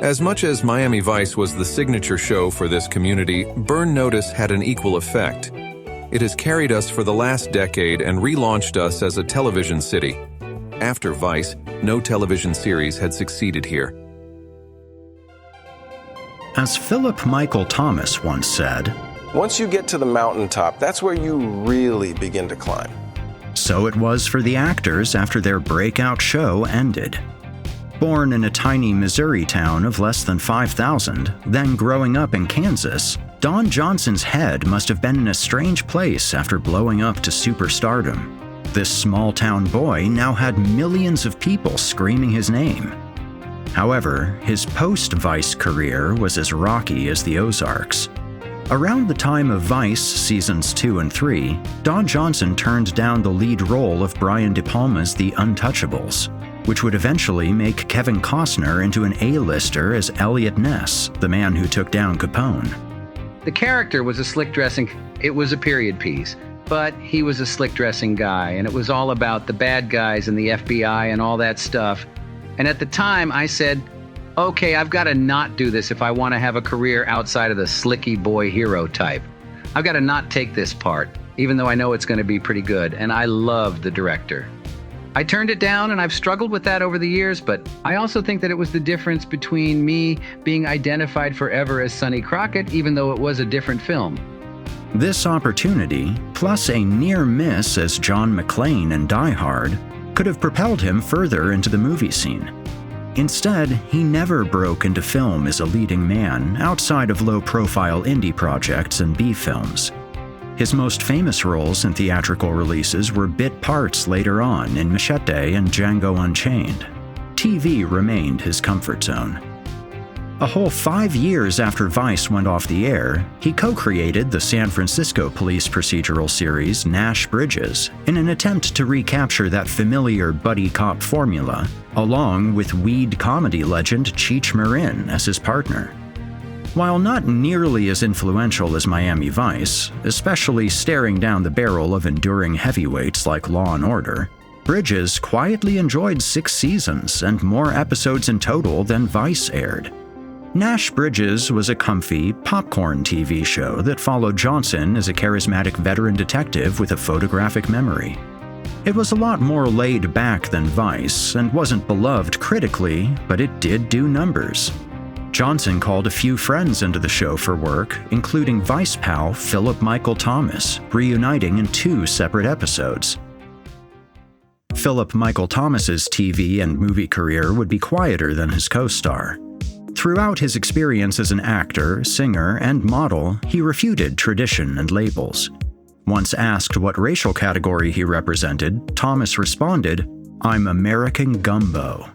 Speaker 2: As much as Miami Vice was the signature show for this community, Burn Notice had an equal effect. It has carried us for the last decade and relaunched us as a television city. After Vice, no television series had succeeded here.
Speaker 4: As Philip Michael Thomas once said,
Speaker 21: "Once you get to the mountaintop, that's where you really begin to climb."
Speaker 4: So it was for the actors after their breakout show ended. Born in a tiny Missouri town of less than 5,000, then growing up in Kansas, Don Johnson's head must have been in a strange place after blowing up to superstardom. This small-town boy now had millions of people screaming his name. However, his post-Vice career was as rocky as the Ozarks. Around the time of Vice Seasons 2 and 3, Don Johnson turned down the lead role of Brian De Palma's The Untouchables, which would eventually make Kevin Costner into an A-lister as Elliot Ness, the man who took down Capone.
Speaker 13: The character was a slick-dressing, it was a period piece, but he was a slick-dressing guy, and it was all about the bad guys and the FBI and all that stuff. And at the time, I said, okay, I've got to not do this if I want to have a career outside of the slicky boy hero type. I've got to not take this part, even though I know it's going to be pretty good, and I loved the director. I turned it down, and I've struggled with that over the years, but I also think that it was the difference between me being identified forever as Sonny Crockett, even though it was a different film.
Speaker 4: This opportunity, plus a near miss as John McClane in Die Hard, could have propelled him further into the movie scene. Instead, he never broke into film as a leading man outside of low-profile indie projects and B-films. His most famous roles in theatrical releases were bit parts later on in Machete and Django Unchained. TV remained his comfort zone. A whole 5 years after Vice went off the air, he co-created the San Francisco police procedural series Nash Bridges in an attempt to recapture that familiar buddy cop formula, along with weed comedy legend Cheech Marin as his partner. While not nearly as influential as Miami Vice, especially staring down the barrel of enduring heavyweights like Law & Order, Bridges quietly enjoyed 6 seasons and more episodes in total than Vice aired. Nash Bridges was a comfy, popcorn TV show that followed Johnson as a charismatic veteran detective with a photographic memory. It was a lot more laid back than Vice and wasn't beloved critically, but it did do numbers. Johnson called a few friends into the show for work, including Vice pal Philip Michael Thomas, reuniting in 2 separate episodes. Philip Michael Thomas's TV and movie career would be quieter than his co-star. Throughout his experience as an actor, singer, and model, he refuted tradition and labels. Once asked what racial category he represented, Thomas responded, "I'm American Gumbo."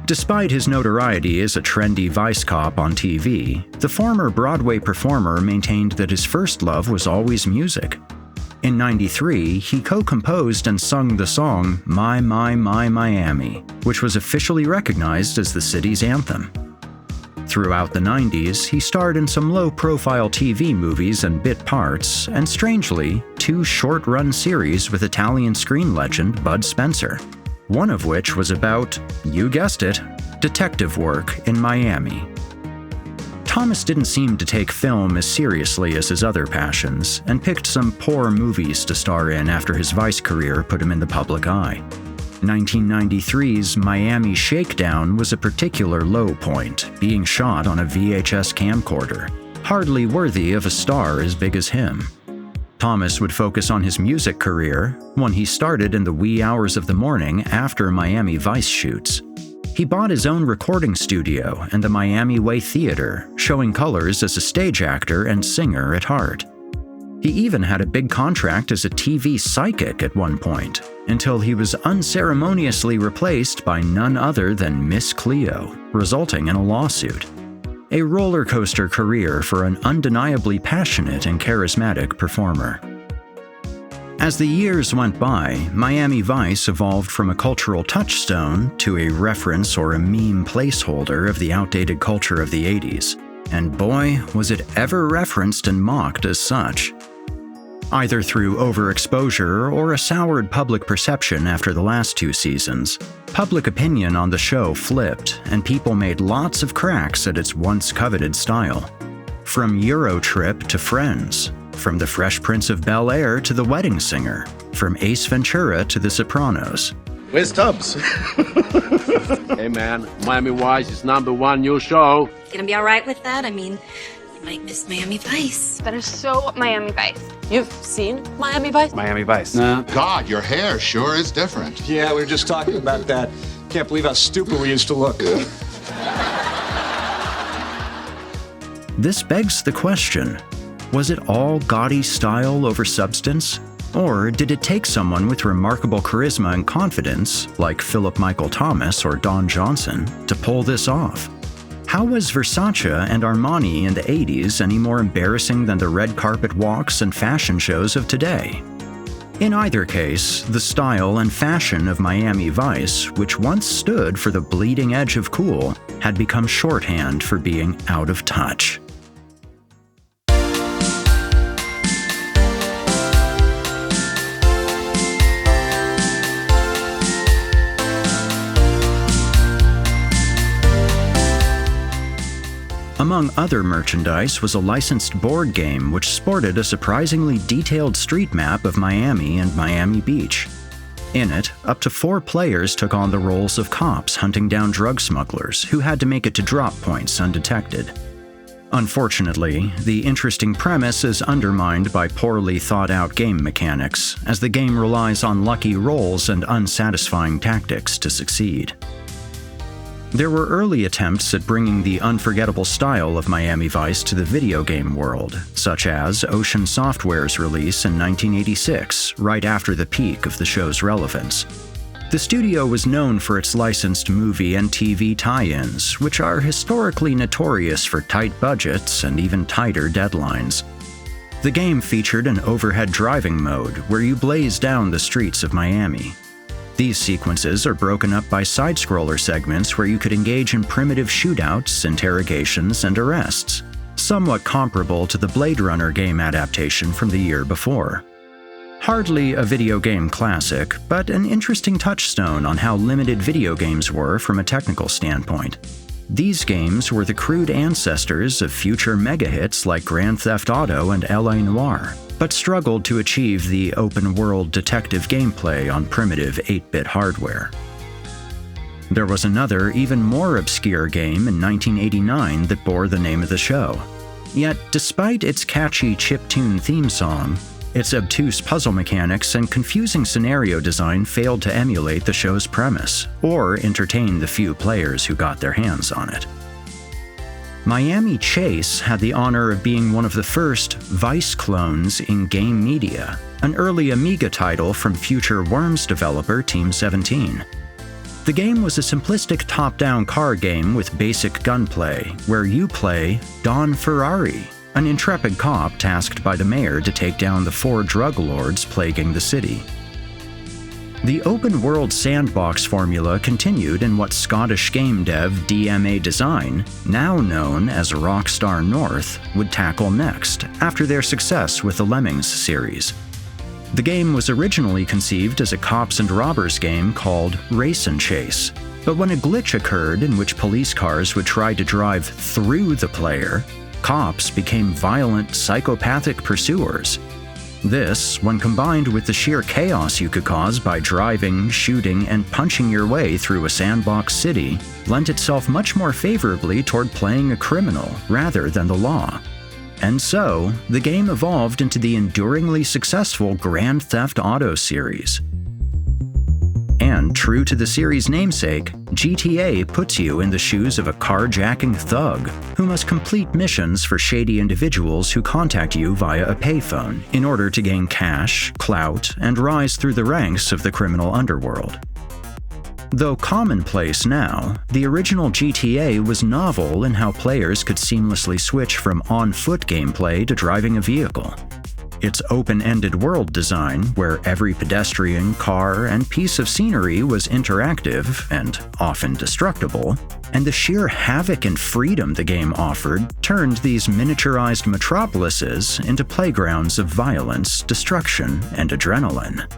Speaker 4: Despite his notoriety as a trendy Vice cop on TV, the former Broadway performer maintained that his first love was always music. In '93, he co-composed and sung the song My Miami, which was officially recognized as the city's anthem. Throughout the '90s, he starred in some low-profile TV movies and bit parts, and strangely, 2 short-run series with Italian screen legend Bud Spencer, one of which was about, you guessed it, detective work in Miami. Thomas didn't seem to take film as seriously as his other passions, and picked some poor movies to star in after his Vice career put him in the public eye. 1993's Miami Shakedown was a particular low point, being shot on a VHS camcorder, hardly worthy of a star as big as him. Thomas would focus on his music career, one he started in the wee hours of the morning after Miami Vice shoots. He bought his own recording studio and the Miami Way Theater, showing colors as a stage actor and singer at heart. He even had a big contract as a TV psychic at one point, until he was unceremoniously replaced by none other than Miss Cleo, resulting in a lawsuit. A roller coaster career for an undeniably passionate and charismatic performer. As the years went by, Miami Vice evolved from a cultural touchstone to a reference or a meme placeholder of the outdated culture of the '80s, and boy, was it ever referenced and mocked as such. Either through overexposure or a soured public perception after the last 2 seasons, public opinion on the show flipped and people made lots of cracks at its once coveted style. From Eurotrip to Friends, from The Fresh Prince of Bel-Air to The Wedding Singer, from Ace Ventura to The Sopranos.
Speaker 5: Where's Tubbs? Hey man, Miami Vice is #1 new show.
Speaker 12: Gonna be all right with that? I mean, you might miss Miami Vice.
Speaker 15: That is so Miami Vice. You've seen Miami Vice?
Speaker 5: Miami Vice.
Speaker 15: Nah.
Speaker 24: God, your hair sure is different.
Speaker 5: Yeah, we were just talking about that. Can't believe how stupid we used to look.
Speaker 4: This begs the question, was it all gaudy style over substance? Or did it take someone with remarkable charisma and confidence, like Philip Michael Thomas or Don Johnson, to pull this off? How was Versace and Armani in the 80s any more embarrassing than the red carpet walks and fashion shows of today? In either case, the style and fashion of Miami Vice, which once stood for the bleeding edge of cool, had become shorthand for being out of touch. Among other merchandise was a licensed board game which sported a surprisingly detailed street map of Miami and Miami Beach. In it, up to 4 players took on the roles of cops hunting down drug smugglers who had to make it to drop points undetected. Unfortunately, the interesting premise is undermined by poorly thought-out game mechanics, as the game relies on lucky rolls and unsatisfying tactics to succeed. There were early attempts at bringing the unforgettable style of Miami Vice to the video game world, such as Ocean Software's release in 1986, right after the peak of the show's relevance. The studio was known for its licensed movie and TV tie-ins, which are historically notorious for tight budgets and even tighter deadlines. The game featured an overhead driving mode where you blaze down the streets of Miami. These sequences are broken up by side-scroller segments where you could engage in primitive shootouts, interrogations, and arrests, somewhat comparable to the Blade Runner game adaptation from the year before. Hardly a video game classic, but an interesting touchstone on how limited video games were from a technical standpoint. These games were the crude ancestors of future mega-hits like Grand Theft Auto and L.A. Noire, but struggled to achieve the open-world detective gameplay on primitive 8-bit hardware. There was another, even more obscure game in 1989 that bore the name of the show. Yet, despite its catchy chiptune theme song, its obtuse puzzle mechanics and confusing scenario design failed to emulate the show's premise, or entertain the few players who got their hands on it. Miami Chase had the honor of being one of the first Vice clones in game media, an early Amiga title from future Worms developer Team 17. The game was a simplistic top-down car game with basic gunplay, where you play Don Ferrari, an intrepid cop tasked by the mayor to take down the 4 drug lords plaguing the city. The open-world sandbox formula continued in what Scottish game dev DMA Design, now known as Rockstar North, would tackle next after their success with the Lemmings series. The game was originally conceived as a cops and robbers game called Race and Chase, but when a glitch occurred in which police cars would try to drive through the player, cops became violent, psychopathic pursuers. This, when combined with the sheer chaos you could cause by driving, shooting, and punching your way through a sandbox city, lent itself much more favorably toward playing a criminal rather than the law. And so, the game evolved into the enduringly successful Grand Theft Auto series. And true to the series' namesake, GTA puts you in the shoes of a carjacking thug who must complete missions for shady individuals who contact you via a payphone in order to gain cash, clout, and rise through the ranks of the criminal underworld. Though commonplace now, the original GTA was novel in how players could seamlessly switch from on-foot gameplay to driving a vehicle. Its open-ended world design, where every pedestrian, car, and piece of scenery was interactive and often destructible, and the sheer havoc and freedom the game offered turned these miniaturized metropolises into playgrounds of violence, destruction, and adrenaline.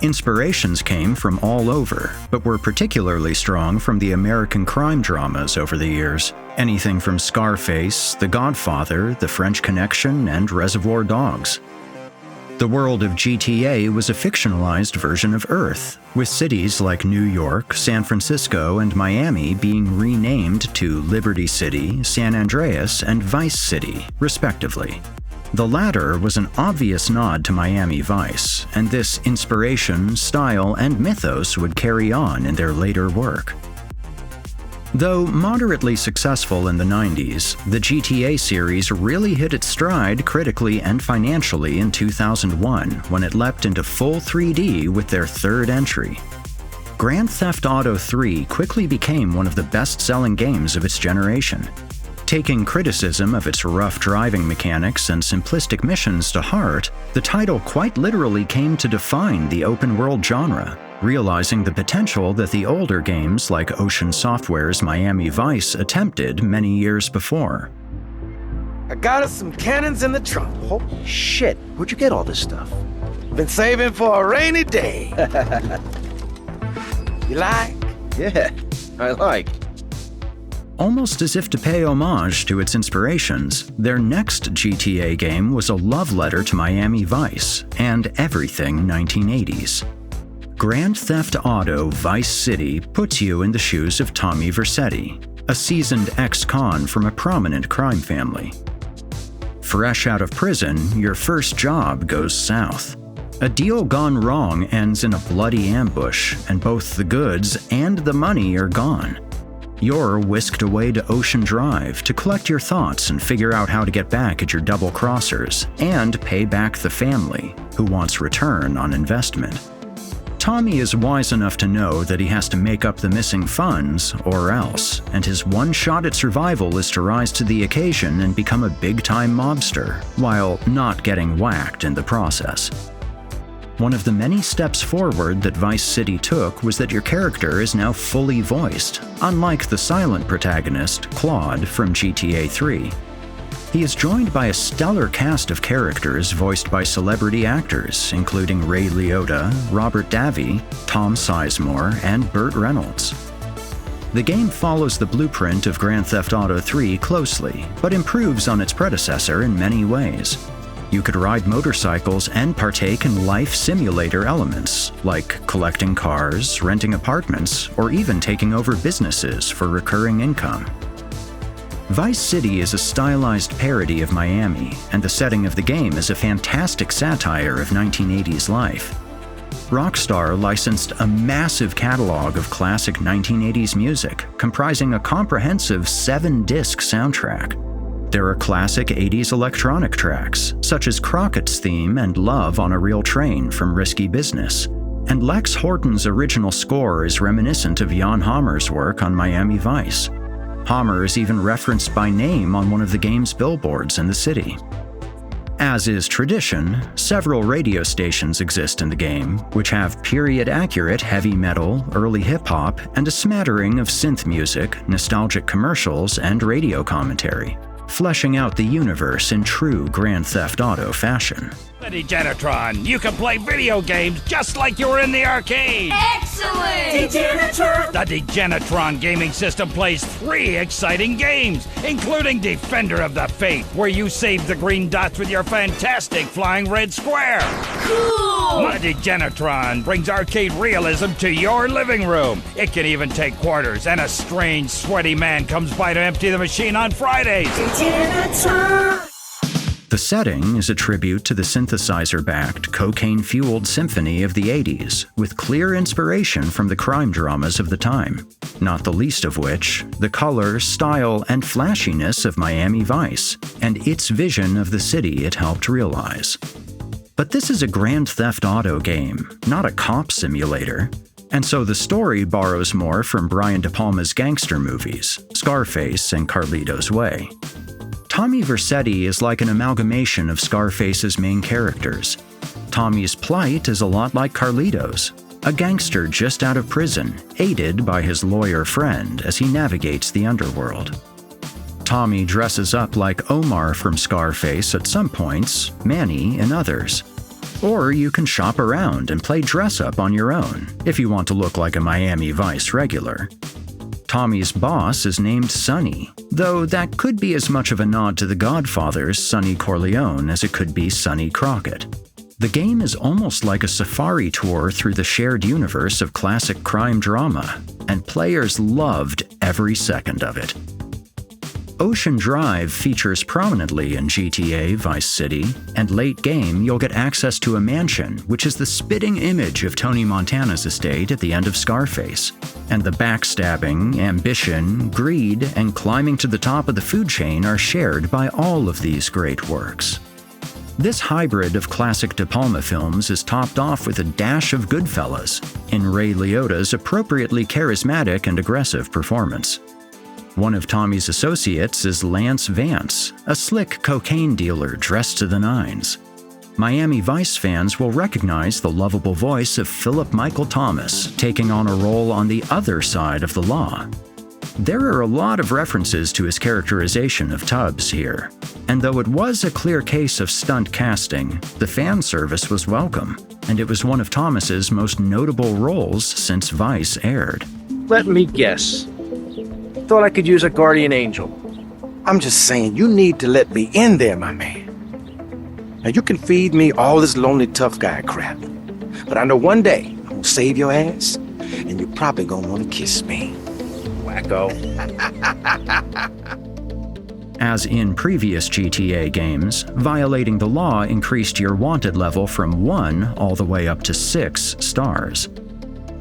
Speaker 4: Inspirations came from all over, but were particularly strong from the American crime dramas over the years. Anything from Scarface, The Godfather, The French Connection, and Reservoir Dogs. The world of GTA was a fictionalized version of Earth, with cities like New York, San Francisco, and Miami being renamed to Liberty City, San Andreas, and Vice City, respectively. The latter was an obvious nod to Miami Vice, and this inspiration, style, and mythos would carry on in their later work. Though moderately successful in the 90s, the GTA series really hit its stride critically and financially in 2001 when it leapt into full 3D with their third entry. Grand Theft Auto 3 quickly became one of the best-selling games of its generation. Taking criticism of its rough driving mechanics and simplistic missions to heart, the title quite literally came to define the open-world genre, realizing the potential that the older games like Ocean Software's Miami Vice attempted many years before.
Speaker 3: I got us some cannons in the trunk. Holy shit, where'd you get all this stuff? Been saving for a rainy day. You like?
Speaker 21: Yeah, I like.
Speaker 4: Almost as if to pay homage to its inspirations, their next GTA game was a love letter to Miami Vice and everything 1980s. Grand Theft Auto Vice City puts you in the shoes of Tommy Vercetti, a seasoned ex-con from a prominent crime family. Fresh out of prison, your first job goes south. A deal gone wrong ends in a bloody ambush, and both the goods and the money are gone. You're whisked away to Ocean Drive to collect your thoughts and figure out how to get back at your double-crossers and pay back the family, who wants return on investment. Tommy is wise enough to know that he has to make up the missing funds or else, and his one shot at survival is to rise to the occasion and become a big-time mobster, while not getting whacked in the process. One of the many steps forward that Vice City took was that your character is now fully voiced, unlike the silent protagonist, Claude, from GTA 3. He is joined by a stellar cast of characters voiced by celebrity actors, including Ray Liotta, Robert Davi, Tom Sizemore, and Burt Reynolds. The game follows the blueprint of Grand Theft Auto 3 closely, but improves on its predecessor in many ways. You could ride motorcycles and partake in life simulator elements, like collecting cars, renting apartments, or even taking over businesses for recurring income. Vice City is a stylized parody of Miami, and the setting of the game is a fantastic satire of 1980s life. Rockstar licensed a massive catalog of classic 1980s music, comprising a comprehensive 7-disc soundtrack. There are classic 80s electronic tracks, such as Crockett's theme and Love on a Real Train from Risky Business, and Lex Horton's original score is reminiscent of Jan Hammer's work on Miami Vice. Hammer is even referenced by name on one of the game's billboards in the city. As is tradition, several radio stations exist in the game, which have period-accurate heavy metal, early hip-hop, and a smattering of synth music, nostalgic commercials, and radio commentary, fleshing out the universe in true Grand Theft Auto fashion.
Speaker 7: The Degenitron, you can play video games just like you were in the arcade!
Speaker 19: Excellent! Degenitron!
Speaker 7: The Degenitron gaming system plays 3 exciting games, including Defender of the Faith, where you save the green dots with your fantastic flying red square.
Speaker 19: Cool!
Speaker 7: The Degenitron brings arcade realism to your living room. It can even take quarters, and a strange, sweaty man comes by to empty the machine on Fridays.
Speaker 19: Degenitron!
Speaker 4: The setting is a tribute to the synthesizer-backed, cocaine-fueled symphony of the 80s, with clear inspiration from the crime dramas of the time, not the least of which, the color, style, and flashiness of Miami Vice, and its vision of the city it helped realize. But this is a Grand Theft Auto game, not a cop simulator, and so the story borrows more from Brian De Palma's gangster movies, Scarface and Carlito's Way. Tommy Vercetti is like an amalgamation of Scarface's main characters. Tommy's plight is a lot like Carlito's, a gangster just out of prison, aided by his lawyer friend as he navigates the underworld. Tommy dresses up like Omar from Scarface at some points, Manny in others. Or you can shop around and play dress-up on your own if you want to look like a Miami Vice regular. Tommy's boss is named Sonny, though that could be as much of a nod to The Godfather's Sonny Corleone as it could be Sonny Crockett. The game is almost like a safari tour through the shared universe of classic crime drama, and players loved every second of it. Ocean Drive features prominently in GTA Vice City, and late game you'll get access to a mansion, which is the spitting image of Tony Montana's estate at the end of Scarface. And the backstabbing, ambition, greed, and climbing to the top of the food chain are shared by all of these great works. This hybrid of classic De Palma films is topped off with a dash of Goodfellas in Ray Liotta's appropriately charismatic and aggressive performance. One of Tommy's associates is Lance Vance, a slick cocaine dealer dressed to the nines. Miami Vice fans will recognize the lovable voice of Philip Michael Thomas taking on a role on the other side of the law. There are a lot of references to his characterization of Tubbs here, and though it was a clear case of stunt casting, the fan service was welcome, and it was one of Thomas's most notable roles since Vice aired.
Speaker 3: Let me guess. Thought I could use a guardian angel. I'm just saying, you need to let me in there, my man. Now, you can feed me all this lonely tough guy crap, but I know one day I'm gonna save your ass, and you're probably gonna want to kiss me. Wacko.
Speaker 4: As in previous GTA games, violating the law increased your wanted level from 1 all the way up to 6 stars.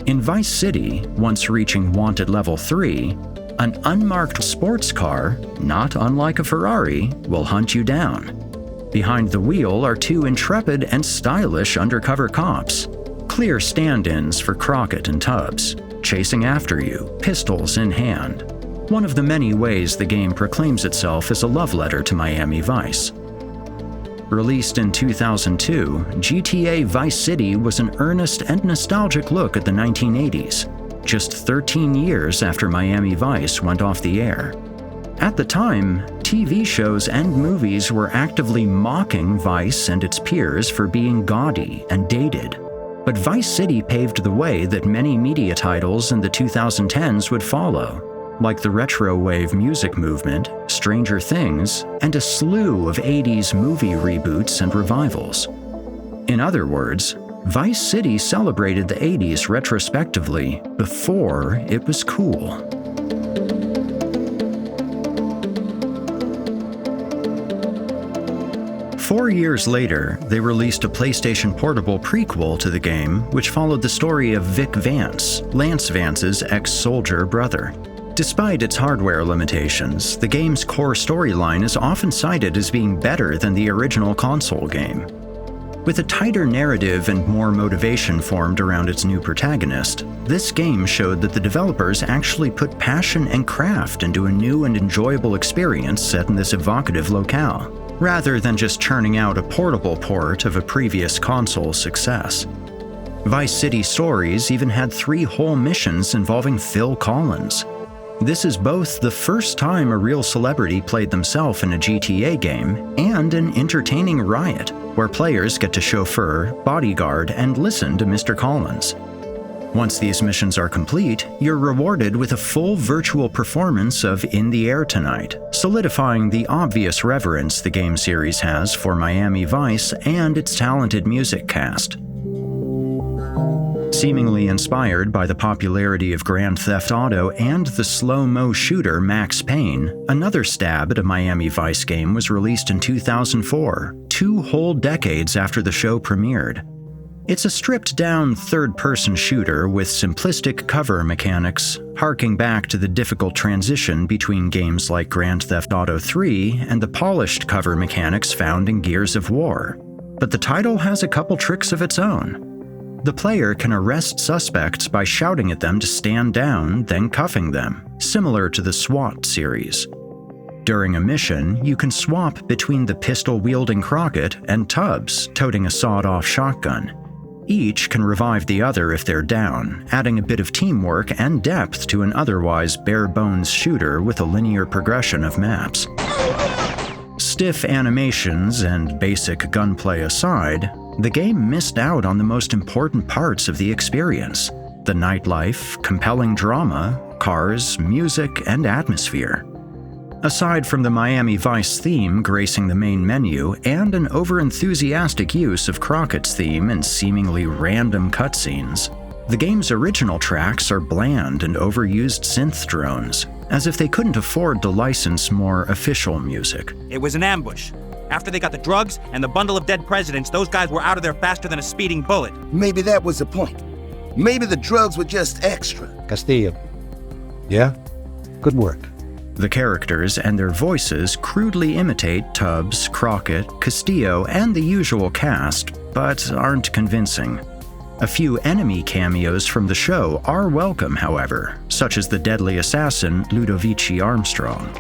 Speaker 4: In Vice City, once reaching wanted level 3, an unmarked sports car, not unlike a Ferrari, will hunt you down. Behind the wheel are 2 intrepid and stylish undercover cops, clear stand-ins for Crockett and Tubbs, chasing after you, pistols in hand. One of the many ways the game proclaims itself as a love letter to Miami Vice. Released in 2002, GTA Vice City was an earnest and nostalgic look at the 1980s, just 13 years after Miami Vice went off the air. At the time, TV shows and movies were actively mocking Vice and its peers for being gaudy and dated. But Vice City paved the way that many media titles in the 2010s would follow, like the retro wave music movement, Stranger Things, and a slew of 80s movie reboots and revivals. In other words, Vice City celebrated the 80s retrospectively before it was cool. Four years later, they released a PlayStation Portable prequel to the game, which followed the story of Vic Vance, Lance Vance's ex-soldier brother. Despite its hardware limitations, the game's core storyline is often cited as being better than the original console game. With a tighter narrative and more motivation formed around its new protagonist, this game showed that the developers actually put passion and craft into a new and enjoyable experience set in this evocative locale, rather than just churning out a portable port of a previous console success. Vice City Stories even had 3 whole missions involving Phil Collins. This is both the first time a real celebrity played themselves in a GTA game and an entertaining riot, where players get to chauffeur, bodyguard, and listen to Mr. Collins. Once these missions are complete, you're rewarded with a full virtual performance of In the Air Tonight, solidifying the obvious reverence the game series has for Miami Vice and its talented music cast. Seemingly inspired by the popularity of Grand Theft Auto and the slow-mo shooter Max Payne, another stab at a Miami Vice game was released in 2004, 2 whole decades after the show premiered. It's a stripped-down third-person shooter with simplistic cover mechanics, harking back to the difficult transition between games like Grand Theft Auto 3 and the polished cover mechanics found in Gears of War. But the title has a couple tricks of its own. The player can arrest suspects by shouting at them to stand down, then cuffing them, similar to the SWAT series. During a mission, you can swap between the pistol-wielding Crockett and Tubbs, toting a sawed-off shotgun. Each can revive the other if they're down, adding a bit of teamwork and depth to an otherwise bare-bones shooter with a linear progression of maps. Stiff animations and basic gunplay aside, the game missed out on the most important parts of the experience: the nightlife, compelling drama, cars, music, and atmosphere. Aside from the Miami Vice theme gracing the main menu and an over-enthusiastic use of Crockett's theme in seemingly random cutscenes, the game's original tracks are bland and overused synth drones, as if they couldn't afford to license more official music.
Speaker 18: It was an ambush. After they got the drugs and the bundle of dead presidents, those guys were out of there faster than a speeding bullet.
Speaker 20: Maybe that was the point. Maybe the drugs were just extra.
Speaker 22: Castillo. Yeah? Good work.
Speaker 4: The characters and their voices crudely imitate Tubbs, Crockett, Castillo, and the usual cast, but aren't convincing. A few enemy cameos from the show are welcome, however, such as the deadly assassin Ludovici Armstrong.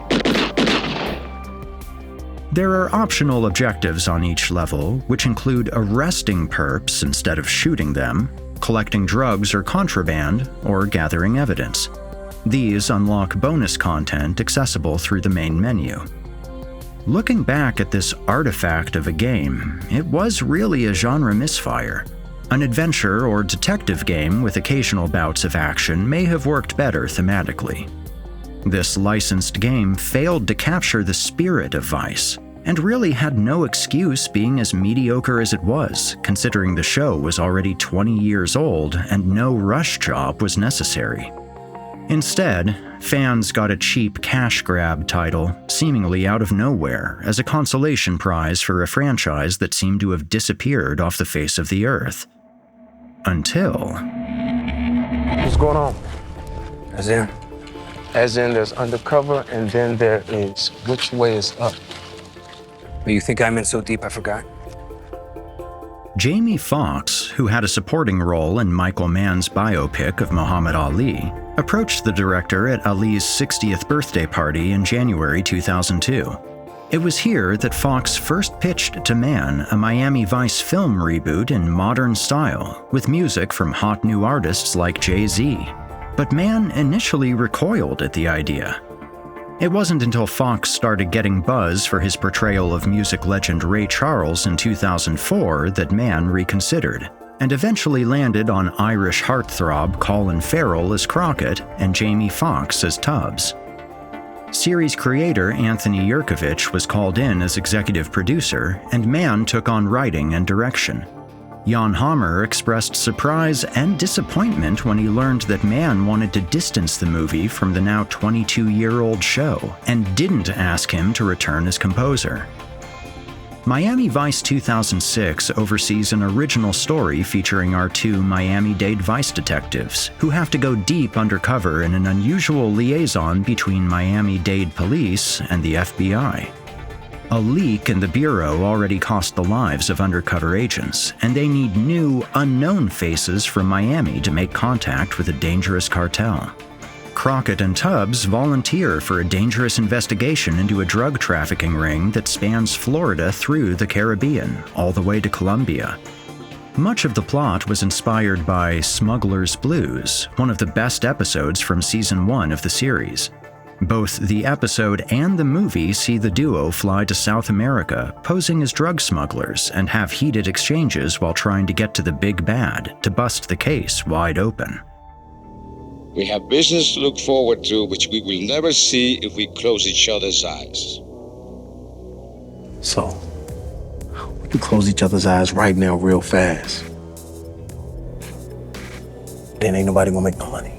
Speaker 4: There are optional objectives on each level, which include arresting perps instead of shooting them, collecting drugs or contraband, or gathering evidence. These unlock bonus content accessible through the main menu. Looking back at this artifact of a game, it was really a genre misfire. An adventure or detective game with occasional bouts of action may have worked better thematically. This licensed game failed to capture the spirit of Vice, and really had no excuse being as mediocre as it was, considering the show was already 20 years old and no rush job was necessary. Instead, fans got a cheap cash grab title, seemingly out of nowhere, as a consolation prize for a franchise that seemed to have disappeared off the face of the earth. Until...
Speaker 21: What's going on? As in there's undercover, and then there is which way is up.
Speaker 22: But you think I'm in so deep I forgot?
Speaker 4: Jamie Foxx, who had a supporting role in Michael Mann's biopic of Muhammad Ali, approached the director at Ali's 60th birthday party in January 2002. It was here that Fox first pitched to Mann a Miami Vice film reboot in modern style, with music from hot new artists like Jay-Z. But Mann initially recoiled at the idea. It wasn't until Fox started getting buzz for his portrayal of music legend Ray Charles in 2004 that Mann reconsidered, and eventually landed on Irish heartthrob Colin Farrell as Crockett and Jamie Foxx as Tubbs. Series creator Anthony Yerkovich was called in as executive producer, and Mann took on writing and direction. Jan Hammer expressed surprise and disappointment when he learned that Mann wanted to distance the movie from the now 22-year-old show and didn't ask him to return as composer. Miami Vice 2006 oversees an original story featuring our two Miami-Dade Vice detectives, who have to go deep undercover in an unusual liaison between Miami-Dade police and the FBI. A leak in the Bureau already cost the lives of undercover agents, and they need new, unknown faces from Miami to make contact with a dangerous cartel. Crockett and Tubbs volunteer for a dangerous investigation into a drug trafficking ring that spans Florida through the Caribbean, all the way to Colombia. Much of the plot was inspired by Smuggler's Blues, one of the best episodes from Season 1 of the series. Both the episode and the movie see the duo fly to South America, posing as drug smugglers, and have heated exchanges while trying to get to the big bad to bust the case wide open.
Speaker 10: We have business to look forward to, which we will never see if we close each other's eyes.
Speaker 3: So, we can close each other's eyes right now real fast. Then ain't nobody gonna make no money.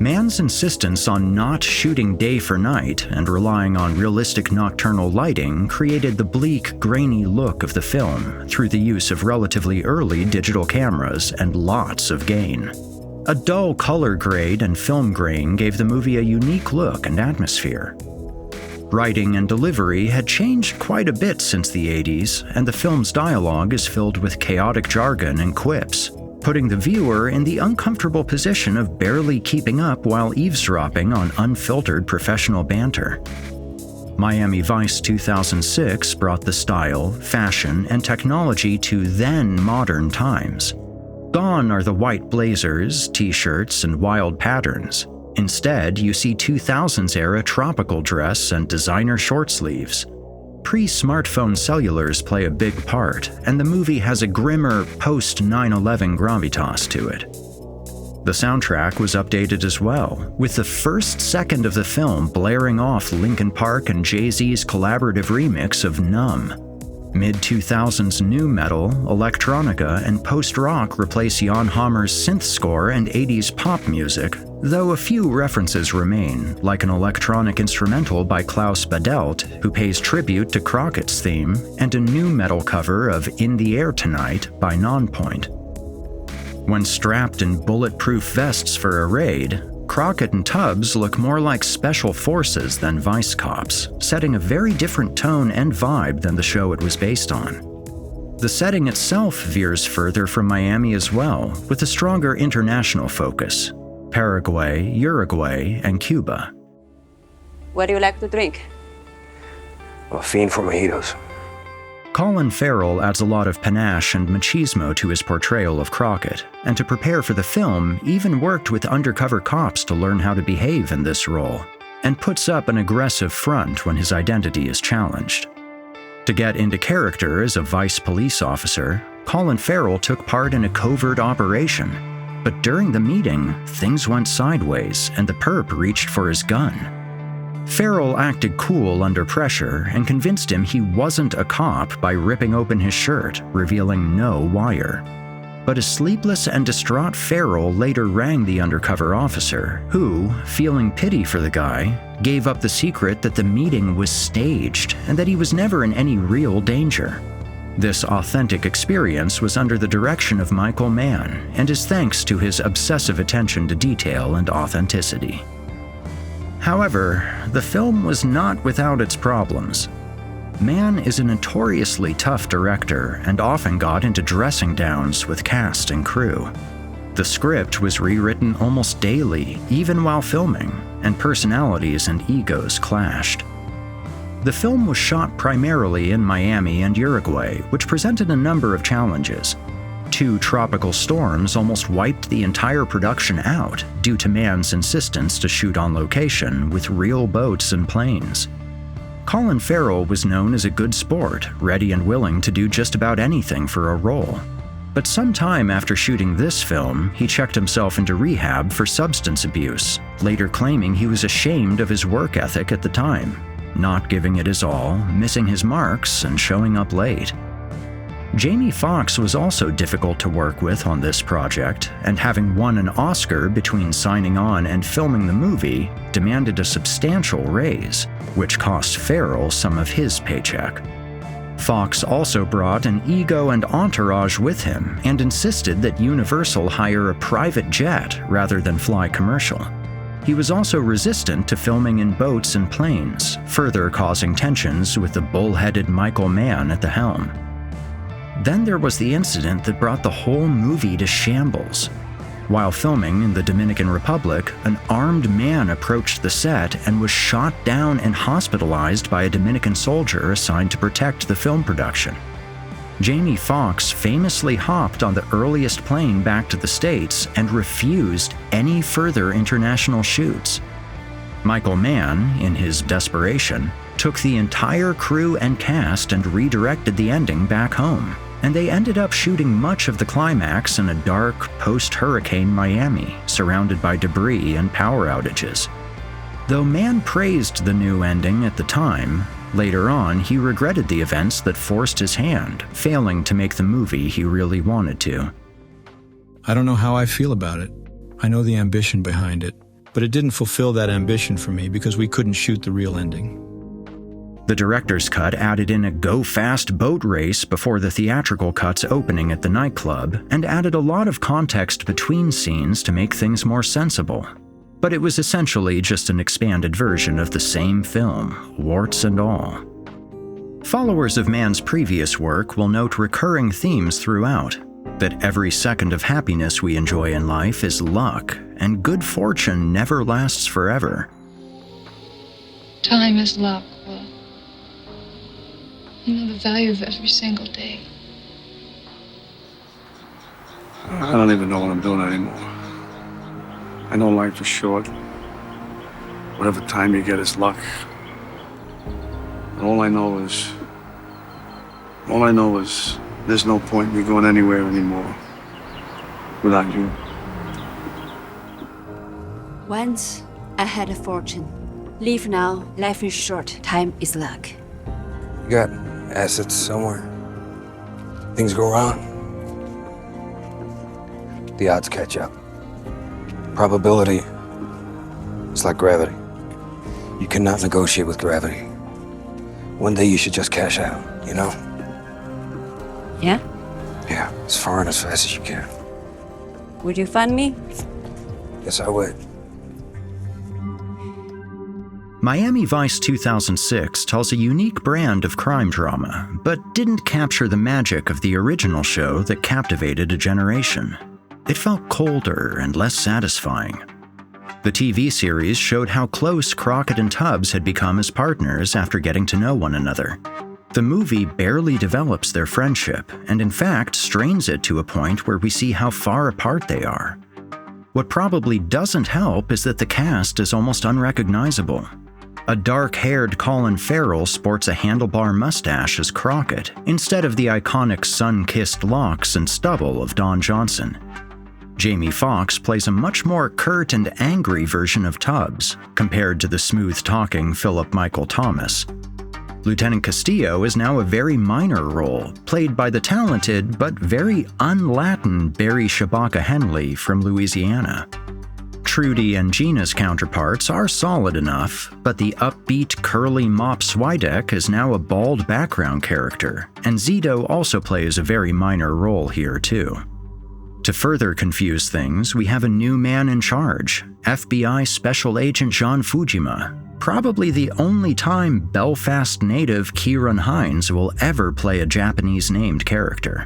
Speaker 4: Mann's insistence on not shooting day for night and relying on realistic nocturnal lighting created the bleak, grainy look of the film through the use of relatively early digital cameras and lots of gain. A dull color grade and film grain gave the movie a unique look and atmosphere. Writing and delivery had changed quite a bit since the 80s, and the film's dialogue is filled with chaotic jargon and quips, putting the viewer in the uncomfortable position of barely keeping up while eavesdropping on unfiltered professional banter. Miami Vice 2006 brought the style, fashion, and technology to then modern times. Gone are the white blazers, t-shirts, and wild patterns. Instead, you see 2000s-era tropical dress and designer short sleeves. Pre-smartphone cellulars play a big part, and the movie has a grimmer post-9/11 gravitas to it. The soundtrack was updated as well, with the first second of the film blaring off Linkin Park and Jay-Z's collaborative remix of Numb. Mid-2000s nu metal, electronica, and post-rock replace Jan Hammer's synth score and 80s pop music, though a few references remain, like an electronic instrumental by Klaus Badelt, who pays tribute to Crockett's theme, and a nu metal cover of In the Air Tonight by Nonpoint. When strapped in bulletproof vests for a raid, Crockett and Tubbs look more like special forces than vice cops, setting a very different tone and vibe than the show it was based on. The setting itself veers further from Miami as well, with a stronger international focus: Paraguay, Uruguay, and Cuba.
Speaker 15: What do you like to drink?
Speaker 22: A fiend for mojitos.
Speaker 4: Colin Farrell adds a lot of panache and machismo to his portrayal of Crockett, and to prepare for the film, even worked with undercover cops to learn how to behave in this role, and puts up an aggressive front when his identity is challenged. To get into character as a vice police officer, Colin Farrell took part in a covert operation, but during the meeting, things went sideways and the perp reached for his gun. Farrell acted cool under pressure and convinced him he wasn't a cop by ripping open his shirt, revealing no wire. But a sleepless and distraught Farrell later rang the undercover officer, who, feeling pity for the guy, gave up the secret that the meeting was staged and that he was never in any real danger. This authentic experience was under the direction of Michael Mann and is thanks to his obsessive attention to detail and authenticity. However, the film was not without its problems. Mann is a notoriously tough director and often got into dressing downs with cast and crew. The script was rewritten almost daily, even while filming, and personalities and egos clashed. The film was shot primarily in Miami and Uruguay, which presented a number of challenges. 2 tropical storms almost wiped the entire production out due to Mann's insistence to shoot on location with real boats and planes. Colin Farrell was known as a good sport, ready and willing to do just about anything for a role. But sometime after shooting this film, he checked himself into rehab for substance abuse, later claiming he was ashamed of his work ethic at the time, not giving it his all, missing his marks, and showing up late. Jamie Foxx was also difficult to work with on this project, and having won an Oscar between signing on and filming the movie, demanded a substantial raise, which cost Farrell some of his paycheck. Foxx also brought an ego and entourage with him and insisted that Universal hire a private jet rather than fly commercial. He was also resistant to filming in boats and planes, further causing tensions with the bull-headed Michael Mann at the helm. Then there was the incident that brought the whole movie to shambles. While filming in the Dominican Republic, an armed man approached the set and was shot down and hospitalized by a Dominican soldier assigned to protect the film production. Jamie Foxx famously hopped on the earliest plane back to the States and refused any further international shoots. Michael Mann, in his desperation, took the entire crew and cast and redirected the ending back home, and they ended up shooting much of the climax in a dark, post-hurricane Miami, surrounded by debris and power outages. Though Mann praised the new ending at the time, later on he regretted the events that forced his hand, failing to make the movie he really wanted to.
Speaker 6: I don't know how I feel about it. I know the ambition behind it, but it didn't fulfill that ambition for me because we couldn't shoot the real ending.
Speaker 4: The director's cut added in a go-fast boat race before the theatrical cut's opening at the nightclub, and added a lot of context between scenes to make things more sensible. But it was essentially just an expanded version of the same film, warts and all. Followers of Mann's previous work will note recurring themes throughout. that every second of happiness we enjoy in life is luck, and good fortune never lasts forever.
Speaker 8: Time is luck, Will. You know the value of every single day.
Speaker 11: I don't even know what I'm doing anymore. I know life is short. Whatever time you get is luck. And all I know is there's no point in me going anywhere anymore without you.
Speaker 16: Once I had a fortune. Live now, life is short, time is luck.
Speaker 22: You got assets somewhere. Things go wrong. The odds catch up. Probability is like gravity. You cannot negotiate with gravity. One day you should just cash out, you know?
Speaker 16: Yeah?
Speaker 22: Yeah, as far and as fast as you can.
Speaker 16: Would you fund me?
Speaker 22: Yes, I would.
Speaker 4: Miami Vice 2006 tells a unique brand of crime drama, but didn't capture the magic of the original show that captivated a generation. It felt colder and less satisfying. The TV series showed how close Crockett and Tubbs had become as partners after getting to know one another. The movie barely develops their friendship, and in fact strains it to a point where we see how far apart they are. What probably doesn't help is that the cast is almost unrecognizable. A dark-haired Colin Farrell sports a handlebar mustache as Crockett, instead of the iconic sun-kissed locks and stubble of Don Johnson. Jamie Foxx plays a much more curt and angry version of Tubbs, compared to the smooth-talking Philip Michael Thomas. Lieutenant Castillo is now a very minor role, played by the talented but very un-Latin Barry Shabaka Henley from Louisiana. Trudy and Gina's counterparts are solid enough, but the upbeat, curly Mop Swidek is now a bald background character, and Zito also plays a very minor role here too. To further confuse things, we have a new man in charge, FBI Special Agent John Fujima, probably the only time Belfast native Kieran Hines will ever play a Japanese-named character.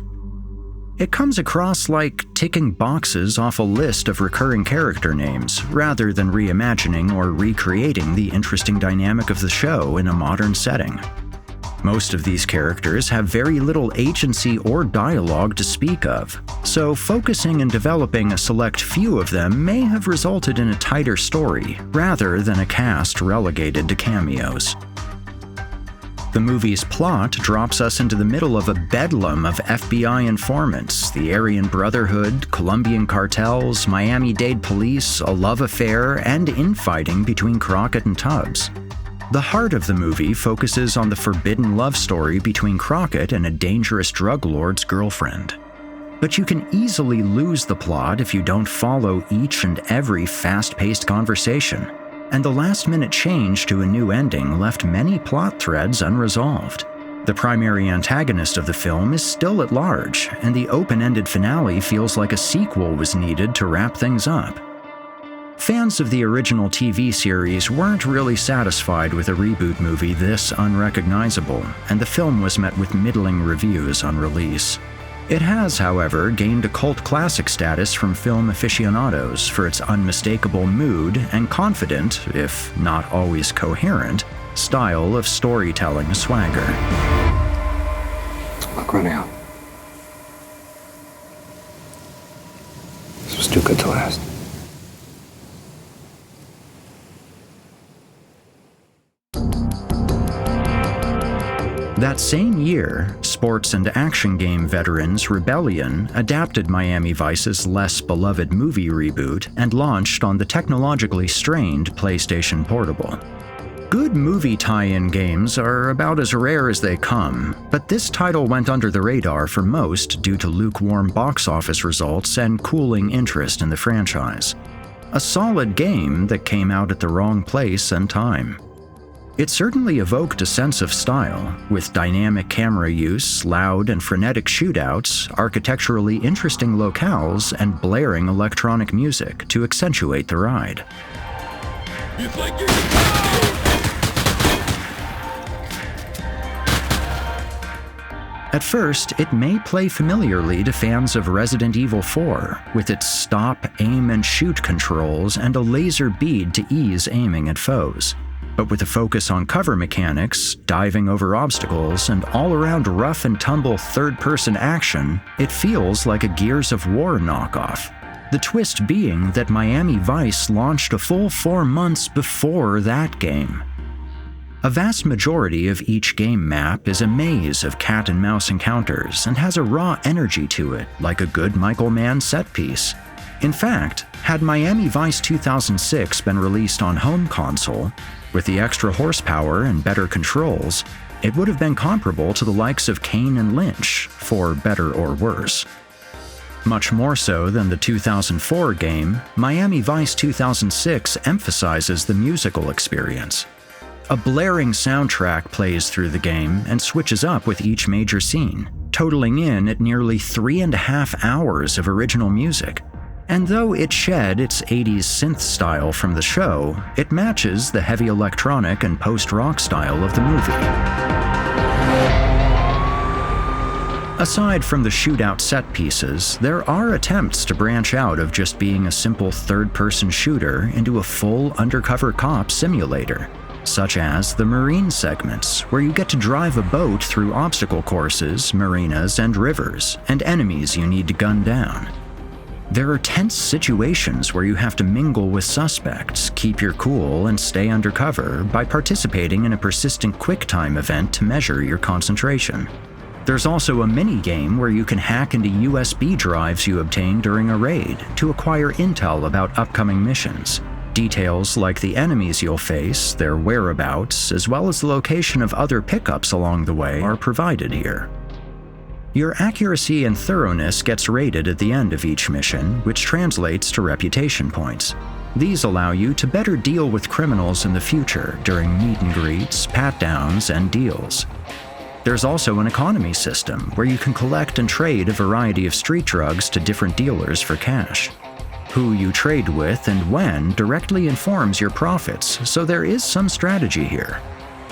Speaker 4: It comes across like ticking boxes off a list of recurring character names, rather than reimagining or recreating the interesting dynamic of the show in a modern setting. Most of these characters have very little agency or dialogue to speak of, so focusing and developing a select few of them may have resulted in a tighter story, rather than a cast relegated to cameos. The movie's plot drops us into the middle of a bedlam of FBI informants, the Aryan Brotherhood, Colombian cartels, Miami-Dade police, a love affair, and infighting between Crockett and Tubbs. The heart of the movie focuses on the forbidden love story between Crockett and a dangerous drug lord's girlfriend. But you can easily lose the plot if you don't follow each and every fast-paced conversation, and the last-minute change to a new ending left many plot threads unresolved. The primary antagonist of the film is still at large, and the open-ended finale feels like a sequel was needed to wrap things up. Fans of the original TV series weren't really satisfied with a reboot movie this unrecognizable, and the film was met with middling reviews on release. It has, however, gained a cult classic status from film aficionados for its unmistakable mood and confident, if not always coherent, style of storytelling swagger.
Speaker 22: Look, run out. This was too good to last.
Speaker 4: That same year, sports and action game veterans Rebellion adapted Miami Vice's less beloved movie reboot and launched on the technologically strained PlayStation Portable. Good movie tie-in games are about as rare as they come, but this title went under the radar for most due to lukewarm box office results and cooling interest in the franchise. A solid game that came out at the wrong place and time. It certainly evoked a sense of style, with dynamic camera use, loud and frenetic shootouts, architecturally interesting locales, and blaring electronic music to accentuate the ride. At first, it may play familiarly to fans of Resident Evil 4, with its stop, aim, and shoot controls and a laser bead to ease aiming at foes. But with a focus on cover mechanics, diving over obstacles, and all-around rough and tumble third-person action, it feels like a Gears of War knockoff. The twist being that Miami Vice launched a full 4 months before that game. A vast majority of each game map is a maze of cat-and-mouse encounters and has a raw energy to it, like a good Michael Mann set piece. In fact, had Miami Vice 2006 been released on home console, with the extra horsepower and better controls, it would have been comparable to the likes of Kane and Lynch, for better or worse. Much more so than the 2004 game, Miami Vice 2006 emphasizes the musical experience. A blaring soundtrack plays through the game and switches up with each major scene, totaling in at nearly 3.5 hours of original music. And though it shed its 80s synth style from the show, it matches the heavy electronic and post-rock style of the movie. Aside from the shootout set pieces, there are attempts to branch out of just being a simple third-person shooter into a full undercover cop simulator, such as the marine segments, where you get to drive a boat through obstacle courses, marinas, and rivers, and enemies you need to gun down. There are tense situations where you have to mingle with suspects, keep your cool, and stay undercover by participating in a persistent QuickTime event to measure your concentration. There's also a mini-game where you can hack into USB drives you obtain during a raid to acquire intel about upcoming missions. Details like the enemies you'll face, their whereabouts, as well as the location of other pickups along the way are provided here. Your accuracy and thoroughness gets rated at the end of each mission, which translates to reputation points. These allow you to better deal with criminals in the future during meet and greets, pat-downs, and deals. There's also an economy system where you can collect and trade a variety of street drugs to different dealers for cash. Who you trade with and when directly informs your profits, so there is some strategy here.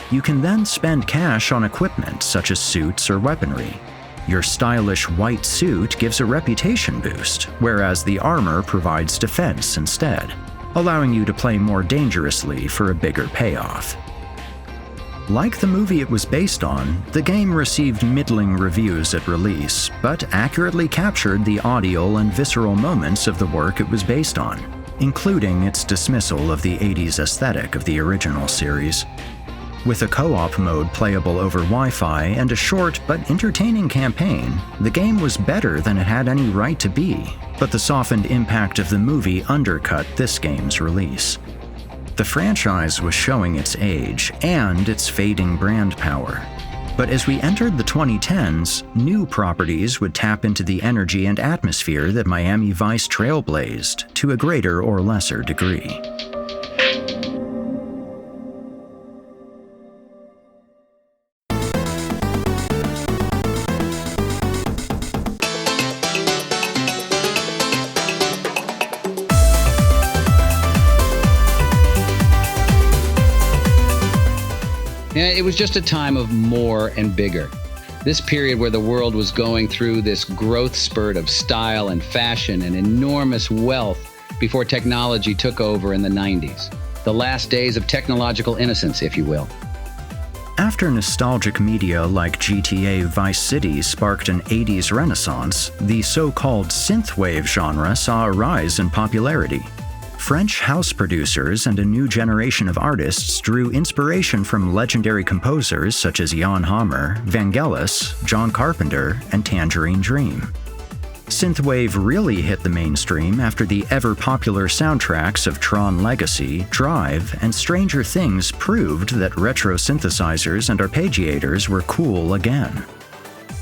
Speaker 4: You can then spend cash on equipment such as suits or weaponry. Your stylish white suit gives a reputation boost, whereas the armor provides defense instead, allowing you to play more dangerously for a bigger payoff. Like the movie it was based on, the game received middling reviews at release, but accurately captured the audial and visceral moments of the work it was based on, including its dismissal of the 80s aesthetic of the original series. With a co-op mode playable over Wi-Fi and a short but entertaining campaign, the game was better than it had any right to be, but the softened impact of the movie undercut this game's release. The franchise was showing its age and its fading brand power. But as we entered the 2010s, new properties would tap into the energy and atmosphere that Miami Vice trailblazed to a greater or lesser degree.
Speaker 13: It was just a time of more and bigger. This period where the world was going through this growth spurt of style and fashion and enormous wealth before technology took over in the 90s. The last days of technological innocence, if you will.
Speaker 4: After nostalgic media like GTA Vice City sparked an 80s renaissance, the so-called synthwave genre saw a rise in popularity. French house producers and a new generation of artists drew inspiration from legendary composers such as Jan Hammer, Vangelis, John Carpenter, and Tangerine Dream. Synthwave really hit the mainstream after the ever-popular soundtracks of Tron Legacy, Drive, and Stranger Things proved that retro synthesizers and arpeggiators were cool again.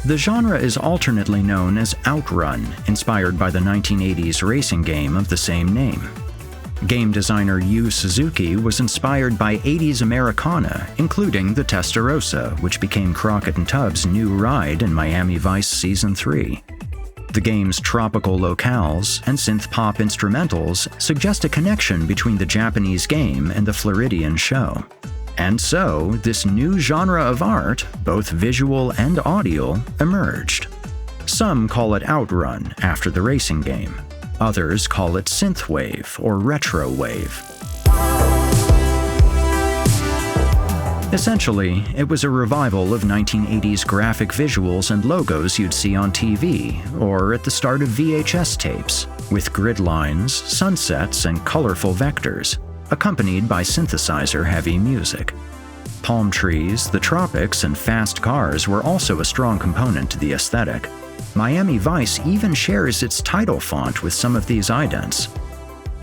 Speaker 4: The genre is alternately known as Outrun, inspired by the 1980s racing game of the same name. Game designer Yu Suzuki was inspired by 80s Americana, including the Testarossa, which became Crockett and Tubbs' new ride in Miami Vice Season 3. The game's tropical locales and synth-pop instrumentals suggest a connection between the Japanese game and the Floridian show. And so, this new genre of art, both visual and audio, emerged. Some call it outrun after the racing game. Others call it synthwave or retrowave. Essentially, it was a revival of 1980s graphic visuals and logos you'd see on TV or at the start of VHS tapes, with grid lines, sunsets, and colorful vectors, accompanied by synthesizer-heavy music. Palm trees, the tropics, and fast cars were also a strong component to the aesthetic. Miami Vice even shares its title font with some of these idents.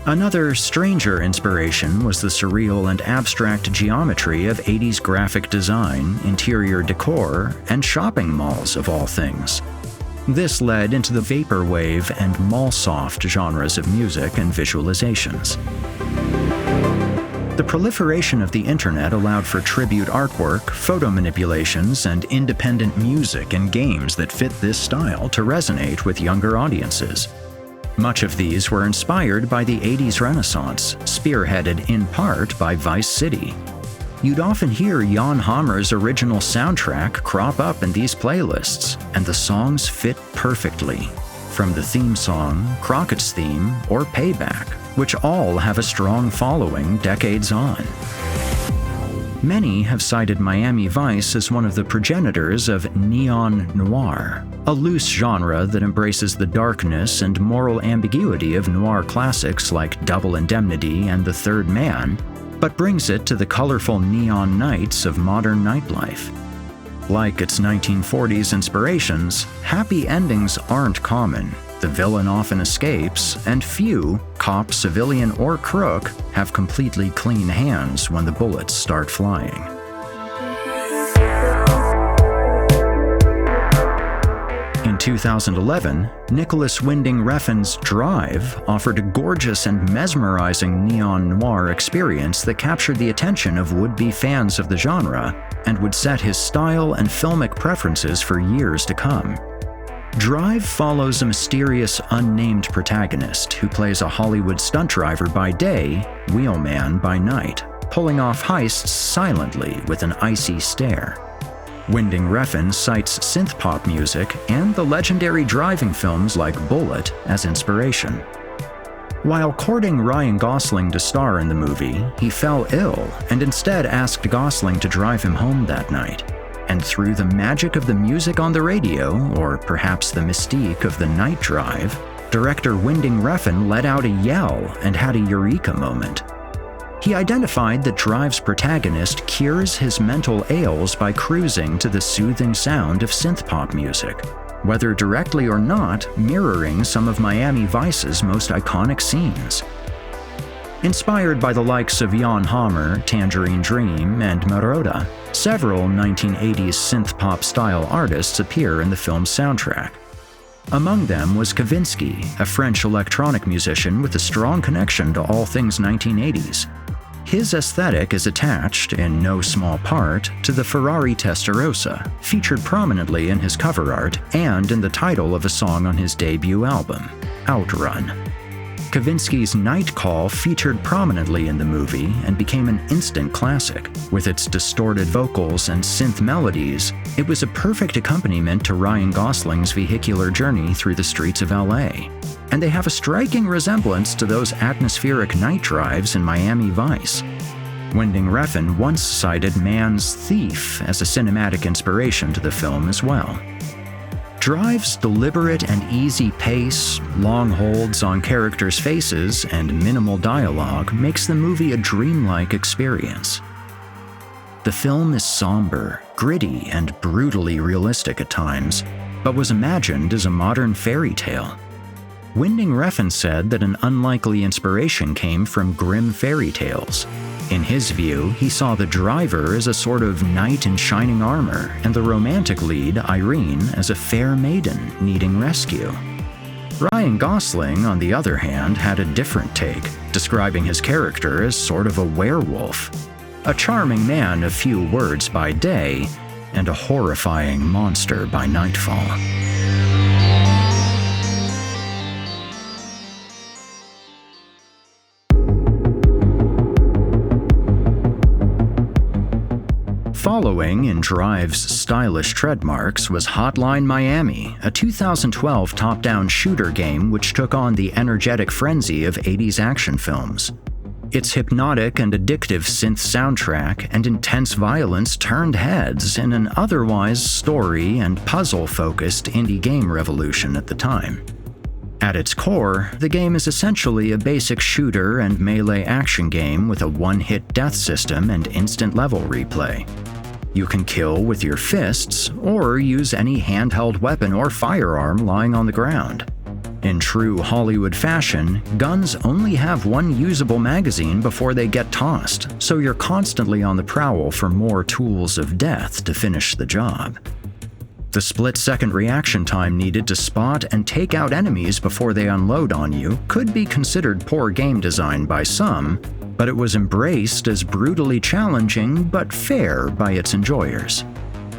Speaker 4: Another stranger inspiration was the surreal and abstract geometry of 80s graphic design, interior decor, and shopping malls of all things. This led into the vaporwave and mallsoft genres of music and visualizations. The proliferation of the internet allowed for tribute artwork, photo manipulations, and independent music and games that fit this style to resonate with younger audiences. Much of these were inspired by the 80s Renaissance, spearheaded in part by Vice City. You'd often hear Jan Hammer's original soundtrack crop up in these playlists, and the songs fit perfectly. From the theme song, Crockett's theme, or Payback, which all have a strong following decades on. Many have cited Miami Vice as one of the progenitors of neon noir, a loose genre that embraces the darkness and moral ambiguity of noir classics like Double Indemnity and The Third Man, but brings it to the colorful neon nights of modern nightlife. Like its 1940s inspirations, happy endings aren't common. The villain often escapes, and few, cop, civilian, or crook, have completely clean hands when the bullets start flying. In 2011, Nicholas Winding Refn's Drive offered a gorgeous and mesmerizing neon noir experience that captured the attention of would-be fans of the genre and would set his style and filmic preferences for years to come. Drive follows a mysterious, unnamed protagonist who plays a Hollywood stunt driver by day, wheelman by night, pulling off heists silently with an icy stare. Winding Refn cites synth-pop music and the legendary driving films like Bullitt as inspiration. While courting Ryan Gosling to star in the movie, he fell ill and instead asked Gosling to drive him home that night. And through the magic of the music on the radio, or perhaps the mystique of the night drive, director Winding Refn let out a yell and had a eureka moment. He identified that Drive's protagonist cures his mental ails by cruising to the soothing sound of synth-pop music, whether directly or not mirroring some of Miami Vice's most iconic scenes. Inspired by the likes of Jan Hammer, Tangerine Dream, and Maroda, several 1980s synth-pop style artists appear in the film's soundtrack. Among them was Kavinsky, a French electronic musician with a strong connection to all things 1980s. His aesthetic is attached, in no small part, to the Ferrari Testarossa, featured prominently in his cover art and in the title of a song on his debut album, Outrun. Kavinsky's Night Call featured prominently in the movie and became an instant classic. With its distorted vocals and synth melodies, it was a perfect accompaniment to Ryan Gosling's vehicular journey through the streets of LA. And they have a striking resemblance to those atmospheric night drives in Miami Vice. Winding Refn once cited Man's Thief as a cinematic inspiration to the film as well. Drive's deliberate and easy pace, long holds on characters' faces, and minimal dialogue makes the movie a dreamlike experience. The film is somber, gritty, and brutally realistic at times, but was imagined as a modern fairy tale. Winding Refn said that an unlikely inspiration came from grim fairy tales. In his view, he saw the driver as a sort of knight in shining armor, and the romantic lead, Irene, as a fair maiden needing rescue. Ryan Gosling, on the other hand, had a different take, describing his character as sort of a werewolf. A charming man of few words by day, and a horrifying monster by nightfall. Following in Drive's stylish treadmarks was Hotline Miami, a 2012 top-down shooter game which took on the energetic frenzy of 80s action films. Its hypnotic and addictive synth soundtrack and intense violence turned heads in an otherwise story and puzzle-focused indie game revolution at the time. At its core, the game is essentially a basic shooter and melee action game with a one-hit death system and instant level replay. You can kill with your fists or use any handheld weapon or firearm lying on the ground. In true Hollywood fashion, guns only have one usable magazine before they get tossed, so you're constantly on the prowl for more tools of death to finish the job. The split-second reaction time needed to spot and take out enemies before they unload on you could be considered poor game design by some, but it was embraced as brutally challenging but fair by its enjoyers.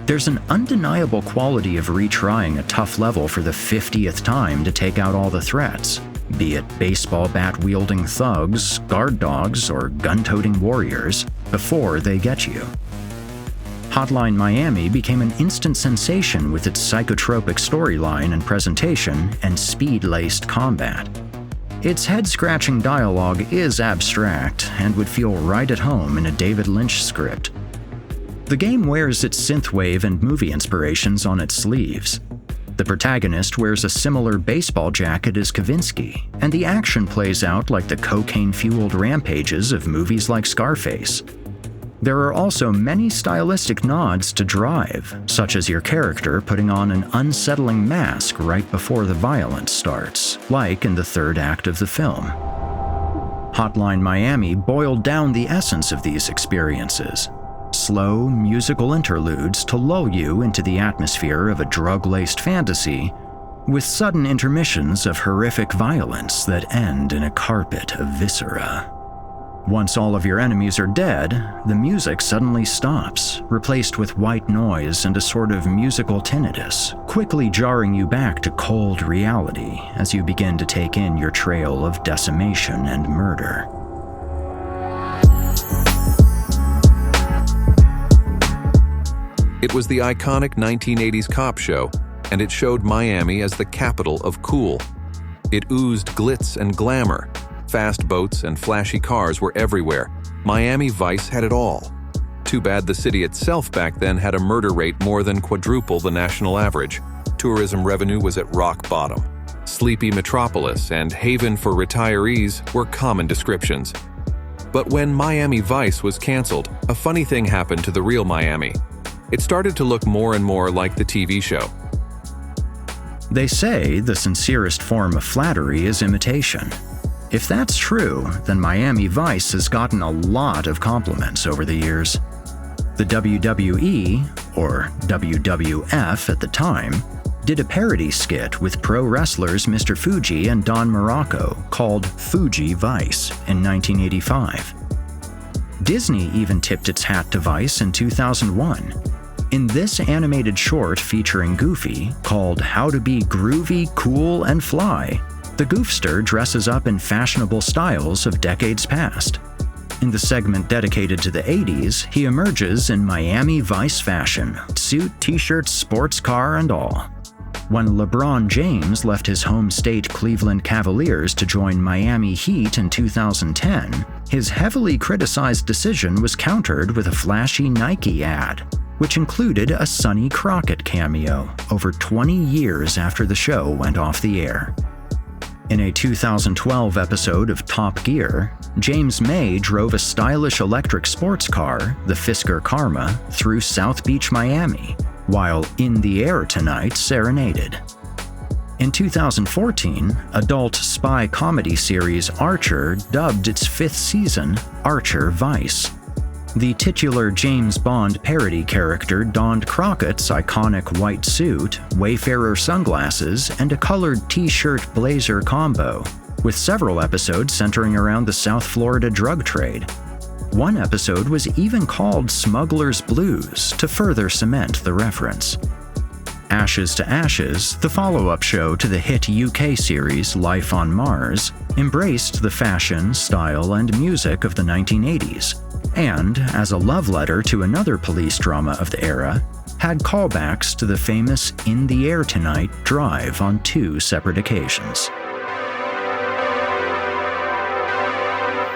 Speaker 4: There's an undeniable quality of retrying a tough level for the 50th time to take out all the threats, be it baseball bat-wielding thugs, guard dogs, or gun-toting warriors, before they get you. Hotline Miami became an instant sensation with its psychotropic storyline and presentation and speed-laced combat. Its head-scratching dialogue is abstract and would feel right at home in a David Lynch script. The game wears its synthwave and movie inspirations on its sleeves. The protagonist wears a similar baseball jacket as Kavinsky, and the action plays out like the cocaine-fueled rampages of movies like Scarface. There are also many stylistic nods to Drive, such as your character putting on an unsettling mask right before the violence starts, like in the third act of the film. Hotline Miami boiled down the essence of these experiences. Slow, musical interludes to lull you into the atmosphere of a drug-laced fantasy, with sudden intermissions of horrific violence that end in a carpet of viscera. Once all of your enemies are dead, the music suddenly stops, replaced with white noise and a sort of musical tinnitus, quickly jarring you back to cold reality as you begin to take in your trail of decimation and murder.
Speaker 2: It was the iconic 1980s cop show, and it showed Miami as the capital of cool. It oozed glitz and glamour. Fast boats and flashy cars were everywhere. Miami Vice had it all. Too bad the city itself back then had a murder rate more than quadruple the national average. Tourism revenue was at rock bottom. Sleepy metropolis and haven for retirees were common descriptions. But when Miami Vice was canceled, a funny thing happened to the real Miami. It started to look more and more like the TV show.
Speaker 4: They say the sincerest form of flattery is imitation. If that's true, then Miami Vice has gotten a lot of compliments over the years. The WWE, or WWF at the time, did a parody skit with pro wrestlers Mr. Fuji and Don Morocco called Fuji Vice in 1985. Disney even tipped its hat to Vice in 2001. In this animated short featuring Goofy, called How to Be Groovy, Cool, and Fly, the goofster dresses up in fashionable styles of decades past. In the segment dedicated to the 80s, he emerges in Miami Vice fashion, suit, t-shirts, sports car, and all. When LeBron James left his home state Cleveland Cavaliers to join Miami Heat in 2010, his heavily criticized decision was countered with a flashy Nike ad, which included a Sonny Crockett cameo over 20 years after the show went off the air. In a 2012 episode of Top Gear, James May drove a stylish electric sports car, the Fisker Karma, through South Beach, Miami, while In the Air Tonight serenaded. In 2014, adult spy comedy series Archer dubbed its 5th season Archer Vice. The titular James Bond parody character donned Crockett's iconic white suit, Wayfarer sunglasses, and a colored t-shirt blazer combo, with several episodes centering around the South Florida drug trade. One episode was even called Smuggler's Blues to further cement the reference. Ashes to Ashes, the follow-up show to the hit UK series Life on Mars, embraced the fashion, style, and music of the 1980s, and, as a love letter to another police drama of the era, had callbacks to the famous In the Air Tonight drive on 2 separate occasions.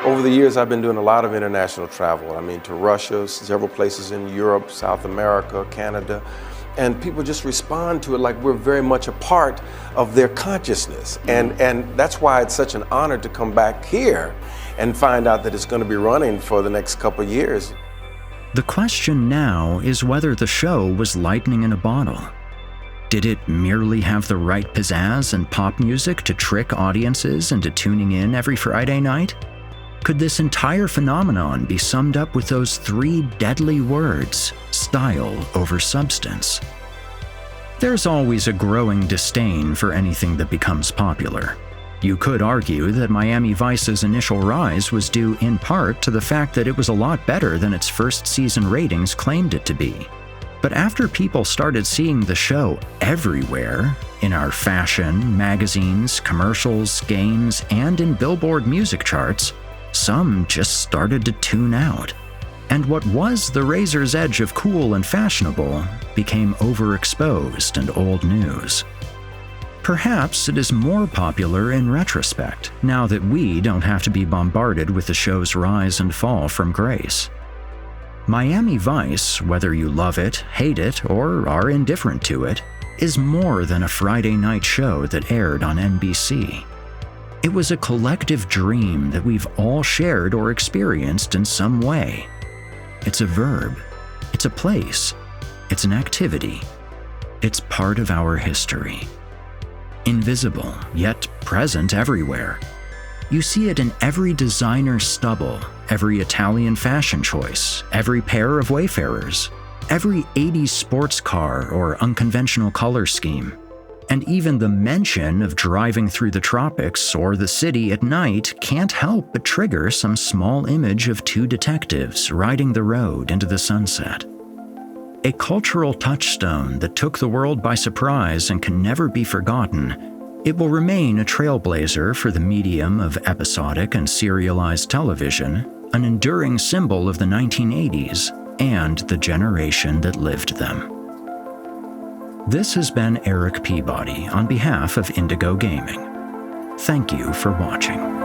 Speaker 21: Over the years, I've been doing a lot of international travel. I mean, to Russia, several places in Europe, South America, Canada, and people just respond to it like we're very much a part of their consciousness. And that's why it's such an honor to come back here and find out that it's going to be running for the next couple of years.
Speaker 4: The question now is whether the show was lightning in a bottle. Did it merely have the right pizzazz and pop music to trick audiences into tuning in every Friday night? Could this entire phenomenon be summed up with those 3 deadly words, style over substance? There's always a growing disdain for anything that becomes popular. You could argue that Miami Vice's initial rise was due in part to the fact that it was a lot better than its first season ratings claimed it to be. But after people started seeing the show everywhere, in our fashion, magazines, commercials, games, and in Billboard music charts, some just started to tune out. And what was the razor's edge of cool and fashionable became overexposed and old news. Perhaps it is more popular in retrospect, now that we don't have to be bombarded with the show's rise and fall from grace. Miami Vice, whether you love it, hate it, or are indifferent to it, is more than a Friday night show that aired on NBC. It was a collective dream that we've all shared or experienced in some way. It's a verb. It's a place. It's an activity. It's part of our history. Invisible, yet present everywhere. You see it in every designer's stubble, every Italian fashion choice, every pair of Wayfarers, every 80s sports car or unconventional color scheme. And even the mention of driving through the tropics or the city at night can't help but trigger some small image of 2 detectives riding the road into the sunset. A cultural touchstone that took the world by surprise and can never be forgotten, it will remain a trailblazer for the medium of episodic and serialized television, an enduring symbol of the 1980s and the generation that lived them. This has been Eric Peabody on behalf of Indigo Gaming. Thank you for watching.